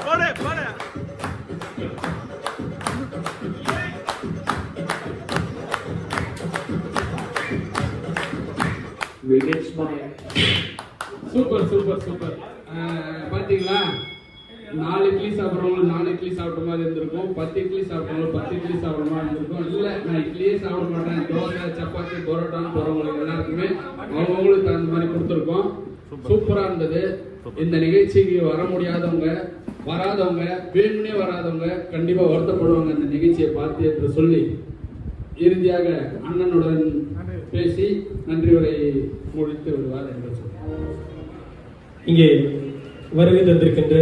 போடு போடு சூப்பர் சூப்பர் சூப்பர். பாத்தீங்களா, 4 இட்லி சாப்பிட்றவங்களுக்கு 4 இட்லி சாப்பிட்ற மாதிரி இருந்திருக்கும், 10 இட்லி சாப்பிட்றவங்களுக்கு 10 இட்லி சாப்பிட்ற மாதிரி இருந்திருக்கும். இல்லை நான் இட்லியே சாப்பிட மாட்டேன், தோசை சப்பாத்தி பரோட்டான்னு போகிறவங்களுக்கு எல்லாருக்குமே அவங்கவுங்களுக்கு தகுந்த மாதிரி கொடுத்துருக்கோம். சூப்பராக இருந்தது. இந்த நிகழ்ச்சிக்கு வர முடியாதவங்க, வராதவங்க, வேணும்னே வராதவங்க கண்டிப்பாக வருத்தப்படுவாங்க இந்த நிகழ்ச்சியை பார்த்து என்று சொல்லி இறுதியாக அண்ணனுடன் பேசி நன்றி உரை முடித்து விடுவார் என்று சொல்றேன். இங்கே வருகை தந்திருக்கின்ற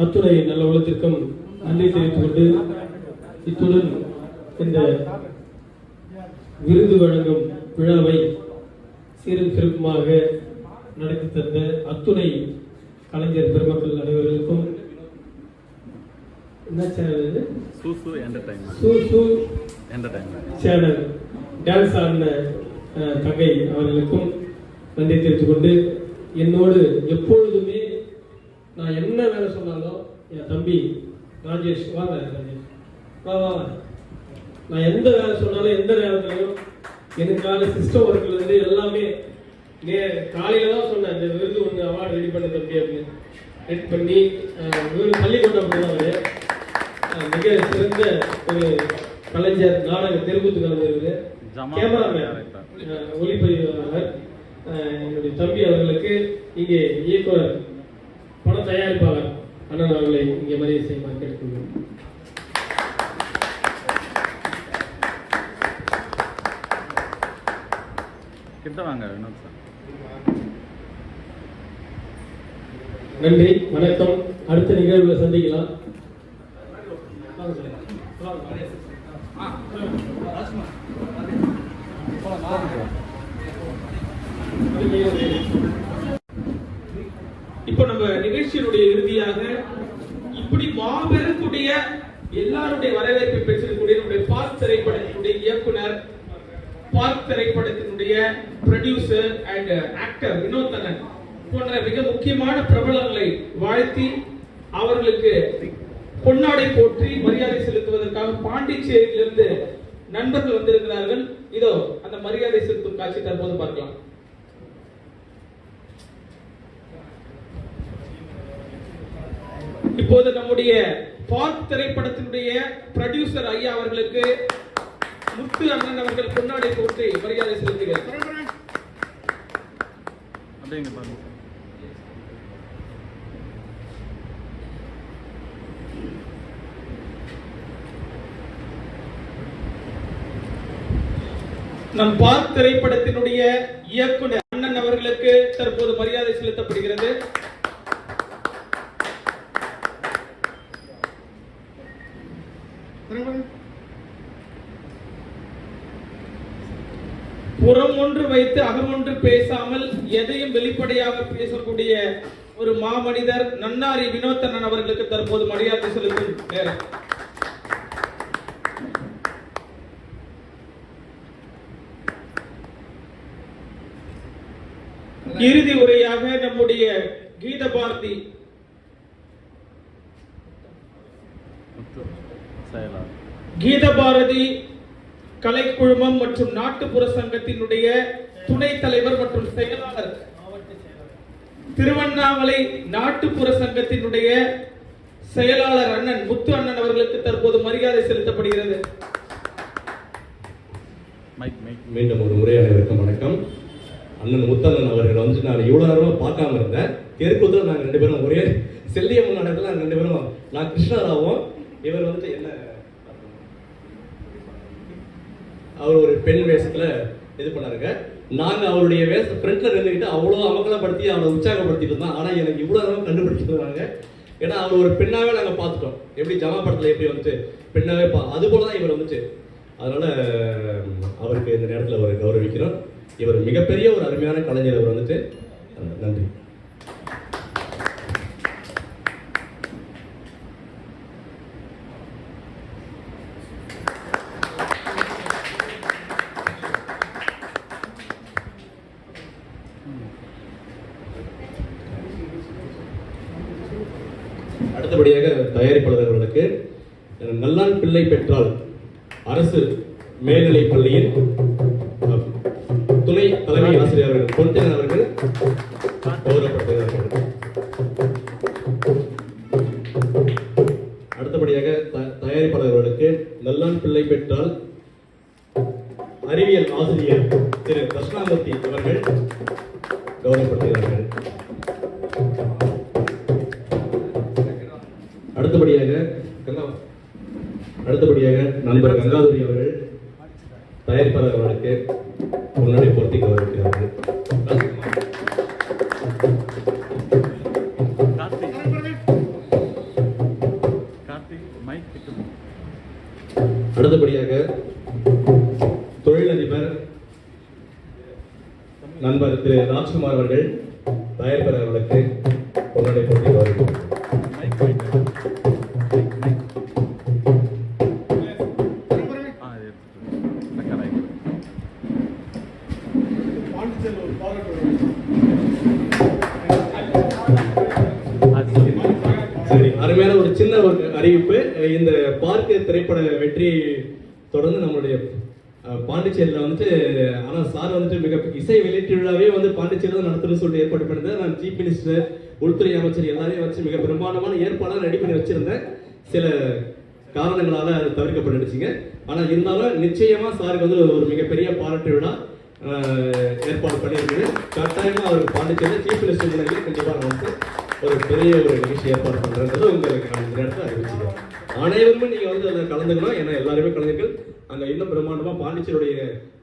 அத்துணை நல்ல உள்ளத்திற்கும் நன்றி தெரிவித்துக் கொண்டு இத்துடன் இந்த விருது வழங்கும் விழாவை சீரும் சிறப்புமாக நடத்தி தந்த அத்துணை கலைஞர் பெருமக்கள் அனைவர்களுக்கும் என்ன சேனல் சூசு என்டர்டைன்மெண்ட் சூசு என்டர்டைன்மெண்ட் சேனல் டான்ஸ் ஆடின தங்கை அவர்களுக்கும் நன்றி தெரிவித்துக் கொண்டு என்னோடு எப்பொழுதுமே நான் என்ன வேலை சொன்னாலும் என் தம்பி ராஜேஷ் வாங்க ராஜேஷ் வா நான் எந்த வேலை சொன்னாலும் எந்த நேரத்துலையும் எனக்கான சிஸ்டம் ஒர்க்லேருந்து எல்லாமே காலையில தான் சொன்னேன் இந்த விருது ஒன்று அவார்டு ரெடி பண்ண தம்பி அப்படின்னு ரெடி பண்ணி பள்ளிக்கூட்டம் போனவர் மிக சிறந்த ஒரு கலைஞர், நாடக தெருக்கூத்து கலைஞர், கேமராமேன், ஒளிப்பதிவாளர் என்னுடைய தம்பி அவர்களுக்கு இங்கே இயக்குனர் பட தயாரிப்பாளர் அண்ணன் அவர்களை இங்கே மரியாதை செய்யுமாறு கேட்டுக்கொள்கிறேன். கிட்ட வாங்க வினோத் சார். நன்றி, வணக்கம். அடுத்த நிகழ்வுல சந்திக்கலாம். இப்ப நம்ம நிகழ்ச்சியினுடைய இறுதியாக இப்படி மாபெருக்கூடிய எல்லாருடைய வரவேற்பை பெற்றிருக்கக்கூடிய நம்முடைய பார்க் திரைப்படத்தினுடைய இயக்குனர், பார்க் திரைப்படத்தினுடைய ப்ரொடியூசர் அண்ட் ஆக்டர் வினோத் அண்ணன் போன்ற மிக முக்கியமான பிரபலங்களை வாழ்த்தி அவர்களுக்கு பொன்னாடை போற்றி மரியாதை செலுத்துவதற்காக பாண்டிச்சேரியிலிருந்து நண்பர்கள் வந்திருக்கிறார்கள். இதோ அந்த மரியாதை செலுத்தும் காட்சி தற்போது பார்க்கலாம். இப்போது நம்முடைய பார்க் திரைப்படத்தினுடைய ப்ரொடியூசர் ஐயா அவர்களுக்கு முத்து அண்ணன் அவர்கள் பொன்னாடை போற்றி மரியாதை செலுத்துகிறார். நம் பார்க் திரைப்படத்தினுடைய இயக்குனர் அண்ணன் அவர்களுக்கு தற்போது மரியாதை செலுத்தப்படுகிறது. புறம் ஒன்று வைத்து அகம் ஒன்று பேசாமல் எதையும் வெளிப்படையாக பேசக்கூடிய ஒரு மாமனிதர் நன்னாரி வினோத் அண்ணன் அவர்களுக்கு தற்போது மரியாதை செலுத்தும் நேரம். இறுதி உரையாக நம்முடைய கீத பாரதி கலைக்குழுமம் மற்றும் நாட்டுப்புற சங்கத்தினுடைய துணைத் தலைவர் மற்றும் செயலாளர், திருவண்ணாமலை நாட்டுப்புற சங்கத்தினுடைய செயலாளர் அண்ணன் முத்து அண்ணன் அவர்களுக்கு தற்போது மரியாதை அண்ணன் முத்தண்ணன் அவர்கள் வந்து நான் இவ்வளோ நேரமாக பார்க்காம இருந்தேன். தெருக்கூத்தில் நாங்கள் 2 பேரும் ஒரே செல்லியம்மன் நடக்கல. நாங்கள் 2 பேரும், நான் கிருஷ்ணராவும், இவர் வந்துட்டு என்ன அவர் ஒரு பெண் வேஷத்தில் இது பண்ணாருங்க. நாங்கள் அவருடைய ஃப்ரெண்ட்ல இருந்துக்கிட்டு அவ்வளோ அமக்கலப்படுத்தி அவரை உற்சாகப்படுத்திட்டு இருந்தோம். ஆனால் எனக்கு இவ்வளோ நேரம் கண்டுபிடிச்சிருந்தாங்க. ஏன்னா அவர் ஒரு பெண்ணாகவே நாங்கள் பார்த்துட்டோம். எப்படி ஜமா படத்தில் எப்படி வந்துட்டு பெண்ணாகவே அது போல தான் இவர் வந்துச்சு. அதனால அவருக்கு இந்த நேரத்தில் அவர் கௌரவிக்கிறோம். இவர் மிகப்பெரிய ஒரு அருமையான கலைஞர். அவர் வந்துட்டு நன்றி. அடுத்தபடியாக தயாரிப்பாளர்களுக்கு நல்லான் பிள்ளை பெற்றால் அரசு மேல்நிலைப் பள்ளியின் துணை தலைமை ஆசிரியர் அவர்கள் பொன்னியன் அவர்கள் கௌரவப்படுத்துகிறார்கள். அடுத்தபடியாக தயாரிப்பாளர்களுக்கு நல்லான் பிள்ளை பெற்றால் அறிவியல் ஆசிரியர் திரு கிருஷ்ணாமூர்த்தி அவர்கள் கௌரவப்படுத்துகிறார்கள். அடுத்தபடியாக நண்பர் கங்காதுரி அவர்கள் தயாரிப்பாளர் அவர்களுக்கு முன்னாடி பொருத்தி கௌரவிக்கிறார்கள். அடுத்தபடியாக தொழிலதிபர் நண்பர் திரு ராஜ்குமார் அவர்கள் தயாரிப்பாளர் அவர்களுக்கு முன்னாடி பொருத்தி கௌரவிக்கிறார்கள். அருமையான ஒரு சின்ன ஒரு அறிவிப்பு. இந்த பார்க் திரைப்பட வெற்றி தொடர்ந்து நம்மளுடைய பாண்டிச்சேரியில் வந்துட்டு, ஆனால் சார் வந்துட்டு மிக இசை வெளியீட்டு விழாவே வந்து பாண்டிச்சேரியில் தான் நடத்துன்னு சொல்லிட்டு ஏற்பாடு பண்ணிருந்தேன். நான் சீஃப் மினிஸ்டர், உள்துறை அமைச்சர் எல்லாரையும் வச்சு மிக பிரம்மாண்டமான ஏற்பாடாக ரெடி பண்ணி வச்சிருந்தேன். சில காரணங்களால அது தவிர்க்கப்பட்டுடுச்சுங்க. ஆனால் இருந்தாலும் நிச்சயமா சாருக்கு வந்து ஒரு மிகப்பெரிய பாராட்டு விழா ஏற்பாடு பண்ணியிருக்குது. கட்டாயமாக அவருக்கு பாண்டிச்சேரியில் சீஃப் மினிஸ்டர் முன்னாடியே கண்டிப்பாக வந்து ஒரு பெரிய ஒரு நிகழ்ச்சி ஏற்பாடு பண்ணுறது உங்களுக்கு நான் இந்த நேரத்தில் அறிவிச்சுக்கிறேன். அனைவருமே நீங்கள் வந்து அதில் கலந்துக்கணும். ஏன்னா எல்லாருமே கலைஞர்கள். அங்கே இன்னும் பிரம்மாண்டமாக பாண்டிச்சேரியுடைய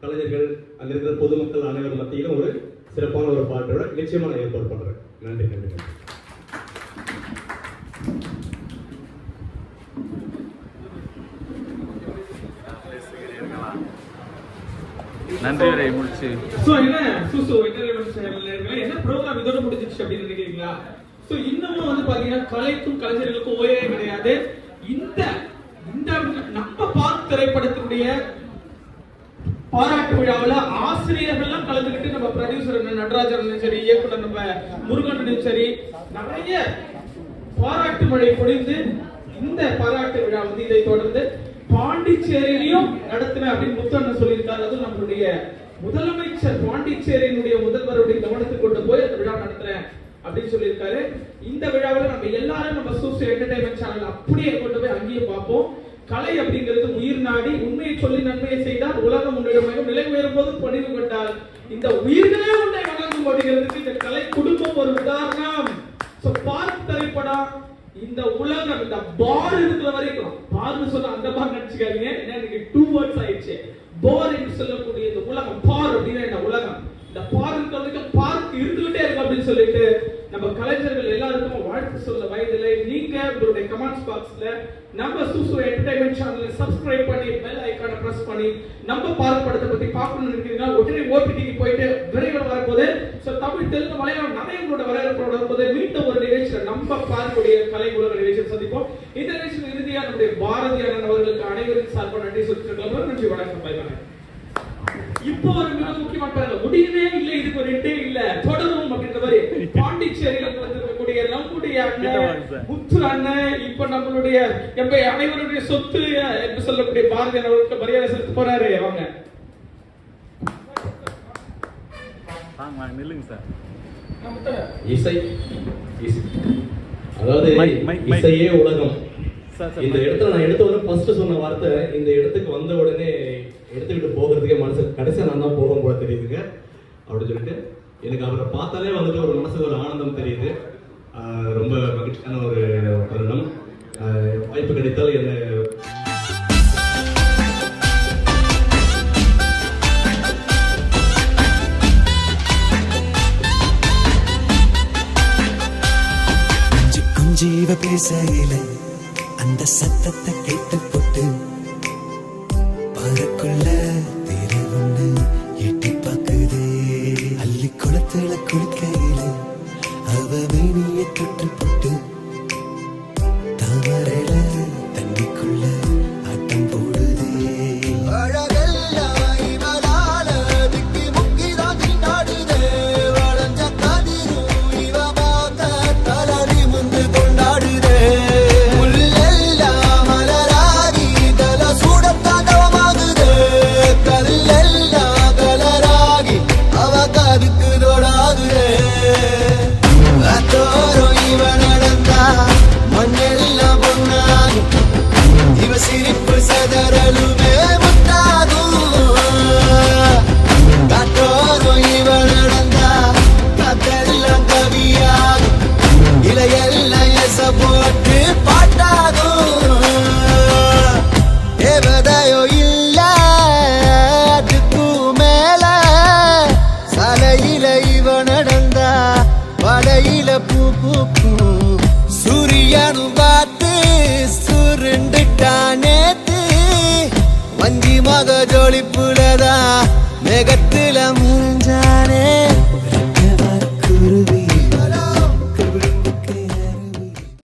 கலைஞர்கள், அங்கே இருக்கிற பொதுமக்கள் அனைவரும் மத்தியிலும் ஒரு சிறப்பான ஒரு பாட்டோட நிச்சயமாக நான் ஏற்பாடு பண்ணுறேன். நன்றி நன்றி. நன்றி வரை முடிச்சு. சோ என்ன சூசு என்ன ப்ரோக்ராம் இதோட முடிஞ்சிச்சு அப்படின்னு நினைக்கிறீங்களா? சோ இன்னமும் வந்து பாத்தீங்கன்னா கலைக்கும் கலைஞர்களுக்கும் ஓயே கிடையாது. இந்த நம்ம பார்க் திரைப்படத்தினுடைய பாராட்டு விழாவில் ஆசிரியர்கள்லாம் கலந்துக்கிட்டு, நம்ம ப்ரொடியூசர் நடராஜன் சரி, இயக்குனர் நம்ம முருகனும் சரி, நிறைய பாராட்டு மழை பொழிந்து இந்த பாராட்டு விழா வந்து இதை தொடர்ந்து பாண்டிச்சேரியிலையும் நடத்தின அப்படின்னு முத்தண்ணன் சொல்லியிருக்காரு. அதுவும் நம்மளுடைய முதலமைச்சர் பாண்டிச்சேரியினுடைய முதல்வருடைய கவனத்துக்கு கொண்டு போய் அந்த விழா நடத்துறேன் அப்படின்னு சொல்லியிருக்காரு. இந்த விழாவில் நம்ம எல்லாரும் நம்ம சூசு என்டர்டைன்மெண்ட் சேனல் அப்படியே கொண்டு போய் அங்கேயும் பார்ப்போம். கலை அப்படிங்கிறது உயிர் நாடி, உண்மையை சொல்லி நன்மையை செய்தால் உலகம் உன்னிடம் நிலை உயரும் போது பணிவு கொண்டால் இந்த உயிர்களே உன்னை வணங்கும் அப்படிங்கிறதுக்கு இந்த கலை குடும்பம் ஒரு உதாரணம். பார்க் திரைப்படம் இந்த உலகம், இந்த பார் இருக்கிற வரைக்கும், பார்னு சொன்ன அந்த பார் நினைச்சுக்காதீங்க, ஏன்னா எனக்கு 2 வேர்ட்ஸ் ஆயிடுச்சு. பார் என்று சொல்லக்கூடிய இந்த உலகம், பார் அப்படின்னா இந்த உலகம், இந்த பார் இருக்கிற வரைக்கும் பார்க் இருந்துகிட்டே இருக்கும் அப்படின்னு சொல்லிட்டு நம்ம கலைஞர்கள் எல்லாருக்கும் வாழ்த்து சொல்ல வயதில்லை. நீங்க உங்களுடைய கமெண்ட்ஸ் பாக்ஸ்ல நம்ம சூசு என்டர்டைன்மெண்ட் சேனலை சப்ஸ்கிரைப் பண்ணி பெல் ஐகானை பிரஸ் பண்ணி நம்ம பார்க் படத்தை பத்தி பார்க்கணும்னு நினைக்கிறீங்கன்னா உடனே ஓபிடிக்கு போயிட்டு விரைவில் வரப்போது. ஸோ தமிழ், தெலுங்கு, மலையாளம் நிறைய உங்களோட வரவேற்போட வரும்போது மீண்டும் ஒரு நிகழ்ச்சியில் நம்ம பார்க்குடைய கலை உலக நிகழ்ச்சியை சந்திப்போம். இந்த நிகழ்ச்சியில் இறுதியாக நம்முடைய பாரதி அண்ணன் அவர்களுக்கு அனைவரும் சார்பாக நன்றி சொல்லிட்டு நன்றி, வணக்கம், பை பை. இப்போ ஒரு மிக முக்கியமான பாருங்க, முடியவே இல்லை, இதுக்கு ஒரு எட்டே இல்ல, தொடரும் அப்படின்ற மாதிரி பாண்டிச்சேரியில வந்திருக்கக்கூடிய நம்முடைய அண்ணன் முத்து அண்ணன் இப்ப நம்மளுடைய எப்ப அனைவருடைய சொத்து என்று சொல்லக்கூடிய பாரதி அவர்களுக்கு மரியாதை செலுத்த போறாரு. அவங்க நில்லுங்க சார். இசை, அதாவது இசையே உலகம். இந்த இடத்துல நான் எடுத்த உடனே ஃபர்ஸ்ட் சொன்ன வார்த்தை, இந்த இடத்துக்கு வந்த உடனே எடுத்துக்கிட்டு போகிறதுக்கே மனசு கடைசியாக நான் தான் போகும் போல தெரியுதுங்க. அப்படின்னு சொல்லிட்டு எனக்கு அவரை பார்த்தாலே வந்துட்டு ஒரு மனசுல ஒரு ஆனந்தம் தெரியுது. ரொம்ப மகிழ்ச்சியான ஒரு தருணம். வாய்ப்பு கிடைத்தால் என்னை ஜீவ பேசையில அந்த சத்தத்தை கேட்டு போட்டு பறக்குள்ள தெருவுன்னு எட்டி பார்க்குதே. அள்ளி குளத்துல குளிக்கையில அவ மேனிய தொட்டு போட்டு தாமரையில தண்ணிக்குள்ள ஆட்டம் போடுதே. சிரிப்பு சதறலுமே முட்டாகும். காற்றோரும் இவன் நடந்தா காத்தெல்லாம் கவியாகும். இலையெல்லாம் எச போட்டு பாட்டாகும். தேவதையோ இல்ல அதுக்கும் மேல சாலையில இவன் நடந்தா வலையில பூ பூக்கும். சூரியனும் பார்த்து சுருண்டுட்டானேத்து வஞ்சி மக ஜோலிப்புலதா மேகத்துல முறிஞ்ச